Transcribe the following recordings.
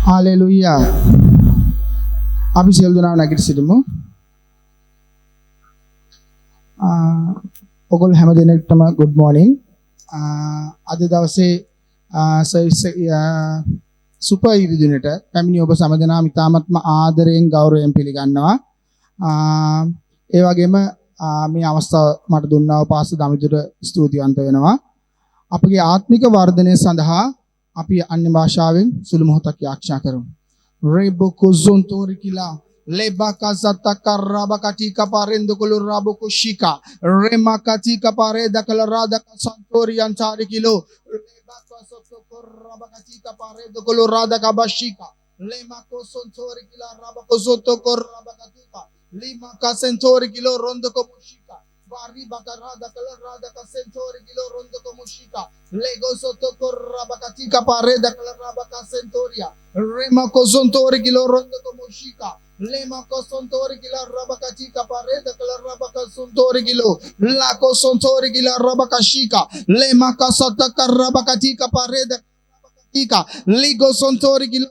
Hallelujah. අපි සියලු දෙනාම නැගිට සිටිමු. ඔගොල්ලෝ හැම දිනෙකටම good morning. අද දවසේ සර්විස් සුපර් ඉරිදිනේට පැමිණි ඔබ සමදෙනාම ඉතාමත්ම ආදරයෙන් ගෞරවයෙන් පිළිගන්නවා. ඒ වගේම මේ අවස්ථාව මට දුන්නා වූ පාස්ටර් දමිදුර ස්තුතිවන්ත වෙනවා. අපගේ ආත්මික වර්ධනය සඳහා අපි අන්‍ය භාෂාවෙන් සුළු මොහොතක් යාඥා කරමු. රේබොකෝ සොන්තෝරි කිලා lebakazata karabakati kaparendo koloraboko shika remakati kapare dakalarada santori antari kilo lebakasoto korabakati kapare dokolorada kabashika lemako sontori kila rabako soto korabakatuka limaka sentori kilo rondo komushika Bari bakarada kalarada kasentori kilo rondo komushika lego soto korabakati kapare dakalarabaka sentoria remako sontori kilo rondo komushika Lema kosontori gila rabaka chika pareda kala rabaka sontori gilo la kosontori gila rabaka shika lema kasata karabaka chika pareda rabaka chika ligo sontori gilo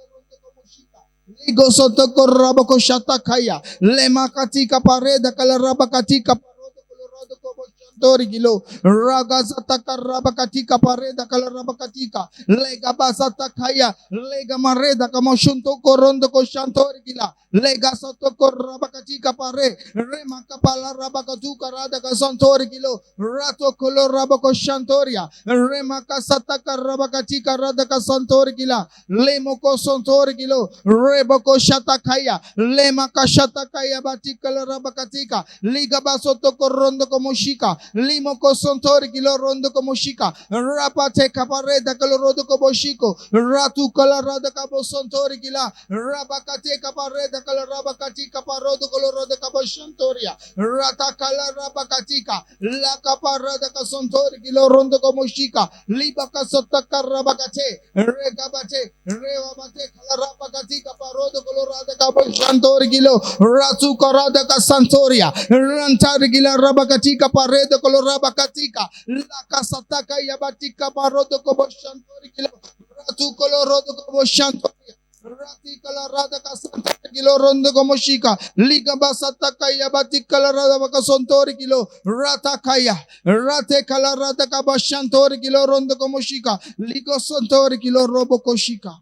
ligo soto korabako shata kaya lema katika pareda kala rabaka chika parodo kolorado kobo sontori gilo raga sata karabaka chika pareda kala rabaka chika lega basata kaya lega mareda kama shunto korondo ko shantori gila lega soto korabaka chika pare rema kapala rabaka tu karada ka santori kilo rato kolo rabako shantoria rema kasata karabaka chika rada ka santori kila lemo ko santori kilo reboko shata kaya lema kashata kaya batikala rabaka chika liga basoto korondo ko mushika limo ko santori kilo rondo ko mushika rapate kapare da kalo rodo ko boshiko ratu kala rada ka bosantori kila rabaka te kapare da kala rabakati kaparodo kolorodo kabashantoria rata kala rabakatika la kaparada kasontori kilorondo komoshika libaka sotta karabakate regabate rewabate kala rabakati kaparodo kolorada kabashantori kilo ratu karada kasantoria rantari kila rabakati kaparedo kolorabakatika la kasataka yabatika parodo kobashantori kilo ratu kolorodo kobashantoria Rati kala rada kasanta kilo rondo komoshika liga basata kaya bati kala rada bakasontori kilo rata kaya rate kala rada kabashantori kilo rondo komoshika ligo sontori kilo robo koshika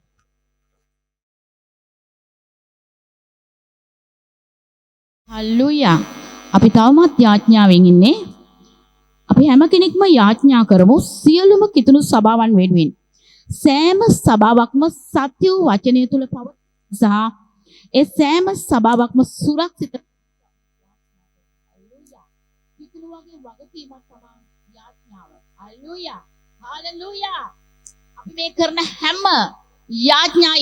හල්ලුයා අපි තවමත් යාඥාවෙන් ඉන්නේ. අපි හැම කෙනෙක්ම යාඥා කරමු සියලුම කිතුණු සභාවන් වෙනුවෙන්. සෑම සභාවක්ම සත්‍ය වූ වචනය තුල පවතින සහ ඒ සෑම සභාවක්ම සුරක්ෂිත හල්ලුයා කිතුණු වගේ වගකීමක් තමයි යාඥාව. හල්ලුයා හාලෙලූයා අපි මේ කරන හැම යාඥා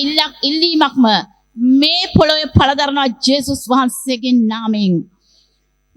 ඉල්ලීමක්ම මේ පොළොවේ පළදරන ජේසුස් වහන්සේගේ නාමයෙන්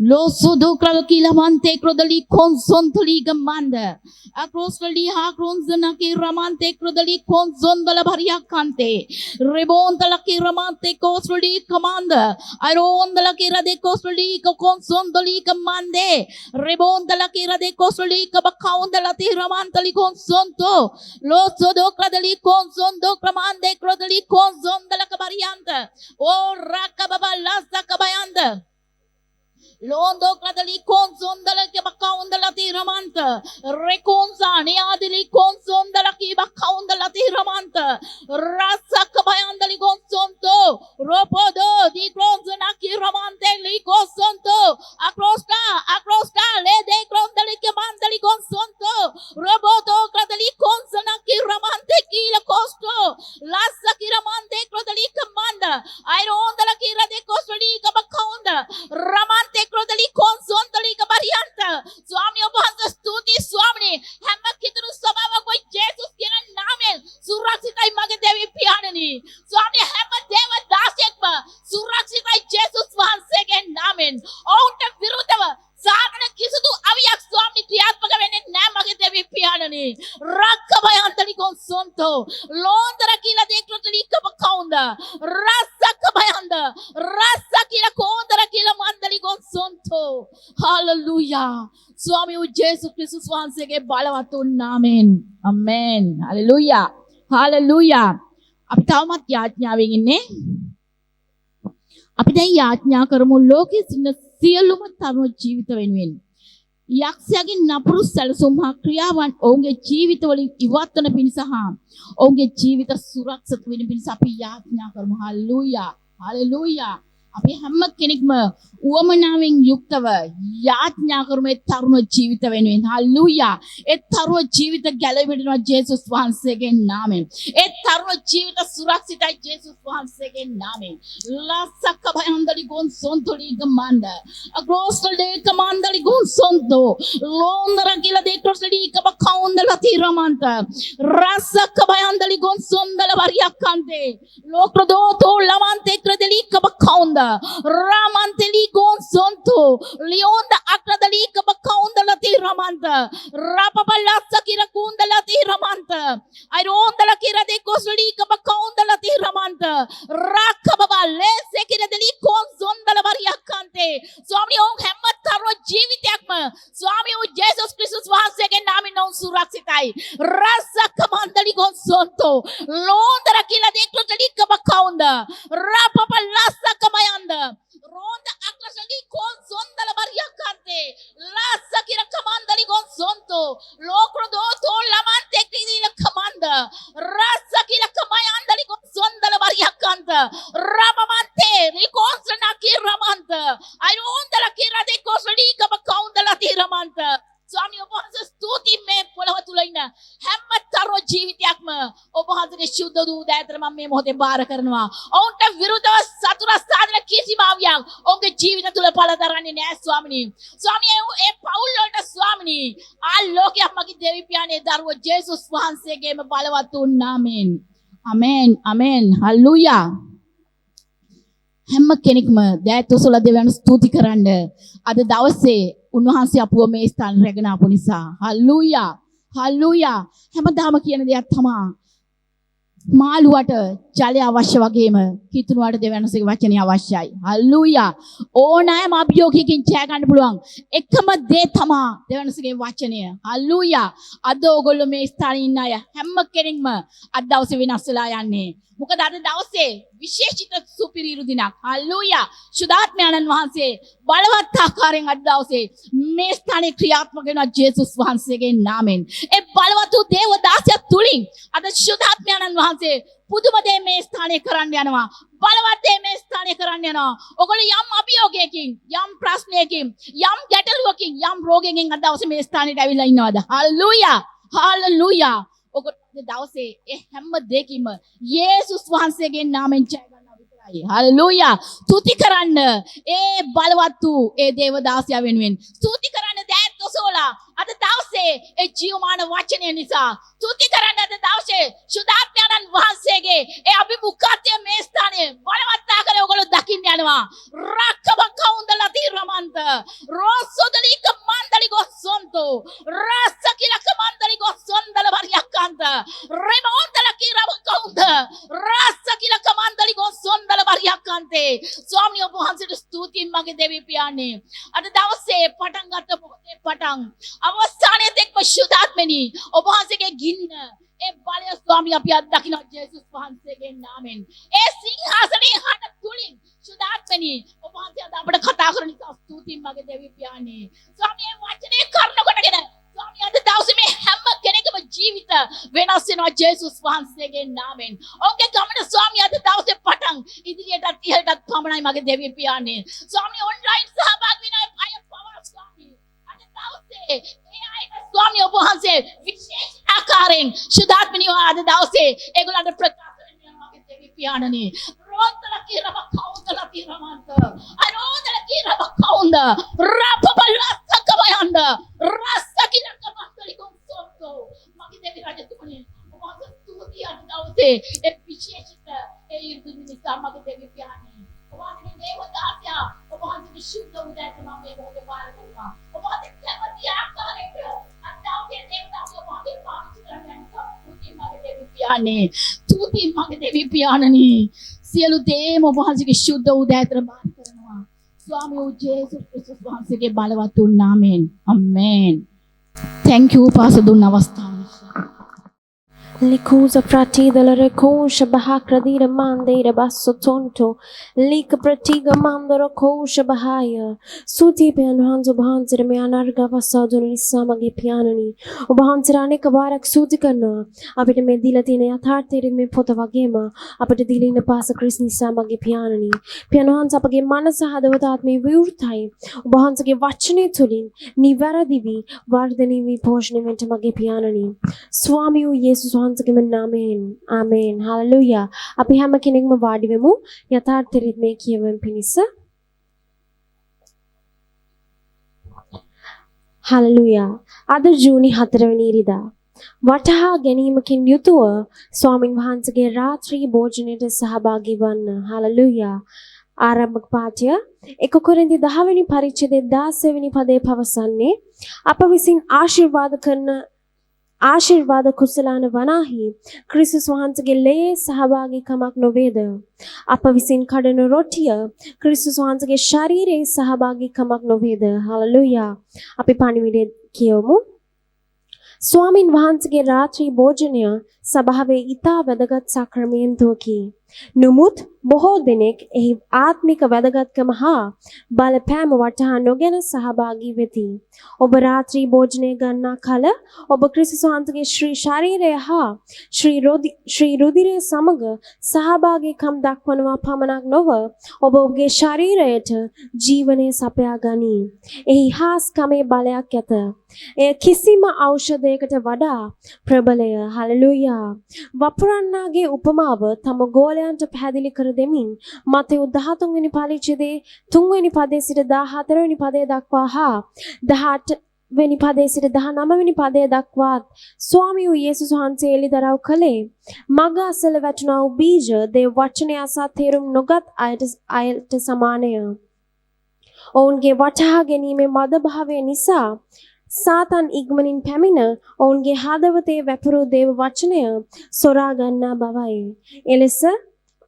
Loso do kravaki lamante krodali konsontali gamanda. Akrosali hakronzana ki ramante krodali konsondala bariakante. Rebondala ki ramante kosrali commander. Irondala ki rade kosrali konsondali gamande. Rebondala ki rade kosrali kabakaundala ti ramantali konsonto. Loso do kradali konsondo kramande krodali konsondala kabarianta. O rakababa lasa kabayanda. Londo kradali konsondala ke bakaundala ti ramanta rekonza ne adili konsondala ki bakaundala ti ramanta rasa kabayandali konsonto ropodo di kronzana ki ramante li konsonto akrosta le de krondali ke mandali konsonto robodo kradali konsana ki ramante ki la kosto lasa ki ramante kradali kamanda airondala ki rade kostali ka bakaunda ramante Krodali konsondali kabarianta Swami obhansa stuti Swami හැම කිතුරු සභාවක් ඔය ජේසුස් කියන නාමයෙන් සුරක්ෂිතයි මගේ දෙවි පියාණනි ස්වාමී හැම දේව දාසයෙක්ම සුරක්ෂිතයි ජේසුස් වහන්සේගේ නාමයෙන් ඔවුන්ට විරුද්ධව සාතන කිසිදු අවියක් ස්වාමී ක්‍රියාත්මක වෙන්නේ නැහැ මගේ දෙවි පියාණනි රක්කබයන්තලි කොන්සොන්තෝ ලෝන්තර කියලා දෙක්‍රතලි කබකවුන්ද රස්සකබයන්ද රස්ස කියලා කෝන්තර කියලා මන්දලි කොන්සොන්තෝ හalleluya ස්වාමී ජේසුස් ක්‍රිස්තුස් වහන්සේගේ බලවත් වූ නාමයෙන් ආමෙන් හalleluya හalleluya අපි තවමත් යාඥාවෙන් ඉන්නේ. අපි දැන් යාඥා කරමු ලෝකයේ සිටින සියලුම තරුණ ජීවිත වෙනුවෙන්. යක්ෂයාගේ නපුරු සැලසුම් හා ක්‍රියාවන් ඔවුන්ගේ ජීවිතවලින් ඉවත් වන පිණිස හා ඔවුන්ගේ ජීවිත සුරක්ෂිත වෙන පිණිස අපි යාඥා කරමු. හල්ලුයා හල්ලුයා. අපි හැම කෙනෙක්ම උවමනාවෙන් යුක්තව යාඥා කරමු ඒ තරුණ ජීවිත වෙනුවෙන්. හල්ලුයා. ඒ තරුණ ජීවිත ගැලවෙනවා ජේසුස් වහන්සේගේ නාමයෙන්. ඒ තරුණ ජීවිත සුරක්ෂිතයි ජේසුස් වහන්සේගේ නාමයෙන්. ලස්සක භයන්දලි ගොන්සොන්තොලි ගමන්ද. අග්‍රෝස්තලි කමන්දලි ගොන්සොන්තෝ. ලෝන්දර කියලා දෙක්‍රොස්ලි කබ කවුන්දල තිරමන්ත. රස්සක භයන්දලි ගොන්සොන්දල වරියක්කන්තේ. ලෝක්‍රදෝ තෝ ලමන්තේ ක්‍රදලි කබ කවුන්ද. Ramanteli gonzonto Leonda akradali kabakaundala ti ramanta Rapapalasa kira kundala ti ramanta Irondala kira de kosli kabakaundala ti ramanta Rakababa lese kira deli gonzondala variakante Swami ong hemmat tarwa ජීවිතයක්ම ස්වාමී වූ ජේසුස් ක්‍රිස්තුස් වහන්සේගේ නාමයෙන් ඔවුන් සුරක්ෂිතයි රසක මණ්ඩලි ගොන්සොන්තෝ ලෝන්දර කියලා දෙක්ලොටලි කබකවුන්ද රපපලස්සක මයන්ද ronda aklasali gonzondal variakante lassa kira kamandali gonzonto lokro do to lamante kidila kamanda rassa kira kamayandali gonzondal variakanta ramamante rikonsna kiramanta ayondala kira de kosli kabakaundala tiramanta ස්වාමී ඔබ වහන්සේ ස්තුති මේ පොළව තුල ඉන්න හැම තරුණ ජීවිතයක්ම ඔබ වහන්සේගේ ශුද්ධ දූ දෑතර මම මේ මොහොතේ බාර කරනවා. ඔවුන්ට විරුද්ධව සතුරා සාධන කිසිම ආවියක් ඔවුන්ගේ ජීවිත තුල පළ දරන්නේ නැහැ ස්වාමිනී. ස්වාමී ඒ පවුල් වලට ස්වාමිනී ආ ලෝකයක් මගේ දෙවි පියාණේ දරුවෝ ජේසුස් වහන්සේගේම බලවත් වූ නාමයෙන්. ආමෙන් ආමෙන් හල්ලුයා. හැම කෙනෙක්ම දෑතොසල දෙවියන් ස්තුති කරන්න අද දවසේ උන්වහන්සේ අපුව මේ ස්ථාන රැගෙන ආපු නිසා හල්ලුයා හල්ලුයා හැමදාම කියන දෙයක් තමයි මාළුවට ජලය අවශ්‍ය වගේම කිතුණුවට දෙවියන්සේගේ වචනය අවශ්‍යයි හල්ලුයා ඕනෑම අභියෝගයකින් ජය ගන්න පුළුවන් එකම දේ තමයි දෙවියන්සේගේ වචනය හල්ලුයා අද ඕගොල්ලෝ මේ ස්ථානයේ ඉන්න අය හැම කෙනෙක්ම අද දවසේ වෙනස් වෙලා යන්නේ මොකද අද දවසේ විශේෂිත සුපිරිරු දිනක් හල්ලුයා සුදාත්මයන්න් වහන්සේ බලවත් ආකාරයෙන් අද දවසේ මේ ස්ථානයේ ක්‍රියාත්මක වෙනවා ජේසුස් වහන්සේගේ නාමයෙන් ඒ බලවත් වූ දේව දාසය තුලින් අද සුදාත්මයන්න් වහන්සේ පුදුම දේ මේ ස්ථානයේ කරන්න යනවා බලවත් දේ මේ ස්ථානයේ කරන්න යනවා ඔයගොල්ලෝ යම් අභියෝගයකින් යම් ප්‍රශ්නයකින් යම් ගැටලුවකින් යම් රෝගයකින් අද දවසේ මේ ස්ථානයට ඇවිල්ලා ඉන්නවද හල්ලුයා හල්ලුයා ඔයගොල්ලෝ දවසේ ඒ හැම දෙයකින්ම යේසුස් වහන්සේගේ නාමයෙන් ජය ගන්නවා විතරයි. හල්ලුයා. ස්තුති කරන්න ඒ බලවත් වූ ඒ දේවදාසයා වෙනුවෙන්. ස්තුති කරන්න දෑත්ොසෝලා අද දවසේ ඒ ජීවමාන වචනය නිසා. ස්තුති කරන්න අද දවසේ සුදාත්මයන්න් වහන්සේගේ ඒ අභිමුඛත්වය මේ ස්ථානයේ බලවත් ආකාරයෙන් ඔයගොල්ලෝ දකින්න යනවා. රක්කබකවුන්දලා තිරමන්ත. රොස්සොදලි කමන්දලි ගොස්සොන්තෝ. රස්සකිලක මන්දලි ගොස්සොන්දල වරියක්කාන්ත. Remontala kiravakunda rasa kila kamandali gonsondala variakante ස්වාමී ඔබ වහන්සේට ස්තුතියි මගේ දෙවි පියාණේ අද දවසේ පටන් ගත්ත පොතේ පටන් අවසානයේ තෙක්ම සුදාත්මනි ඔබ වහන්සේගේ ගින්න ඒ බලය ස්වාමී අපි අත් දකින්න ජේසුස් වහන්සේගේ නාමයෙන් ඒ සිංහාසනයේ හට තුලින් සුදාත්මනි ඔබ වහන්සේ අද අපට කතා කරන නිසා ස්තුතියි මගේ දෙවි පියාණේ ස්වාමී මේ වචනේ කරන කොටගෙන ස්වාමී අද දවසේ මේ හැම කෙනෙකුම ජීවිත වෙනස් වෙනවා ජේසුස් වහන්සේගේ නාමයෙන්. ඔවුන්ගේ ගමන ස්වාමී අද දවසේ පටන් ඉදිරියටත් ඉහළටත් පමණයි මගේ දෙවිය පියාණේ. ස්වාමී ඔන්ලයින් සහභාගී වෙන අය පවර ස්වාමී. අද දවසේ මේ අයට ස්වාමී ඔබ වහන්සේ විශේෂ ආකාරයෙන් සුදාත්මනිව අද දවසේ ඒගොල්ලන්ට ප්‍රකාශ වෙනවා මගේ දෙවිය පියාණනේ. රොන්තල කිරව කවුන්දල තිරමන්ත. අරෝදල කිරව කවුන්ද. රපපලස්සක බයන්ද. රස්සකින කමස්තලි කොන්සොන්තෝ. මගේ දෙවිය රජතුමනි ඔබ වහන්සේ ස්තුතියි අද දවසේ ඒ විශේෂිත ඒ ඉර්ධි නිසා මගේ දෙවිය පියාණේ. ඔබ වහන්සේගේ දේවදාසයා ඔබ වහන්සේගේ ශුද්ධ උදෑට මම මේ මොහොතේ බාර කරනවා. ඔබ වහන්සේ කැමති ආකාරයට අද දවසේ දේවදාසයා ඔබ වහන්සේ පාවිච්චි කරන්න ස්තුතියි මගේ දෙවිය පියාණේ. ස්තුතියි මගේ දෙවිය පියාණනි. සියලු දේම ඔබ වහන්සේගේ ශුද්ධ උදෑට බාර කරනවා. ස්වාමී වූ ජේසුස් ක්‍රිස්තුස් වහන්සේගේ බලවත් වූ නාමයෙන්. ආමේන්. Thank you පාස දුන්න අවස්ථාව. Likuza pratiga la recoscia bahakra dira mandira basso tonto. Lika pratiga mandara kosha bahaya. Suti pian hanzo bahansir me anarga vasadun samagi pianani. Ubahansirane kabarak suti karna. අපිට මේ දීලා තියෙන යථාර්ථයේ මේ පොත වගේම අපිට දීලා ඉන්න පාස ක්‍රිස් නිසා මගේ පියාණනි පියාණන්ස අපගේ මනස හදවත ආත්මේ විවෘතයි ඔබ වහන්සේගේ වචනේ තුලින් නිවැරදිවි වර්ධනය වී පෝෂණය වෙන්න මගේ පියාණනි ස්වාමී වූ යේසුස් වහන්සේගේ නාමයෙන් ආමේන් හalleluya අපි හැම කෙනෙක්ම වාඩි වෙමු යථාර්ථයේ මේ කියවෙන් පිණිස හalleluya අද ජූනි 4 වෙනි ඉරිදා වටහා ගැනීමකින් යුතුව ස්වාමින් වහන්සේගේ රාත්‍රී භෝජනයට සහභාගී වන්න. හalleluya. ආරම්භක පාඨය 1 කොරින්ති 10 වෙනි පරිච්ඡේදයේ 16 වෙනි පදයේ පවසන්නේ අප විසින් ආශිර්වාද කුසලාන වනාහි ක්‍රිස්තුස් වහන්සේගේ ලේ සහභාගීකමක් නොවේද? අප විසින් කඩන රොටිය ක්‍රිස්තුස් වහන්සේගේ ශරීරයේ සහභාගීකමක් නොවේද? හalleluya. අපි පණිවිඩය කියවමු. ස්වාමින් වහන්සේගේ රාත්‍රී භෝජනය සභාවේ ඊතා වැදගත් සාක්‍රමෙන්තුවකි. නමුත් බොහෝ දෙනෙක් එහි ආත්මික වැදගත්කම හා බලපෑම වටහා නොගෙන සහභාගී වෙති. ඔබ රාත්‍රී භෝජනය ගන්නා කල ඔබ ක්‍රිස්තුස් වහන්සේගේ ශ්‍රී ශරීරය හා ශ්‍රී රුධිරය සමග සහභාගීකම් දක්වනවා පමණක් නොව ඔබ ඔබගේ ශරීරයට ජීවනය සපයා ගනී. එහි හාස්කමේ බලයක් ඇත. එය කිසිම ඖෂධයකට වඩා ප්‍රබලය. හalleluya. වපුරන්නාගේ උපමාව තම ගෝලයන්ට පැහැදිලි කර දෙමින් මතෙව් 13 වෙනි පරිච්ඡේදයේ 3 වෙනි පදයේ සිට 14 වෙනි පදයේ දක්වා හා 18 වෙනි පදයේ සිට 19 වෙනි පදයේ දක්වා ස්වාමී වූ යේසුස් වහන්සේ එළිදරව් කළේ මග අසල වැටුණා වූ බීජ දේ වචනය අසා තේරුම් නොගත් අයට සමානය. ඔවුන්ගේ වටහා ගැනීමේ මද භාවය නිසා සාතන් ඉක්මනින් පැමිණ ඔවුන්ගේ හදවතේ වැපුරු දේව වචනය සොරා ගන්නා බවයි. එලෙස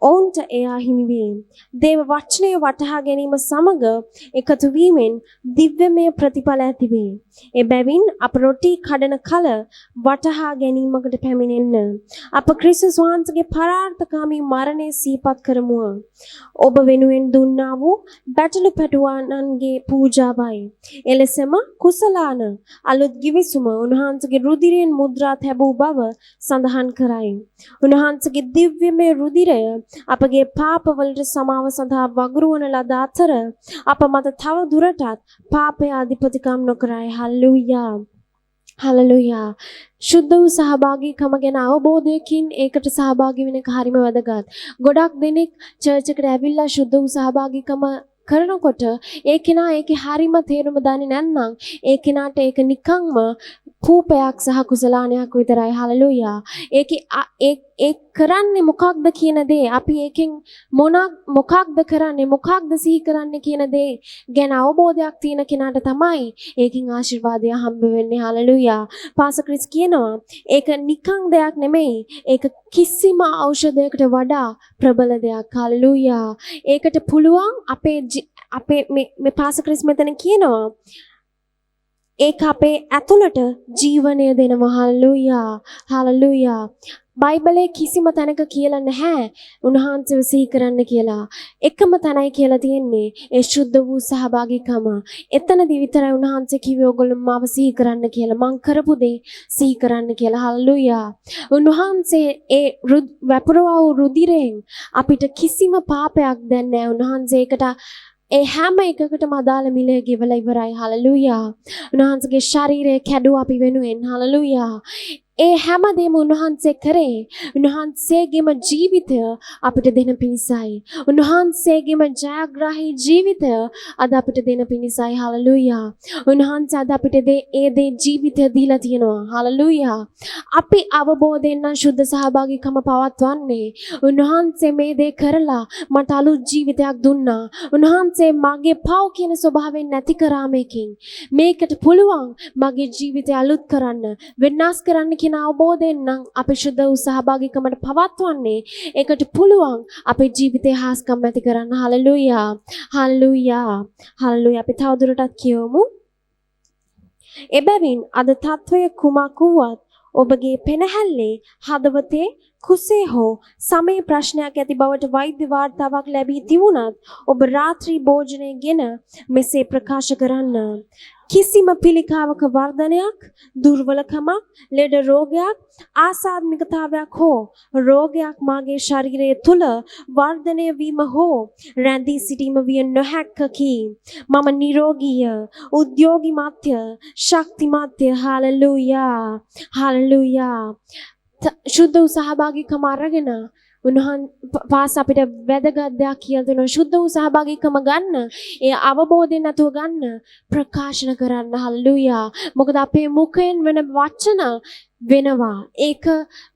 ඔවුන්ට එයා හිමි වේ. දේව වචනය වටහා ගැනීම සමග එකතු වීමෙන් දිව්‍යමය ප්‍රතිඵල ඇති වේ. එබැවින් අප රොටි කඩන කල වටහා ගැනීමකට පැමිණෙන්න. අප ක්‍රිස්තුස් වහන්සේගේ පරාර්ථකාමී මරණය සිහිපත් කරමු. ඔබ වෙනුවෙන් දුන්නා වූ බැටළු පැටුවානන්ගේ පූජාවයි. එලෙසම කුසලාන අලුත් ගිවිසුම උන්වහන්සේගේ රුධිරයෙන් මුද්‍රා තැබූ බව සඳහන් කරයි. උන්වහන්සේගේ දිව්‍යමය රුධිරය අපගේ පාපවලට සමාව සඳහා වගුරුවන ලද අතර අප මත තව දුරටත් පාපය අධිපතිකම් නොකරයි. හalleluya. හalleluya. සුද්ධ වූ සහභාගීකම ගැන අවබෝධයකින් ඒකට සහභාගී වෙන එක හරිම වැදගත්. ගොඩක් දෙනෙක් චර්ච් එකට ඇවිල්ලා සුද්ධ වූ සහභාගීකම කරනකොට ඒ කෙනා ඒකේ හරිම තේරුම දන්නේ නැත්නම් ඒ කෙනාට ඒක නිකන්ම කූපයක් සහ කුසලානයක් විතරයි. හalleluya. ඒ කරන්නේ මොකක්ද කියන දේ අපි ඒකෙන් මොකක්ද කරන්නේ මොකක්ද සිහි කරන්නේ කියන දේ ගැන අවබෝධයක් තියෙන කෙනාට තමයි ඒකෙන් ආශිර්වාදය හම්බ වෙන්නේ. හalleluya. පාස ක්‍රිස් කියනවා ඒක නිකන් දෙයක් නෙමෙයි. ඒක කිසිම ඖෂධයකට වඩා ප්‍රබල දෙයක්. හalleluya. ඒකට පුළුවන් අපේ මේ පාස ක්‍රිස් මෙතන කියනවා ඒක අපේ ඇතුළට ජීවනය දෙනවා. හalleluya. හalleluya. බයිබලයේ කිසිම තැනක කියලා නැහැ උන්වහන්සේව සිහි කරන්න කියලා. එකම තැනයි කියලා තියෙන්නේ ඒ සුද්ධ වූ සහභාගීකම. එතනදී විතරයි උන්වහන්සේ කිව්වේ ඔයගොල්ලෝ මාව සිහි කරන්න කියලා. මං කරපු දේ සිහි කරන්න කියලා. හalleluya. උන්වහන්සේ ඒ වැපුරවා වූ රුධිරයෙන් අපිට කිසිම පාපයක් දැන් නැහැ. උන්වහන්සේකට ඒ හැම එකකටම අදාළ මිලය ගෙවලා ඉවරයි. හalleluya. උන්වහන්සේගේ ශරීරය කැඩුවා අපි වෙනුවෙන්. හalleluya. ඒ හැමදේම උන්වහන්සේ කරේ උන්වහන්සේගේම ජීවිතය අපිට දෙන පිණිසයි. උන්වහන්සේගේම ජයග්‍රාහී ජීවිතය අද අපිට දෙන පිණිසයි. හalleluya. උන්වහන්සේ අද අපිට ඒ ජීවිතය දීලා තියෙනවා. හalleluya. අපි අවබෝධයෙන් නම් සුද්ධ සහභාගීකම පවත්වන්නේ උන්වහන්සේ මේ දේ කරලා මට අලුත් ජීවිතයක් දුන්නා. උන්වහන්සේ මගේ පව් කියන ස්වභාවයෙන් නැති කරා මේකට පුළුවන් මගේ ජීවිතය අලුත් කරන්න වෙනස් කරන්න කියන අවබෝධයෙන් නම් අපි සුද්ධ වූ සහභාගීකමට පවත්වන්නේ ඒකට පුළුවන් අපේ ජීවිතේ හාස්කම් ඇති කරන්න. හalleluya. හalleluya. හalleluya. අපි තවදුරටත් කියවමු. එබැවින් අද තත්වය කුමක් වුවත් ඔබගේ පෙනහැල්ලේ හදවතේ කුසේ හෝ සමේ ප්‍රශ්නයක් ඇති බවට වෛද්‍ය වාර්තාවක් ලැබී තිබුණත් ඔබ රාත්‍රී භෝජනය ගෙන මෙසේ ප්‍රකාශ කරන්න. කිසිම පිළිකාවක වර්ධනයක්, දුර්වලකමක්, ලෙඩ රෝගයක්, ආසාත්මිකතාවයක් හෝ රෝගයක් මාගේ ශරීරය තුල වර්ධනය වීම හෝ රැඳී සිටීම විය නොහැක්කකි. මම නිරෝගීය, උද්‍යෝගිමත්ය, ශක්තිමත්ය. හාලෙලූයා. හාලෙලූයා. ශුද්ධ වූ සහභාගීකම අරගෙන පාස අපිට වැදගත් දෙයක් කියලා දෙනවා. ශුද්ධ වූ සහභාගීකම ගන්න. ඒ අවබෝධයෙන් නැතුව ගන්න. ප්‍රකාශන කරන්න. හල්ලුයා. මොකද අපේ මුඛයෙන් වෙන වචන වෙනවා. ඒක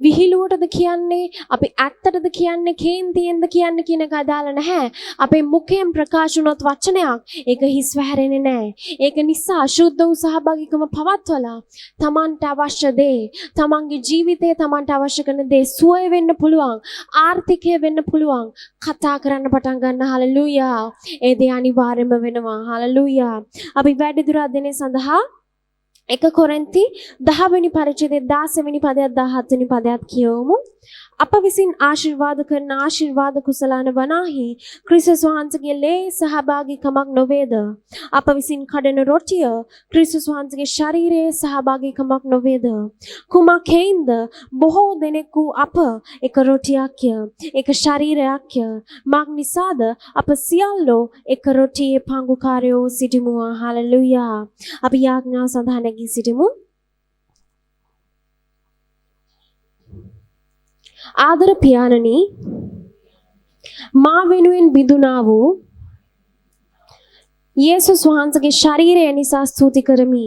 විහිළුවටද කියන්නේ, අපි ඇත්තටද කියන්නේ, කේන්තියෙන්ද කියන්නේ කියන එක අදාළ නැහැ. අපේ මුඛයෙන් ප්‍රකාශ වුණොත් වචනයක් ඒක හිස් වැහැරෙන්නේ නැහැ. ඒක නිසා ශුද්ධ වූ සහභාගීකම පවත්වලා තමන්ට අවශ්‍ය දේ, තමන්ගේ ජීවිතයේ තමන්ට අවශ්‍ය කරන දේ සුවය වෙන්න පුළුවන්, ආර්ථිකය වෙන්න පුළුවන් කතා කරන්න පටන් ගන්න. හලෙලූයා. ඒ දේ අනිවාර්යම වෙනවා. හලෙලූයා. අපි වැඩිදුර අධ්‍යයනය සඳහා 1 කොරින්ති 10 වෙනි පරිච්ඡේදයේ 16 වෙනි පදයට 17 වෙනි පදයට කියවමු. අප විසින් ආශිර්වාද කරන ආශිර්වාද කුසලාන වනාහි ක්‍රිස්තුස් වහන්සේගේ ලේ සහභාගීකමක් නොවේද? අප විසින් කඩන රොටිය ක්‍රිස්තුස් වහන්සේගේ ශරීරයේ සහභාගීකමක් නොවේද? කුමක් හේින්ද බොහෝ දෙනෙකු අප එක රොටියක්ය, එක ශරීරයක්ය. මක් නිසාද අප සියල්ලෝ එක රොටියේ පංගුකාරයෝ සිටිමු. හalleluya. අපි යාඥාව සඳහා නැගී සිටිමු. ආදර පියාණනි, මා වෙනුවෙන් බිඳුනා වූ යේසුස් වහන්සේගේ ශරීරය නිසා ස්තුති කරමි.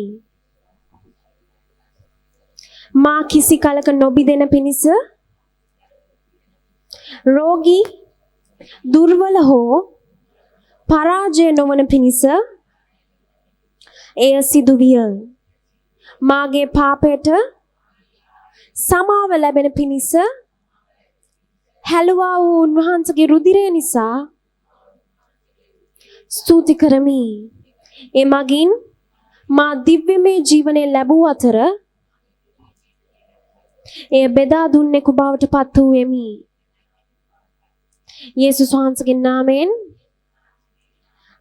මා කිසි කලක නොබිදෙන පිණිස, රෝගී, දුර්වල හෝ පරාජය නොවන පිණිස එය සිදු විය. මාගේ පාපයට සමාව ලැබෙන පිණිස හැලුවා වූ උන්වහන්සේගේ රුධිරය නිසා ස්තුති කරමි. එමගින් මා දිව්‍යමය ජීවනය ලැබූ අතර එය බෙදා දුන්නෙකු බවට පත් වූෙමි. යේසුස් වහන්සේගේ නාමයෙන්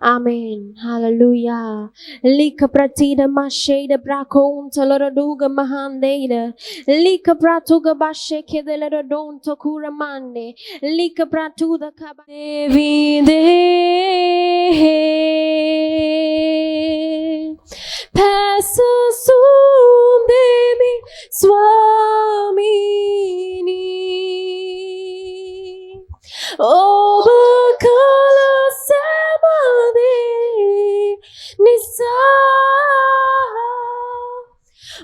Amen. Hallelujah. Lika pratida masheda brakon toloroduga mahandeida. Lika pratuga bashe kedelera don tokura mande. Lika pratuda kaba. Devi de passa sundemi swamini. Obakala Nisa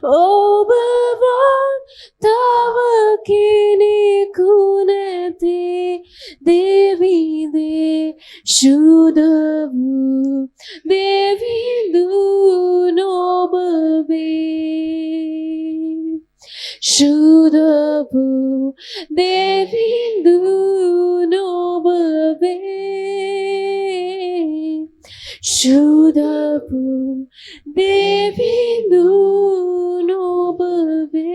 Obavan Tavakini Kunati Devi De Shudavu Devi Du Nobave Shudavu Devi Du Nobave Shudavu Devindu Nobave.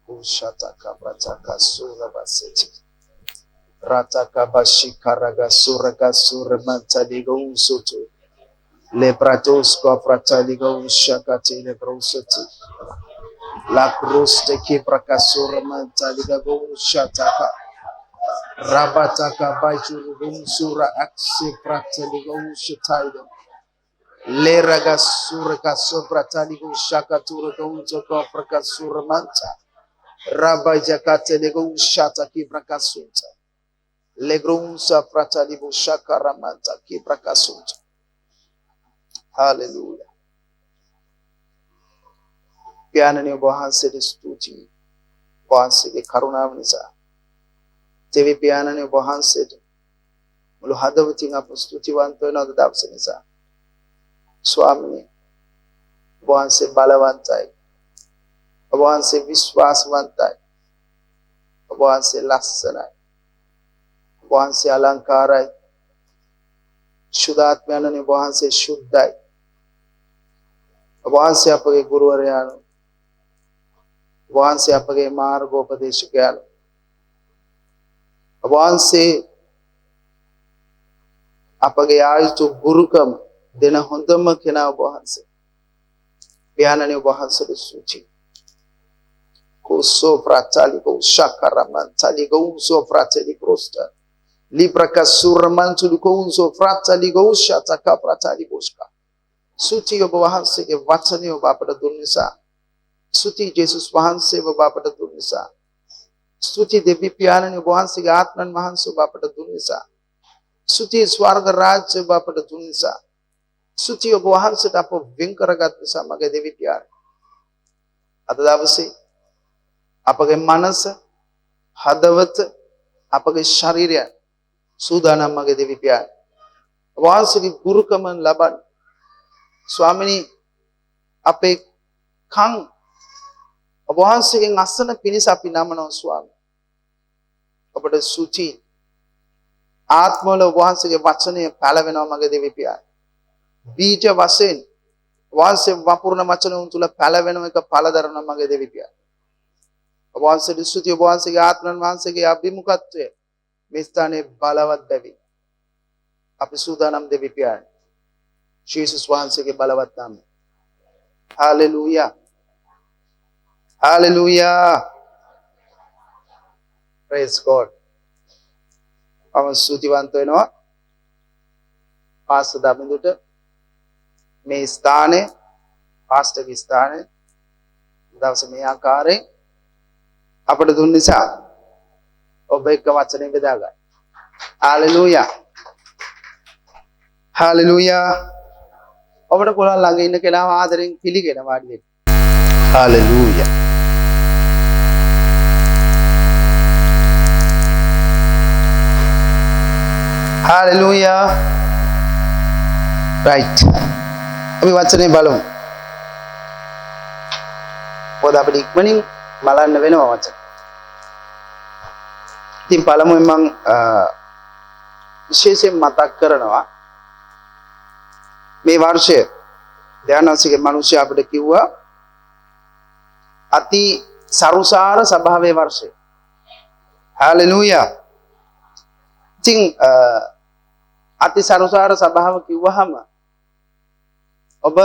Ushataka Bataka Sura Baseti Rataka Bashikaraga Suraga Suramantaligo Soto Lebratosko Frataligo Shakati Lebrosoti La Cruz de Kibraka Suramantaligo Shataka Rabataka Bajurun Sura Aksi Prataligo Shataida Leraga Suraka Sobrataligo Shakatura Gonzoko Prakasuramanta Rabajakate Lego Shata Kibrakasuta Legrunsa Prataligo Shakaramanta Kibrakasuta. Hallelujah. Pianani Bohanse de Stuti Bohanse de Karunavnisa. Devi pianani Bohanse මුළු හදවතින් අප ස්තුතිවන්ත වෙනවද දවස නිසා. ස්වාමීනි, ඔබ වහන්සේ බලවන්තයි, ඔබ වහන්සේ විශ්වාසවන්තයි, ඔබ වහන්සේ ලස්සනයි, ඔබ වහන්සේ අලංකාරයි, ශුද්ධාත්මයන්නි ඔබ වහන්සේ ශුද්ධයි, ඔබ වහන්සේ අපගේ ගුරුවරයාණන්. ඔබ වහන්සේ අපගේ මාර්ගෝපදේශකයාණන්. ඔබ වහන්සේ අපගේ ආයුතු ගුරුකම දෙන හොඳම කෙනා ඔබ වහන්සේ. පියාණනි ඔබ වහන්සේට ස්තුතියි. Koso pratali ko shakaraman tali ko so pratali krosta libra kasurman tuli ko so pratali ko shata ka pratali koska suci ඔබ වහන්සේගේ වචනය ඔබ අපට දුන් නිසා ස්තුති ජේසුස් වහන්සේ ඔබ අපට දුන් නිසා ස්තුති දෙවි පියාණනි ඔබ වහන්සේගේ ආත්මයන් වහන්සේ ඔබ අපට දුන් නිසා ස්තුති ස්වර්ග රාජ්‍ය ඔබ අපට දුන් නිසා ස්තුති ඔබ වහන්සේට අප වෙන් කරගත් නිසා මගේ දෙවි පියාණනි අද දවසේ අපගේ මනස හදවත අපගේ ශරීරය සූදානම් මගේ දෙවි පියාණනි ඔබ වහන්සේගේ ගුරුකම ලබන්න ස්වාමිනී අපේ කන් ඔබ වහන්සේගෙන් අසන පිණිස අපි නමනවා ස්වාමී ඔබට සුචි ආත්මවල ඔබ වහන්සේගේ වචනය පැලවෙනවා මගේ දෙවි පියාණනි බීජ වශයෙන් වහන්සේ වපුරන වචන උන් තුල පැලවෙන එක පළදරනවා මගේ දෙවි පියාණනි ඔබ වහන්සේට ස්තුතියි ඔබ වහන්සේගේ ආත්මයන් වහන්සේගේ අභිමුඛත්වය මේ ස්ථානයේ බලවත් බැවි අපි සූදානම් දෙවි පියාණනි ජේසුස් වහන්සේගේ බලවත් නාමයෙන් හalleluya hallelujah praise god අපි ස්තුතිවන්ත වෙනවා පාස්ටර් දමිඳුට මේ ස්ථානයේ පාස්ටර්ගේ ස්ථානයේ දවසේ මේ ආකාරයෙන් අපට දුන්න නිසා ඔබ එක්ක වචනේ බෙදා ගන්න. හalleluya. හalleluya. ඔබට කොළන් ළඟ ඉන්න කෙනාව ආදරෙන් පිළිගෙන වාඩි වෙන්න. හalleluya. හalleluya. right. අපි වචනේ බලමු. පොත අපිට ඉක්මනින් බලන්න වෙනවා වචන. ඉතින් පළමුවෙන් මම විශේෂයෙන් මතක් කරනවා මේ වර්ෂය ධානාසිකේ මිනිස්සු අපිට කිව්වා අති සරුසාර සභාවේ වර්ෂය. හalleluya. ඉතින් අති සරුසාර සභාව කිව්වහම ඔබ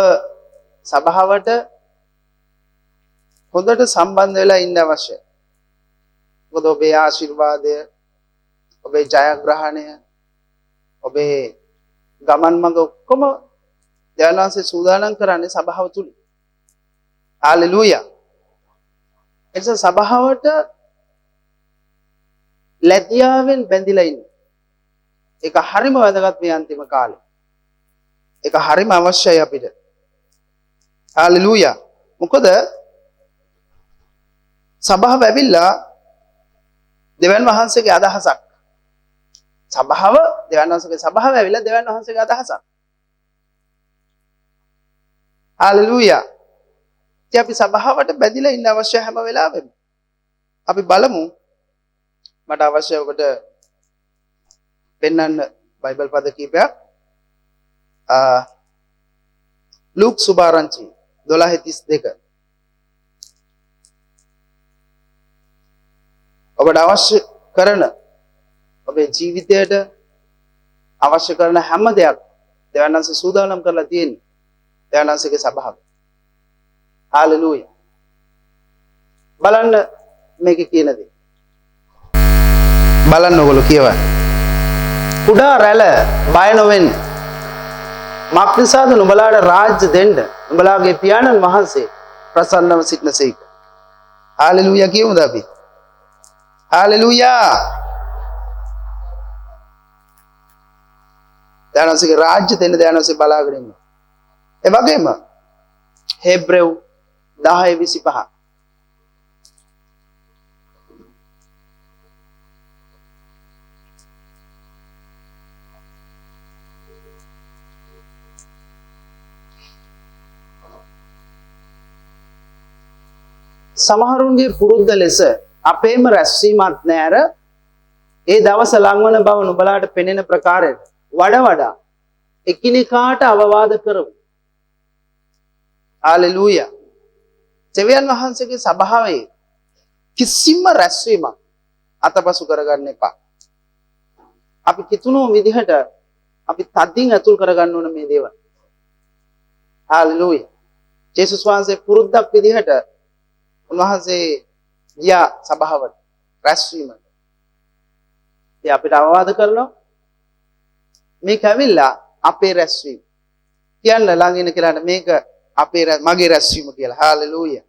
සභාවට හොඳට සම්බන්ධ වෙලා ඉන්න අවශ්‍යයි. මොකද ඔබේ ආශිර්වාදය, ඔබේ ජයග්‍රහණය, ඔබේ ගමන් මඟ ඔක්කොම ධානාංශේ සූදානම් කරන්නේ සභාව තුල. හalleluya. එතන සභාවට ලැබියාවෙන් බැඳිලා ඉන්න. ඒක හරිම වැදගත් මේ අන්තිම කාලේ. ඒක හරිම අවශ්‍යයි අපිට. හalleluya. මොකද සභාව ඇවිල්ලා දෙවියන් වහන්සේගේ අදහසක්. සභාව දෙවියන් වහන්සේගේ සභාව ඇවිල්ලා දෙවියන් වහන්සේගේ අදහසක්. හalleluya. ඉතින් අපි සභාවට බැඳිලා ඉන්න අවශ්‍ය හැම වෙලාවෙම. අපි බලමු මට අවශ්‍ය ඔබට පෙන්වන්න බයිබල් පද කීපයක්. ලූක් සුභාරංචි 12:32. ඔබට අවශ්‍ය කරන ඔබේ ජීවිතයට අවශ්‍ය කරන හැම දෙයක් දෙවියන් වහන්සේ සූදානම් කරලා තියෙන්නේ දෙවියන් වහන්සේගේ සභාව. හalleluya. බලන්න මේකේ කියන දේ. බලන්න ඔයගොල්ලෝ කියවන්න. කුඩා රැළ බය නොවෙන්න. මක්නිසාද නුඹලාට රාජ්‍ය දෙන්න නුඹලාගේ පියාණන් වහන්සේ ප්‍රසන්නව සිටනසේක. හalleluya කියමුද අපි? හalleluya. ධනසික රාජ්‍ය දෙන්න ධනසික බලාගෙන ඉන්න. ඒ වගේම හෙබ්‍රෙව් 10:25 සමහරුන්ගේ පුරුද්ද ලෙස අපේම රැස්වීමත් නැර ඒ දවස ලංවන බව නුඹලාට පෙනෙන ප්‍රකාරයට වඩා එකිනෙකාට අවවාද කරමු. හාලෙලූයා. දෙවියන් වහන්සේගේ සභාවේ කිසිම රැස්වීමක් අතපසු කරගන්න එපා. අපි කිතුණු විදිහට අපි තදින් අතුල් කරගන්න ඕන මේ දේවල්. හාලෙලූයා. ජේසුස් වහන්සේ පුරුද්දක් විදිහට උන්වහන්සේ ගියා සභාවට රැස්වීමට. ඉතින් අපිට අවවාද කරනවා මේක ඇවිල්ලා අපේ රැස්වීම. කියන්න ළඟ ඉන්න කෙනාට මේක මගේ රැස්වීම කියලා. හාලෙලූයා.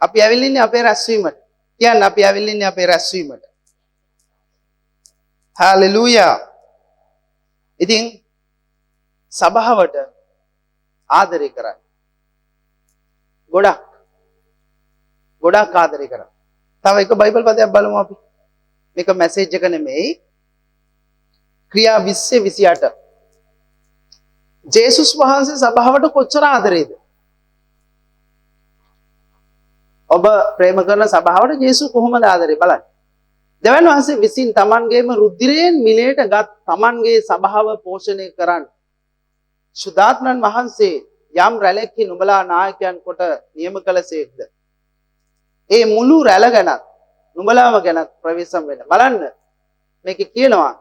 අපි ඇවිල්ලා ඉන්නේ අපේ රැස්වීමට. කියන්න අපි ඇවිල්ලා ඉන්නේ අපේ රැස්වීමට. හාලෙලූයා. ඉතින් සභාවට ආදරය කරන්න. ගොඩක් ආදරය කරන්න. තව එක බයිබල් පදයක් බලමු අපි. මේක මැසේජ් එක නෙමෙයි. ක්‍රියා 20:28. ජේසුස් වහන්සේ සභාවට කොච්චර ආදරේද? ඔබ ප්‍රේම කරන සභාවට ජේසුස් කොහොමද ආදරේ බලන්න. දෙවියන් වහන්සේ විසින් තමන්ගේම රුධිරයෙන් මිලේට ගත් තමන්ගේ සභාව පෝෂණය කරන්න. සුදාත්මයන් වහන්සේ යම් රැලෙක්හි නුඹලා නායකයන් කොට නියම කළසේක්ද? ඒ මුළු රැළ ගැනත් නුඹලාම ගැනත් ප්‍රවේශම් වෙන්න. බලන්න මේකේ කියනවා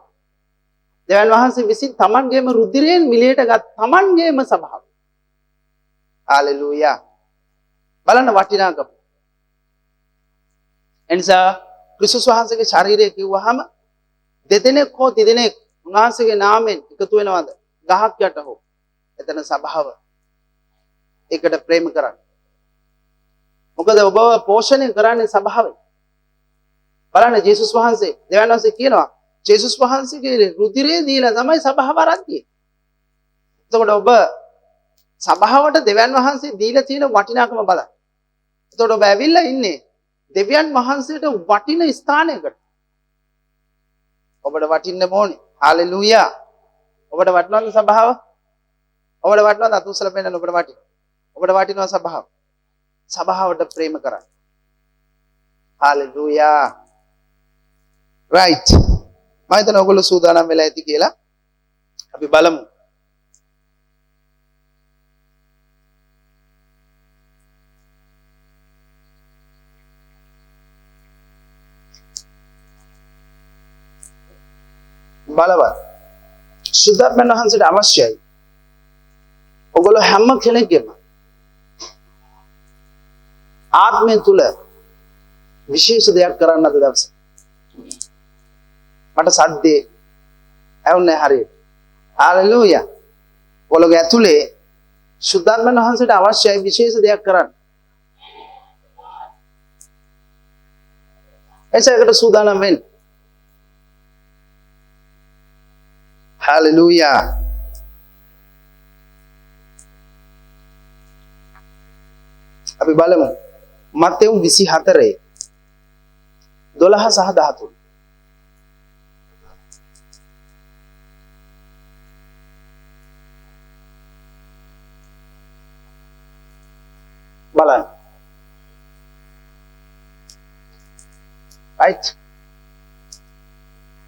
දෙවියන් වහන්සේ විසින් තමන්ගේම රුධිරයෙන් මිලේට ගත් තමන්ගේම සභාව. හාලෙලූයා. බලන්න වටිනාකම. එනිසා ක්‍රිස්තුස් වහන්සේගේ ශරීරය කිව්වහම දෙදෙනෙක් හෝ තිදෙනෙක් උන්වහන්සේගේ නාමයෙන් එකතු වෙනවද? ගහක් යට හෝ. එතන සභාව. ඒකට ප්‍රේම කරන්න. මොකද ඔබව පෝෂණය කරන්නේ සභාවයි. බලන්න ජේසුස් වහන්සේ දෙවියන් වහන්සේ කියනවා ජේසුස් වහන්සේගේ රුධිරය දීලා තමයි සභාව ආරම්භය. එතකොට ඔබ සභාවට දෙවියන් වහන්සේ දීලා තියෙන වටිනාකම බලන්න. එතකොට ඔබ ඇවිල්ලා ඉන්නේ දෙවියන් වහන්සේට වටින ස්ථානයකට. ඔබට වටින්න ඕනේ. හාලෙලූයා. ඔබට වටිනවද සභාව? ඔබට වටිනවද අතුස්සල පෙන්නන ඔබට වටින? ඔබට වටිනවා සභාව. සභාවට ප්‍රේම කරන්න. හාලෙලූයා. right. මම හිතනවා ඔයගොල්ලෝ සූදානම් වෙලා ඇති කියලා. අපි බලමු. බලවත්. සුද්ධාත්මයන් වහන්සේට අවශ්‍යයි. ඔයගොල්ලෝ හැම කෙනෙක්ගේම ආත්මය තුල විශේෂ දෙයක් කරන්න අද දවසේ. මට සද්දේ ඇහුන්නේ හරියට. හාලෙලූයා. ඔයගොල්ලෝගේ ඇතුලේ සුද්ධාත්මයන් වහන්සේට අවශ්‍යයි විශේෂ දෙයක් කරන්න. එසේකට සූදානම් වෙන්න. හාලෙලූයා. අපි බලමු මත්තෙව් 24 12 සහ 13. බලන්න. right.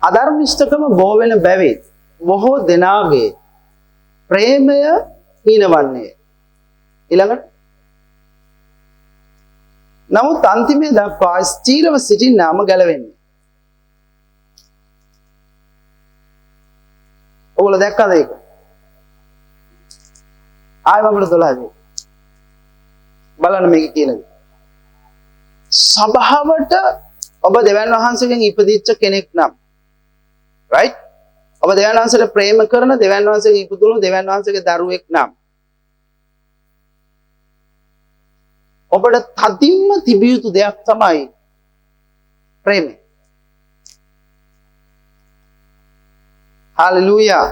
අධර්මිෂ්ඨකම බෝ වෙන බැවින් බොහෝ දෙනාගේ ප්‍රේමය හීනවන්නේ. ඊළඟට නමුත් අන්තිමේ දක්වා ස්ථීරව සිටින්නාම ගැලවෙන්නේ. ඔයගොල්ලෝ දැක්කද ඒක? ආයෙ මම 12 බලන්න මේක කියනද. සභාවට ඔබ දෙවියන් වහන්සේගෙන් ඉපදිච්ච කෙනෙක් නම් right? ඔබ දෙවියන් වහන්සේට ප්‍රේම කරන දෙවියන් වහන්සේගේ ඉපදුණු දෙවියන් වහන්සේගේ දරුවෙක් නම් ඔබට තදින්ම තිබිය යුතු දෙයක් තමයි ප්‍රේමය. හාලෙලූයා.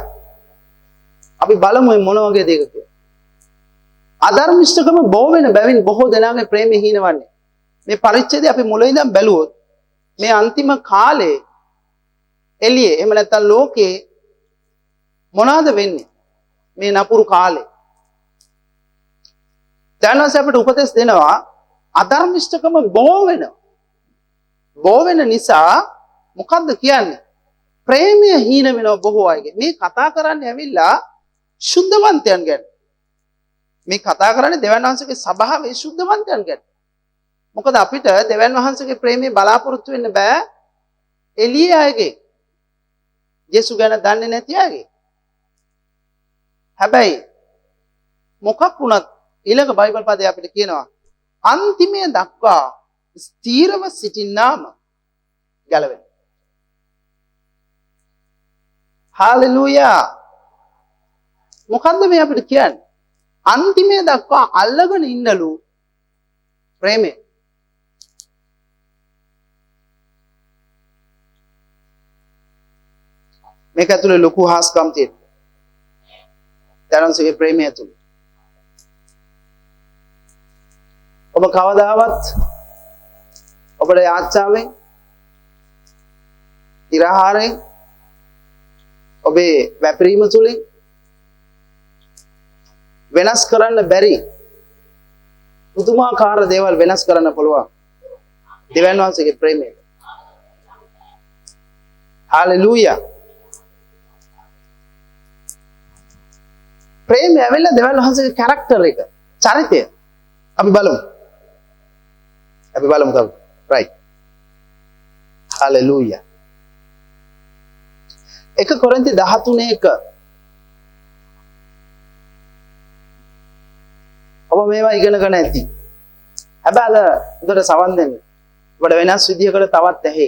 අපි බලමු මොන වගේ දෙයක කියලා. අධර්මිෂ්ඨකම බෝ වෙන බැවින් බොහෝ දෙනාගේ ප්‍රේමය හීනවන්නේ. මේ පරිච්ඡේදය අපි මුලින් ඉඳන් බැලුවොත් මේ අන්තිම කාලේ එළියේ එහෙම නැත්නම් ලෝකේ මොනවාද වෙන්නේ? මේ නපුරු කාලේ. දැනවස අපිට උපදෙස් දෙනවා අධර්මිෂ්ඨකම බෝ වෙනවා. බෝ වෙන නිසා මොකද්ද කියන්නේ? ප්‍රේමය හීන වෙනවා බොහෝ අයගේ. මේ කතා කරන්නේ ඇවිල්ලා සුද්ධවන්තයන් ගැන. මේ කතා කරන්නේ දෙවියන් වහන්සේගේ සභාවේ සුද්ධවන්තයන් ගැන. මොකද අපිට දෙවියන් වහන්සේගේ ප්‍රේමයේ බලාපොරොත්තු වෙන්න බෑ එළියේ අයගේ. යේසු ගැන දන්නේ නැති අයගේ. හැබැයි මොකක් වුණත් ඊළඟ බයිබල් පදේ අපිට කියනවා අන්තිමය දක්වා ස්ථීරව සිටින්නාම ගැලවෙන. හාලෙලූයා. මොකද්ද මේ අපිට කියන්නේ? අන්තිමය දක්වා අල්ලගෙන ඉන්නලු ප්‍රේමය. මේක ඇතුලේ ලොකු හාස්කම් තියෙනවා. තරන්සේගේ ප්‍රේමය ඇතුලේ. ඔබ කවදාවත් ඔබේ යාච්ඡාවෙන් ඉරහාරෙන් ඔබේ වැපරීම තුලින් වෙනස් කරන්න බැරි පුදුමාකාර දේවල් වෙනස් කරන්න පුළුවන් දෙවියන් වහන්සේගේ ප්‍රේමය. හාලෙලූයා. ප්‍රේමය ඇවිල්ලා දෙවියන් වහන්සේගේ කැරක්ටර් එක, චරිතය අපි බලමු. තව. right. hallelujah. 1 කොරින්ති 13:1 ඔබ මේවා ඉගෙනගෙන ඇති. හැබැයි අද උදේට සවන් දෙන්න. ඔබට වෙනස් විදිහකට තවත් ඇහි.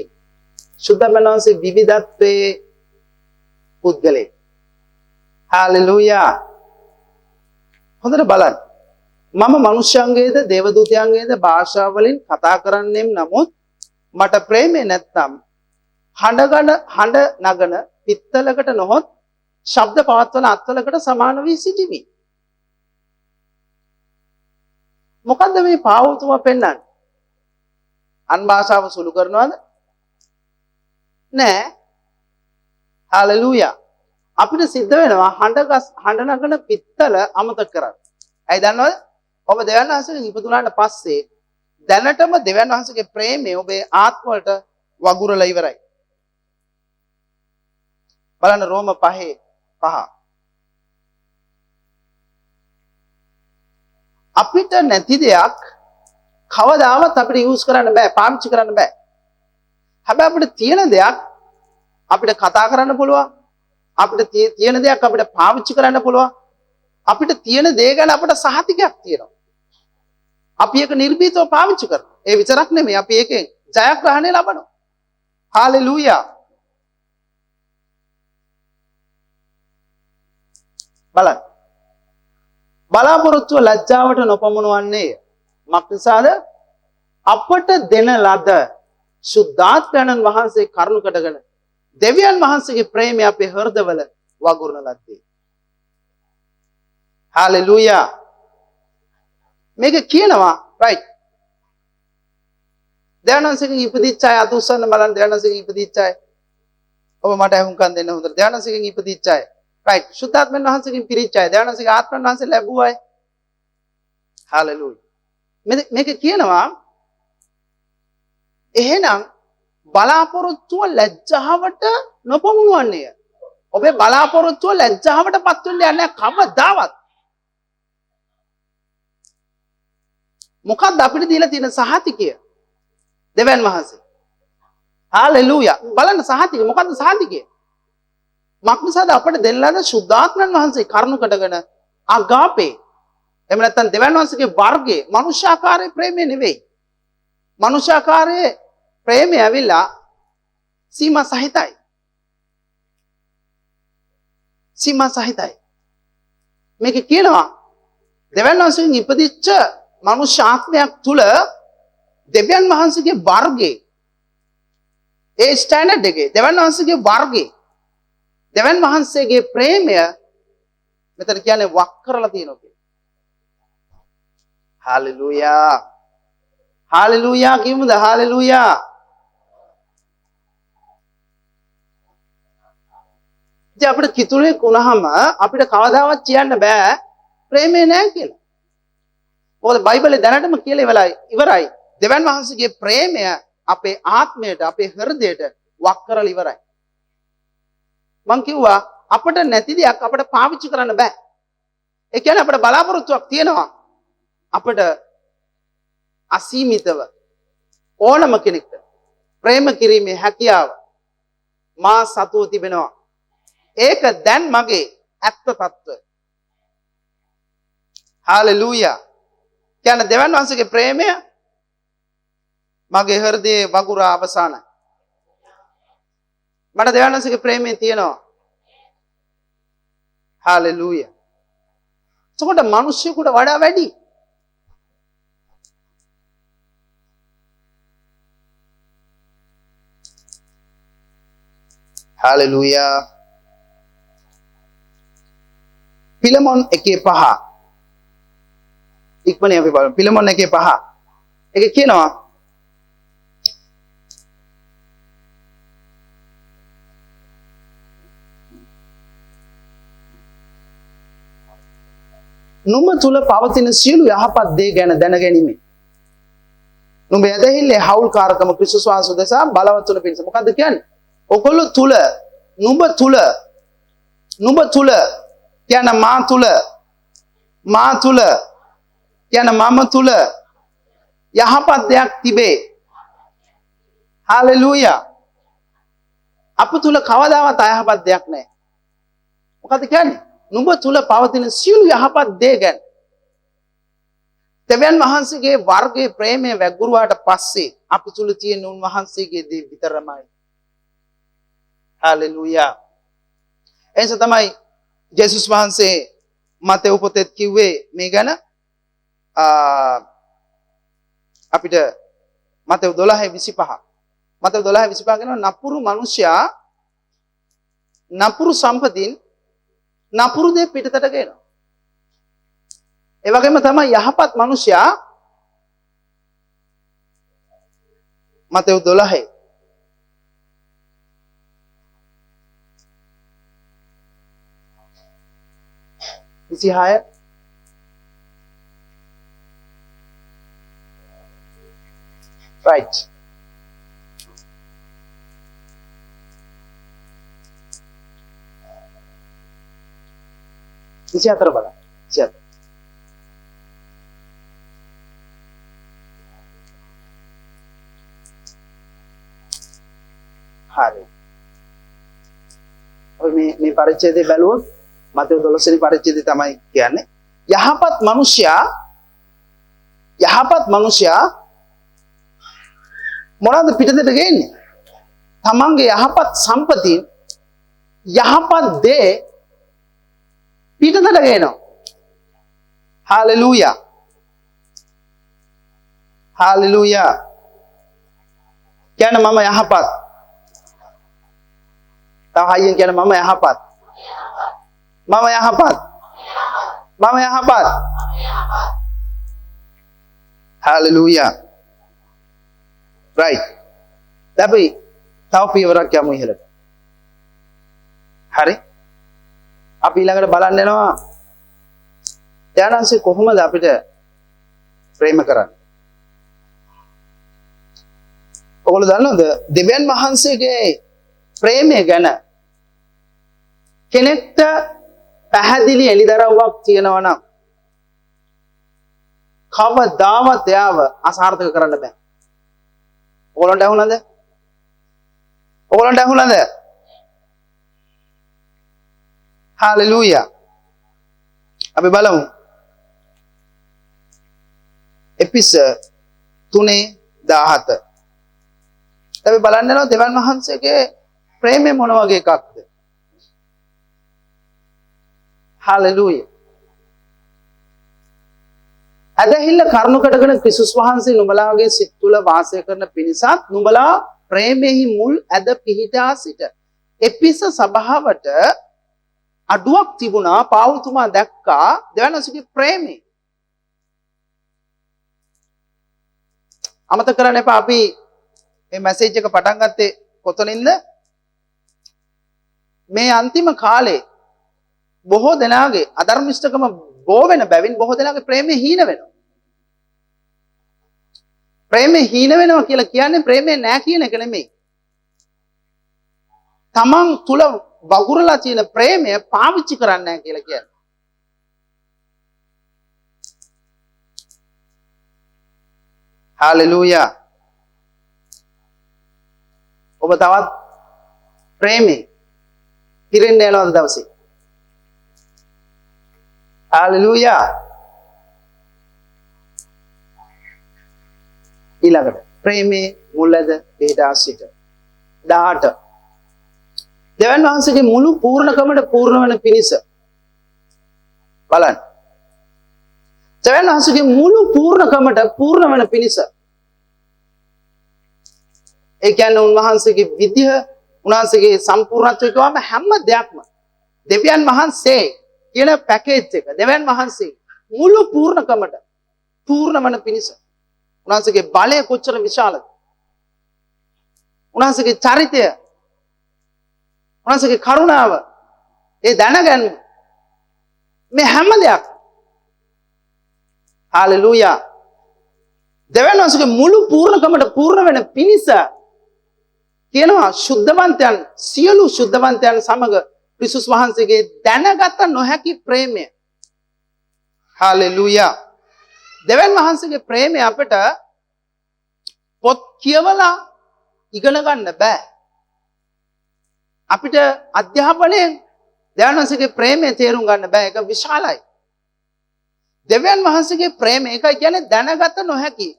සුද්ධ වහන්සේ විවිධත්වයේ පුද්ගලෙක්. hallelujah. හොඳට බලන්න. මම මනුෂ්‍යයන්ගේද දේවදූතයන්ගේද භාෂා වලින් කතා කරන්නෙම් නමුත් මට ප්‍රේමේ නැත්නම් හඬ නගන පිත්තලකට නොහොත් ශබ්ද පවත්වන අත්වලකට සමාන වී සිටිමි. මොකද්ද මේ පාවුතුමා පෙන්වන්නේ? අන් භාෂාව සුළු කරනවද? නෑ. හalleluya. අපිට සිද්ධ වෙනවා හඬ නගන පිත්තල අමතක කරන්න. ඇයි දන්නවද? ඔබ දෙවියන් වහන්සේගෙන් ඉපදුනාට පස්සේ දැනටම දෙවියන් වහන්සේගේ ප්‍රේමය ඔබේ ආත්ම වලට වගුරලා ඉවරයි. බලන්න රෝම 5:5. අපිට නැති දෙයක් කවදාවත් අපිට යූස් කරන්න බෑ, පාවිච්චි කරන්න බෑ. හැබැයි අපිට තියෙන දෙයක් අපිට කතා කරන්න පුළුවන්. අපිට තියෙන දෙයක් අපිට පාවිච්චි කරන්න පුළුවන්. අපිට තියෙන දේ ගැන අපිට සහතිකයක් තියෙනවා. අපි ඒක නිර්භීතව පාවිච්චි කරනවා. ඒ විතරක් නෙමෙයි අපි ඒකෙන් ජයග්‍රහණය ලබනවා. හalleluya. බලන්න. බලාපොරොත්තුව ලැජ්ජාවට නොපමුණවන්නේ මක්නිසාද? අපට දෙන ලද සුද්ධාත්මයන් වහන්සේ කරුණු කඩගෙන දෙවියන් වහන්සේගේ ප්‍රේමය අපේ හෘදවල වගුරුන ලද්දේ. hallelujah. මේක කියනවා right. දෙවියන් වහන්සේගෙන් ඉපදිච්ච අය අත උස්සන්න බලන්න. දෙවියන් වහන්සේගෙන් ඉපදිච්ච අය. ඔබ මට අහුම්කම් දෙන්න හොඳට. දෙවියන් වහන්සේගෙන් ඉපදිච්ච අය. right. සුද්ධාත්මයන් වහන්සේගෙන් පිරිච්ච අය. දෙවියන් වහන්සේගේ ආත්මයන් වහන්සේ ලැබුව අය. hallelujah. මේක කියනවා එහෙනම් බලාපොරොත්තුව ලැජ්ජාවට නොපමුණවන්නේ. ඔබේ බලාපොරොත්තුව ලැජ්ජාවට පත් වෙන්නේ නැහැ කවදාවත්. මොකක්ද අපිට දීලා තියෙන සහතිකය? දෙවියන් වහන්සේ. හalleluya. බලන්න සහතිකය. මොකක්ද සහතිකය? මක්නිසාද අපිට දෙන්නද සුද්ධාත්මයන් වහන්සේ කරුණු කඩගෙන අගාපේ. එහෙම නැත්නම් දෙවියන් වහන්සේගේ වර්ගයේ මනුෂ්‍යාකාරයේ ප්‍රේමය නෙවෙයි. මනුෂ්‍යාකාරයේ ප්‍රේමය ඇවිල්ලා සීමා සහිතයි. සීමා සහිතයි. මේක කියනවා දෙවියන් වහන්සේගෙන් ඉපදිච්ච මනුෂ්‍ය ආත්මයක් තුල දෙවියන් වහන්සේගේ වර්ගයේ ඒ ස්ටෑන්ඩඩ් එකේ දෙවියන් වහන්සේගේ වර්ගයේ දෙවියන් වහන්සේගේ ප්‍රේමය මෙතන කියන්නේ වක් කරලා තියෙනවා කියන්නේ. හalleluya. හalleluya කියමුද? හalleluya. ඉතින් අපිට කිතුලේ වුණාම අපිට කවදාවත් කියන්න බෑ ප්‍රේමය නැහැ කියලා. මොකද බයිබලේ දැනටම කියලා ඉවරයි. දෙවියන් වහන්සේගේ ප්‍රේමය අපේ ආත්මයට, අපේ හෘදයට වක් කරලා ඉවරයි. මං කිව්වා අපිට නැති දෙයක් අපිට පාවිච්චි කරන්න බෑ. ඒ කියන්නේ අපිට බලාපොරොත්තුවක් තියෙනවා. අපිට අසීමිතව ඕනම කෙනෙක්ට ප්‍රේම කිරීමේ හැකියාව මා සතුව තිබෙනවා. ඒක දැන් මගේ ඇත්ත తত্ত্বය. හාලෙලූයා. කියන්නේ දෙවන් වහන්සේගේ ප්‍රේමය මගේ හෘදයේ වගුරා අවසానයි. මට දෙවන් වහන්සේගේ ප්‍රේමය තියෙනවා. හාලෙලූයා. එතකොට මිනිස්සුන්ට වඩා වැඩි. හාලෙලූයා. පිලමොන් 1:5 ඉක්මනින් අපි බලමු. පිලමොන් 1:5 ඒක කියනවා නුඹ තුල පවතින සියලු යහපත් දේ ගැන දැනගැනීමේ නුඹ ඇදහිල්ලේ හවුල්කාරකම ක්‍රිස්තුස් වහන්සේ දෙසා බලවත් තුල පිණිස. මොකද්ද කියන්නේ? ඔගොල්ලෝ තුල නුඹ තුල කියන මා තුල කියන මම තුල යහපත් දෙයක් තිබේ. හාලෙලූයා. අප තුල කවදාවත් අයහපත් දෙයක් නැහැ. මොකද කියන්නේ? නුඹ තුල පවතින සියලු යහපත් දේ ගැන. දෙවියන් වහන්සේගේ වර්ගයේ ප්‍රේමය වැගුරුවාට පස්සේ අපි තුල තියෙන උන්වහන්සේගේ දේ විතරමයි. හාලෙලූයා. එනිස තමයි ජේසුස් වහන්සේ මතෙව් පොතේ කිව්වේ මේ ගැන අපිට මතෙව් 12:25 මතෙව් 12:25 කියනවා නපුරු මිනිසයා නපුරු සම්පතින් නපුරු දේ පිටතට ගේනවා. ඒ වගේම තමයි යහපත් මිනිසයා මතෙව් 12 26 right. इसी तरह बना हारे और मैं परिचय दे बैलूर මතෙව් 12 වෙනි පරිච්ඡේදය තමයි කියන්නේ යහපත් මිනිසයා මොනවද පිටතට ගේන්නේ? තමන්ගේ යහපත් සම්පතින් යහපත් දේ පිටතට ගේනවා. හාලෙලූයා. හාලෙලූයා. කියන මම යහපත්. තව හයියෙන් කියන මම යහපත්. මම යහපත්. හාලෙලූයා. right. අපි තව පියවරක් යමු ඉහළට. හරි. අපි ඊළඟට බලන්න යනවා ඥානංශේ කොහොමද අපිට ප්‍රේම කරන්නේ? ඔයගොල්ලෝ දන්නවද දෙවියන් වහන්සේගේ ප්‍රේමය ගැන කෙනෙක්ට පැහැදිලි එළිදරව්වක් තියෙනවා නම් කවදාවත් එයාව අසාර්ථක කරන්න බෑ. ඔයගොල්ලන්ට ඇහුණාද? හාලෙලූයා. අපි බලමු. එපිස 3:17. අපි බලන්න යනවා දෙවියන් වහන්සේගේ ප්‍රේමය මොන වගේ එකක්ද? හාලෙලූයා. ඇදහිල්ල කරුණු කඩගෙන ක්‍රිස්තුස් වහන්සේ නුඹලාගේ සිත් තුළ වාසය කරන පිණිසත් නුඹලා ප්‍රේමෙහි මුල් ඇද පිහිටා සිට. එපිස සභාවට අඩුවක් තිබුණා. පාවුල්තුමා දැක්කා දෙවියන් වහන්සේගේ ප්‍රේමය. අමතක කරන්න එපා අපි මේ මැසේජ් එක පටන් ගත්තේ කොතනින්ද? මේ අන්තිම කාලේ බොහෝ දෙනාගේ අධර්මිෂ්ඨකම බෝ වෙන බැවින් බොහෝ දෙනාගේ ප්‍රේමය හීන වෙනවා. ප්‍රේමය හීන වෙනවා කියලා කියන්නේ ප්‍රේමය නැහැ කියන එක නෙමෙයි. තමන් තුල වගුරලා තියෙන ප්‍රේමය පාවිච්චි කරන්නේ නැහැ කියලා කියන්නේ. හාලෙලූයා. ඔබ තවත් ප්‍රේමේ පිරෙන්න යනවද දවසේ? හාලෙලූයා. ඊළඟට ප්‍රේමේ මුලද පිහිටා සිට 18 දෙවන් වහන්සේගේ මුළු පූර්ණකමට පූර්ණ වන පිණිස බලන්න. දෙවන් වහන්සේගේ මුළු පූර්ණකමට පූර්ණ වන පිණිස ඒ කියන්නේ උන්වහන්සේගේ විද්‍ය උන්වහන්සේගේ සම්පූර්ණත්වය කියවම හැම දෙයක්ම දෙවියන් වහන්සේ කියන පැකේජ් එක දෙවියන් වහන්සේ මුළු පූර්ණකමට පූර්ණ වන පිණිස උන්වහන්සේගේ බලය කොච්චර විශාලද? උන්වහන්සේගේ චරිතය උන්වහන්සේගේ කරුණාව ඒ දැනගන්න මේ හැම දෙයක් හාලෙලූයා දෙවියන් වහන්සේගේ මුළු පූර්ණකමට පූර්ණ වෙන පිණිස කියනවා ශුද්ධවන්තයන් සියලු ශුද්ධවන්තයන් සමග ක්‍රිස්තුස් වහන්සේගේ දැනගත නොහැකි ප්‍රේමය හාලෙලූයා දෙවියන් වහන්සේගේ ප්‍රේමය අපිට පොත් කියවලා ඉගෙන ගන්න බෑ. අපිට අධ්‍යාපනයෙන් දෙවියන් වහන්සේගේ ප්‍රේමය තේරුම් ගන්න බෑ. ඒක විශාලයි. දෙවියන් වහන්සේගේ ප්‍රේමය ඒකයි කියන්නේ දැනගත නොහැකි.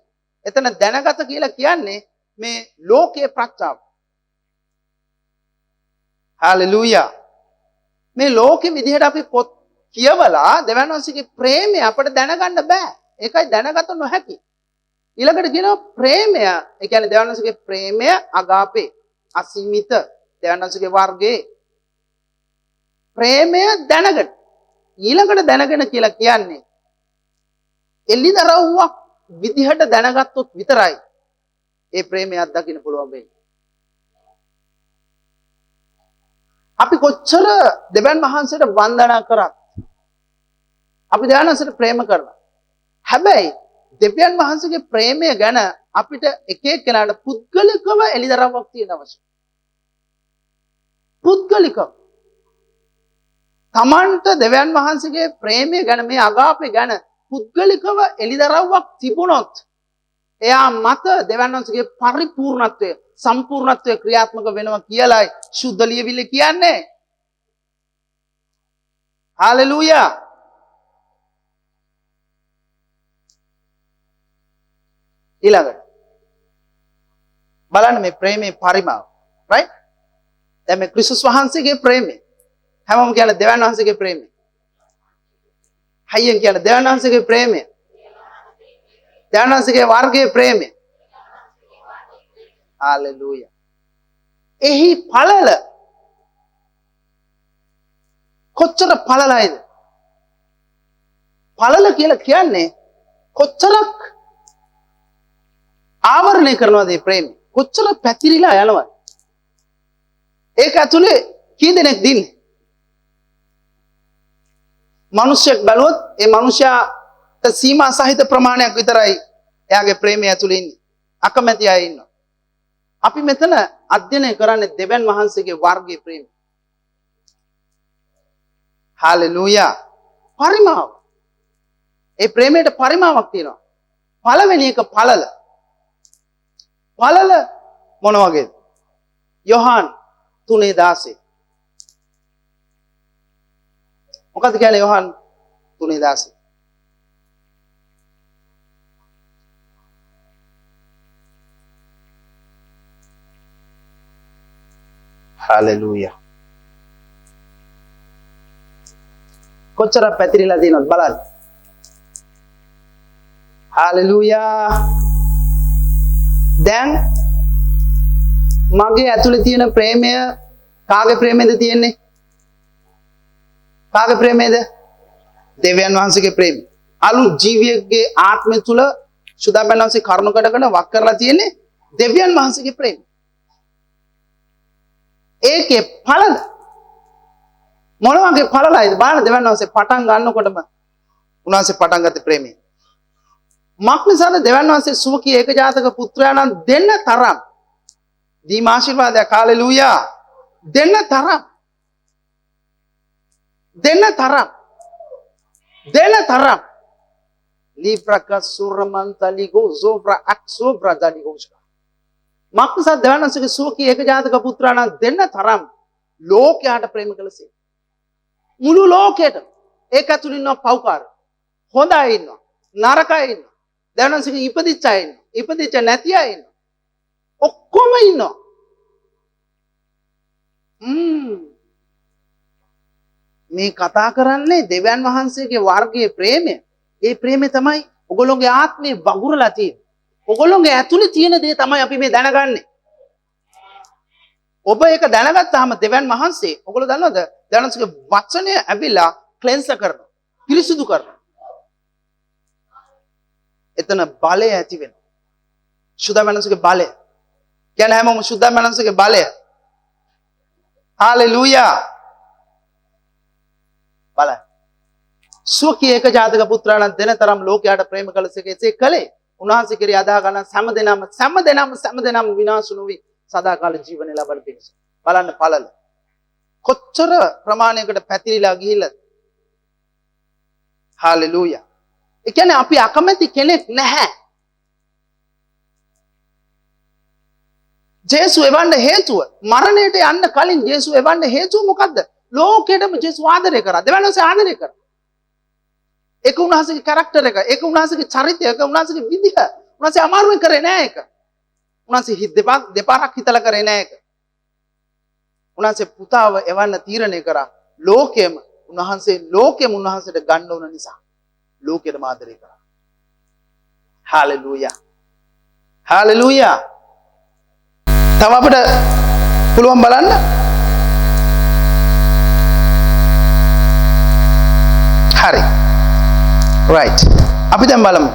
එතන දැනගත කියලා කියන්නේ මේ ලෝකයේ ප්‍රත්‍යාව. හාලෙලූයා. මේ ලෝකෙ විදිහට අපි පොත් කියවලා දෙවියන් වහන්සේගේ ප්‍රේමය අපිට දැනගන්න බෑ. ඒකයි දැනගත නොහැකි. ඊළඟට කියනවා ප්‍රේමය. ඒ කියන්නේ දෙවියන් වහන්සේගේ ප්‍රේමය අගාපේ අසීමිත දෙවියන් වහන්සේගේ වර්ගයේ ප්‍රේමය දැනගන්න. ඊළඟට දැනගෙන කියලා කියන්නේ එළිදරව්වක් විදිහට දැනගත්තොත් විතරයි ඒ ප්‍රේමය අත්දකින්න පුළුවන් වෙන්නේ. අපි කොච්චර දෙවියන් වහන්සේට වන්දනා කරත් අපි දෙවියන් වහන්සේට ප්‍රේම කරනවා. හැබැයි දෙවියන් වහන්සේගේ ප්‍රේමය ගැන අපිට එක එක්කෙනාට පුද්ගලිකව එළිදරව්වක් තියෙන අවශ්‍යයි. පුද්ගලිකව තමන්ට දෙවියන් වහන්සේගේ ප්‍රේමය ගැන මේ අගාපේ ගැන පුද්ගලිකව එළිදරව්වක් තිබුණොත් එයා මත දෙවියන් වහන්සේගේ පරිපූර්ණත්වය සම්පූර්ණත්වය ක්‍රියාත්මක වෙනවා කියලායි සුද්ධ ලියවිල්ල කියන්නේ. හාලෙලූයා. ඊළඟට බලන්න මේ ප්‍රේමේ පරිමාව. right? දැන් මේ ක්‍රිස්තුස් වහන්සේගේ ප්‍රේමය හැමෝම කියන්නේ දෙවියන් වහන්සේගේ ප්‍රේමය. හයියෙන් කියන්නේ දෙවියන් වහන්සේගේ ප්‍රේමය. දෙවියන් වහන්සේගේ වර්ගයේ ප්‍රේමය. හාලෙලූයා. එහි පළල කොච්චර පළලයිද? පළල කියලා කියන්නේ කොච්චරක් ආවරණය කරනවද මේ ප්‍රේමය? කොච්චර පැතිරිලා යනවද? ඒක ඇතුලේ කී දෙනෙක් දින්නේ? මිනිස්සෙක් බැලුවොත් ඒ මිනිසයාට සීමා සහිත ප්‍රමාණයක් විතරයි එයාගේ ප්‍රේමය ඇතුලේ ඉන්නේ. අකමැති අය ඉන්නවා. අපි මෙතන අධ්‍යයනය කරන්නේ දෙවියන් වහන්සේගේ වර්ගයේ ප්‍රේමය. හාලෙලූයා. පරිමාව. ඒ ප්‍රේමයට පරිමාවක් තියෙනවා. පළවෙනි එක පළල. පළල මොන වගේද? යොහාන් 3:16. මොකද කියන්නේ යොහාන් 3:16? හාලෙලූයා. කොච්චර පැතිරිලා තියෙනවද බලන්න. හාලෙලූයා. දැන් මගේ ඇතුලේ තියෙන ප්‍රේමය කාගේ ප්‍රේමයද තියෙන්නේ? කාගේ ප්‍රේමයද? දෙවියන් වහන්සේගේ ප්‍රේමය. අලුත් ජීවියෙක්ගේ ආත්මය තුල සුදාබන් වහන්සේ කරුණ කඩගෙන වක් කරලා තියෙන්නේ දෙවියන් වහන්සේගේ ප්‍රේමය. ඒකේ පළල මොන වගේ පළලයිද? බලන්න දෙවියන් වහන්සේ පටන් ගන්නකොටම උන්වහන්සේ පටන් ගත්තේ ප්‍රේමය. මක්නිසාද දෙවියන් වහන්සේ සුවකී ඒකජාතක පුත්‍රයාණන් දෙන්න තරම් දීම ආශිර්වාදයක්. හාලෙලූයා. දෙන්න තරම් Libraka surramanta ligo zovra aksovra daligoshka. මක්නිසා දෙවියන් වහන්සේගේ සුවකී ඒකජාතක පුත්‍රාණන් දෙන්න තරම් ලෝකයට ප්‍රේම කළසේ. මුළු ලෝකයට ඒක ඇතුළේ ඉන්න පව්කාර. හොඳ අය ඉන්නවා. නරක අය ඉන්නවා. දෙවියන් වහන්සේගේ ඉපදිච්ච අය ඉන්නවා. ඉපදිච්ච නැති අය ඉන්නවා. ඔක්කොම ඉන්නවා. මේ කතා කරන්නේ දෙවියන් වහන්සේගේ වර්ගයේ ප්‍රේමය. ඒ ප්‍රේමය තමයි ඔගොල්ලෝගේ ආත්මේ වගුරලා තියෙන්නේ. ඔගොල්ලෝගේ ඇතුලේ තියෙන දේ තමයි අපි මේ දැනගන්නේ. ඔබ ඒක දැනගත්තාම දෙවියන් වහන්සේ ඔගොල්ලෝ දන්නවද? දෙවියන් වහන්සේගේ වචනය ඇවිල්ලා ක්ලෙන්ස් කරනවා. පිරිසුදු කරනවා. එතන බලය ඇති වෙනවා. සුද්ධ මනසගේ බලය. කියන්නේ හැමෝම සුද්ධ මනසගේ බලය. හාලෙලූයා. බලන්න. සුවකී ඒකජාතක පුත්‍රාණන් දෙන තරම් ලෝකයට ප්‍රේම කළසේක එසේ කළේ. උන්වහන්සේ කෙරෙහි අදා ගන්න සෑම දෙනාම විනාශ නොවි සදාකාල ජීවනය ලබන පිණිස. බලන්න පළල. කොච්චර ප්‍රමාණයකට පැතිරිලා ගිහිල්ලාද? හාලෙලූයා. ඒ කියන්නේ අපි අකමැති කෙනෙක් නැහැ. ජේසු එවන්න හේතුව මරණයට යන්න කලින් ජේසු එවන්න හේතුව මොකද්ද? ලෝකෙටම ජේසු ආදරය කරා. දෙවියන් වහන්සේ ආදරය කරා. ඒක උන්වහන්සේගේ කැරක්ටර් එක, ඒක උන්වහන්සේගේ චරිතය, ඒක උන්වහන්සේගේ විදිහ. උන්වහන්සේ අමාරුවෙන් කරේ නෑ ඒක. උන්වහන්සේ දෙපාරක් හිතලා කරේ නෑ ඒක. උන්වහන්සේ පුතාව එවන්න තීරණය කරා. ලෝකෙම උන්වහන්සේට ගන්න ඕන නිසා ලෝකෙටම ආදරය කරා. හාලෙලූයා. හාලෙලූයා. තව අපිට පුළුවන් බලන්න. හරි. right. අපි දැන් බලමු.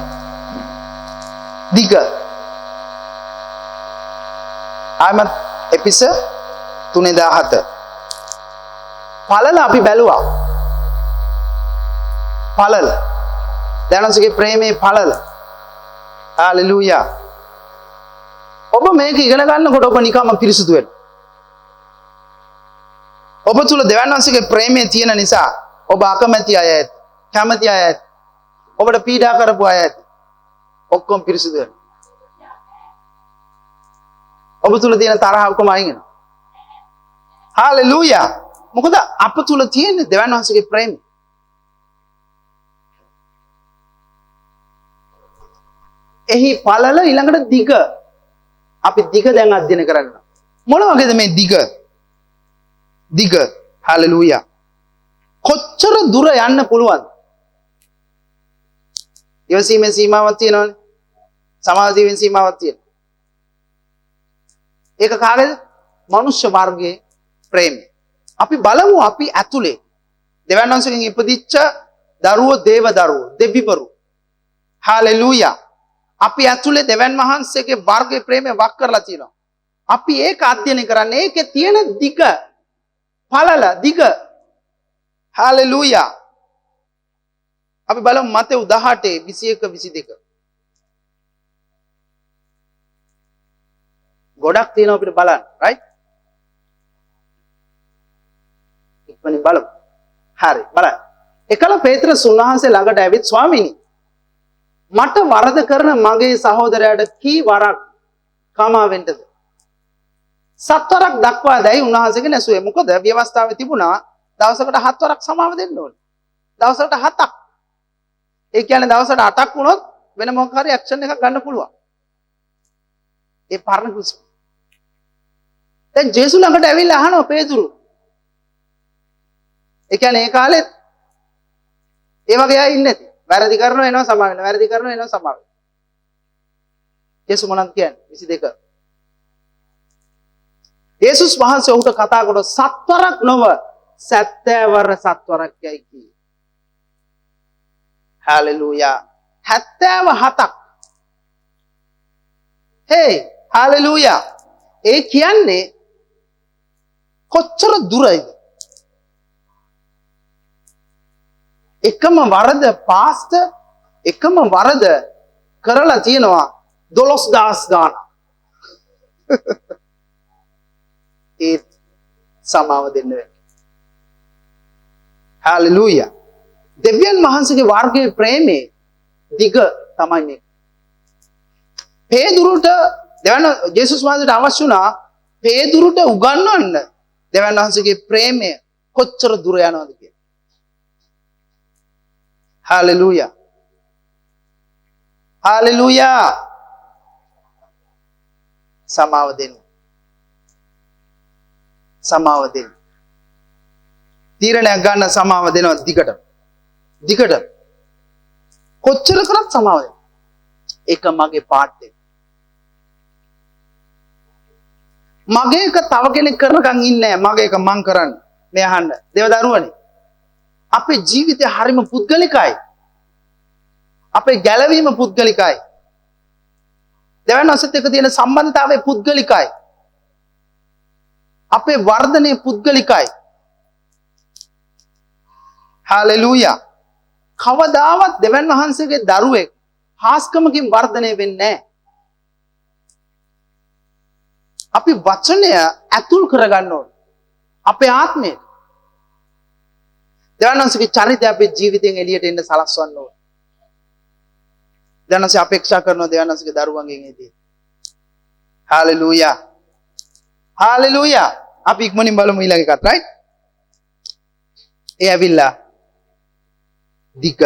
දිග. ආයමත් එපිස 3:17. පළල අපි බැලුවා. පළල. දැනන්සේගේ ප්‍රේමේ පළල. හාලෙලූයා. ඔබ මේක ඉගෙන ගන්නකොට ඔබ නිකම්ම පිරිසුදු වෙනවා. ඔබ තුල දෙවියන් වහන්සේගේ ප්‍රේමය තියෙන නිසා ඔබ අකමැති අය ඇත. කැමති අය ඇත. ඔබට පීඩා කරපු අය ඇත. ඔක්කොම පිරිසුදු වෙනවා. ඔබ තුල තියෙන තරහ ඔක්කොම අයින් වෙනවා. හාලෙලූයා. මොකද අප තුල තියෙන දෙවියන් වහන්සේගේ ප්‍රේමය. එහි පළල ඊළඟට දිග. අපි දිග දැන් අධ්‍යයනය කරගන්න. මොන වගේද මේ දිග? දිග. හාලෙලූයා. කොච්චර දුර යන්න පුළුවන්ද? ඉවසීමේ සීමාවක් තියෙනවනේ. සමාධියෙන් සීමාවක් තියෙනවා. ඒක කාගේද? මනුෂ්‍ය වර්ගයේ ප්‍රේමය. අපි බලමු අපි ඇතුලේ දෙවියන් වහන්සේගෙන් ඉපදිච්ච දරුවෝ දෙවිවරු. හාලෙලූයා. අපි ඇතුලේ දෙවියන් වහන්සේගේ වර්ගයේ ප්‍රේමය වක් කරලා තියෙනවා. අපි ඒක අධ්‍යයනය කරන්නේ. ඒකේ තියෙන දිග, පළල, දිග. හාලෙලූයා. අපි බලමු මතෙව් 18:21-22. ගොඩක් තියෙනවා අපිට බලන්න, right? ඉක්මනින් බලමු. හරි, බලන්න. එකල පේත්‍රස් උන්වහන්සේ ළඟට ඇවිත් ස්වාමීනි මට වරද කරන මගේ සහෝදරයාට කී වරක් කමාවෙන්නද? 7 වරක් දක්වා දැයි උන්වහන්සේගෙන් ඇසුවේ. මොකද ව්‍යවස්ථාවේ තිබුණා දවසකට 7 වරක් සමාව දෙන්න ඕනේ. දවසකට 7ක්. ඒ කියන්නේ දවසකට 8ක් වුණොත් වෙන මොකක් හරි ඇක්ෂන් එකක් ගන්න පුළුවන්. ඒ පරණ කුස. දැන් ජේසු ළඟට ඇවිල්ලා අහනවා පේතුරු. ඒ කියන්නේ ඒ කාලෙත් ඒ වගේ අය ඉන්නේ නැති. වැරදි කරනවා එනවා සමා වෙනවා. වැරදි කරනවා එනවා සමා වෙනවා. ජේසු මොනවද කියන්නේ? 22. යේසුස් වහන්සේ ඔහුට කතා කරලා 7 වරක් නොව 70 වර 7 වරක් යයි කී. හාලෙලූයා. 77ක්. හේ හාලෙලූයා. ඒ කියන්නේ කොච්චර දුරයිද? එකම වරද පාස්ත එකම වරද කරලා තියෙනවා 12000 ගාන. ඒ සමාව දෙන්න වෙන්නේ. හාලෙලූයා. දෙවියන් වහන්සේගේ වර්ගයේ ප්‍රේමේ දිග තමයි මේ. පේදුරුට දෙවන ජේසුස් වහන්සේට අවශ්‍ය වුණා පේදුරුට උගන්වන්න දෙවියන් වහන්සේගේ ප්‍රේමය කොච්චර දුර යනවද කියලා. හalleluya. හalleluya. සමාව දෙන්න. සමාව දෙන්න. තීරණයක් ගන්න සමාව දෙනවා දිගට. දිගට. කොච්චර කරත් සමාව දෙන්න. ඒක මගේ පාට් එක. මගේ එක තව කෙනෙක් කරනකන් ඉන්නේ නැහැ. මගේ එක මං කරන්නේ. මේ අහන්න. දේවදරුවනේ. අපේ ජීවිතය හරිම පුද්ගලිකයි. අපේ ගැලවීම පුද්ගලිකයි. දෙවියන් වහන්සේත් එක්ක තියෙන සම්බන්ධතාවය පුද්ගලිකයි. අපේ වර්ධනය පුද්ගලිකයි. හalleluya. කවදාවත් දෙවියන් වහන්සේගේ දරුවෙක් හාස්කමකින් වර්ධනය වෙන්නේ නැහැ. අපි වචනය ඇතුල් කරගන්න ඕන. අපේ ආත්මය. දෙවියන් වහන්සේගේ චරිතය අපේ ජීවිතයෙන් එළියට එන්න සලස්වන්න ඕන. දෙවියන් වහන්සේ අපේක්ෂා කරනවා දෙවියන් වහන්සේගේ දරුවන්ගෙන් එදී. හalleluya. හalleluya. අපි ඉක්මනින් බලමු ඊළඟ එකත් right. ඒ ඇවිල්ලා දිග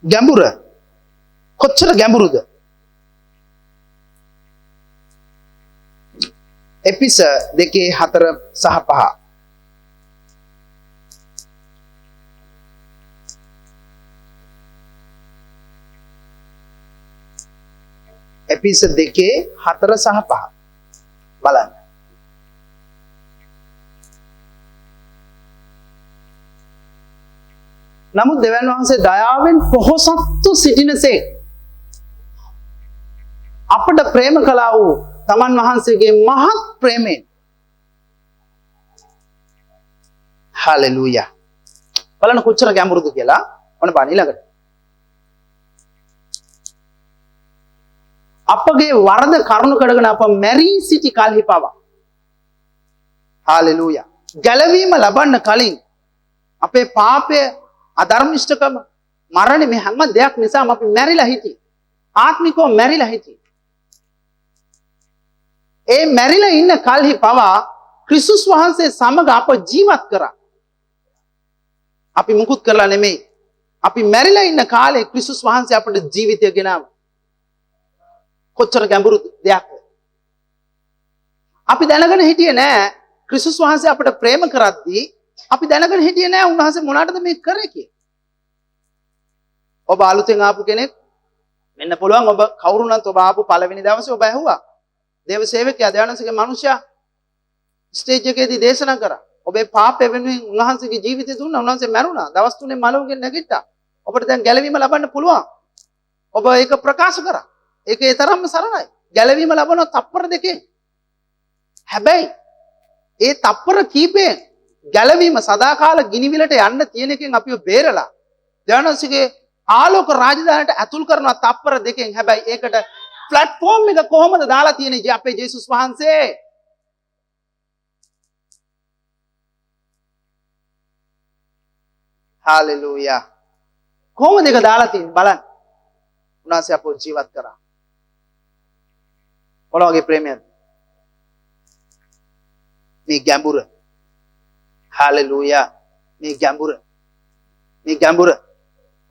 ගැඹුර කොච්චර ගැඹුරුද? එපිස 2 4 සහ 5. එපිස 2 4 සහ 5 බලන්න. නමුත් දෙවියන් වහන්සේ දයාවෙන් පොහොසත්තු සිටිනසේ අපට ප්‍රේම කළා වූ තමන් වහන්සේගේ මහත් ප්‍රේමයෙන්. හalleluya. බලන්න කොච්චර ගැඹුරුද කියලා. ඔන්න බලන්න ඊළඟට. අපගේ වරද කරුණු කරගෙන අප මැරී සිටි කල්හි පවා. හalleluya. ගැලවීම ලබන්න කලින් අපේ පාපය අධර්මිෂ්ඨකම මරණ මේ හැම දෙයක් නිසාම අපි මැරිලා හිටියේ. ආත්මිකව මැරිලා හිටියේ. ඒ මැරිලා ඉන්න කල්හි පවා ක්‍රිස්තුස් වහන්සේ සමග අප ජීවත් කරා. අපි මුකුත් කරලා නෙමෙයි. අපි මැරිලා ඉන්න කාලේ ක්‍රිස්තුස් වහන්සේ අපට ජීවිතය ගෙනාවා. කොච්චර ගැඹුරු දෙයක්ද? අපි දැනගෙන හිටියේ නෑ ක්‍රිස්තුස් වහන්සේ අපට ප්‍රේම කරද්දී අපි දැනගෙන හිටියේ නෑ උන්වහන්සේ මොනවටද මේක කරේ කියලා. ඔබ අලුතෙන් ආපු කෙනෙක් වෙන්න පුළුවන්. ඔබ කවුරු නැත් ඔබ ආපු පළවෙනි දවසේ ඔබ ඇහුවා. දේව සේවකයා දෙවියන්සේගේ මනුෂ්‍යයා ස්ටේජ් එකේදී දේශනා කරා. ඔබේ පාපය වෙනුවෙන් උන්වහන්සේගේ ජීවිතය දුන්නා. උන්වහන්සේ මැරුණා. දවස් 3 මලවුගෙන් නැගිට්ටා. ඔබට දැන් ගැලවීම ලබන්න පුළුවන්. ඔබ ඒක ප්‍රකාශ කරා. ඒක ඒ තරම්ම සරලයි. ගැලවීම ලබන තප්පර දෙකෙන්. හැබැයි ඒ තප්පර කීපෙන් ගැලවීම සදාකාල ගිනිවිලට යන්න තියෙන එකෙන් අපිව බේරලා දෙවියන්සේගේ ආලෝක රාජධානියට ඇතුල් කරන තප්පර දෙකෙන්. හැබැයි ඒකට ප්ලැට්ෆෝම් එක කොහොමද දාලා තියෙන්නේ අපේ ජේසුස් වහන්සේ? හalleluya. කොහොමද ඒක දාලා තියෙන්නේ බලන්න. උන්වහන්සේ අපව ජීවත් කරා. මොනවාගේ ප්‍රේමයක්ද මේ ගැඹුර? හalleluya. මේ ගැඹුර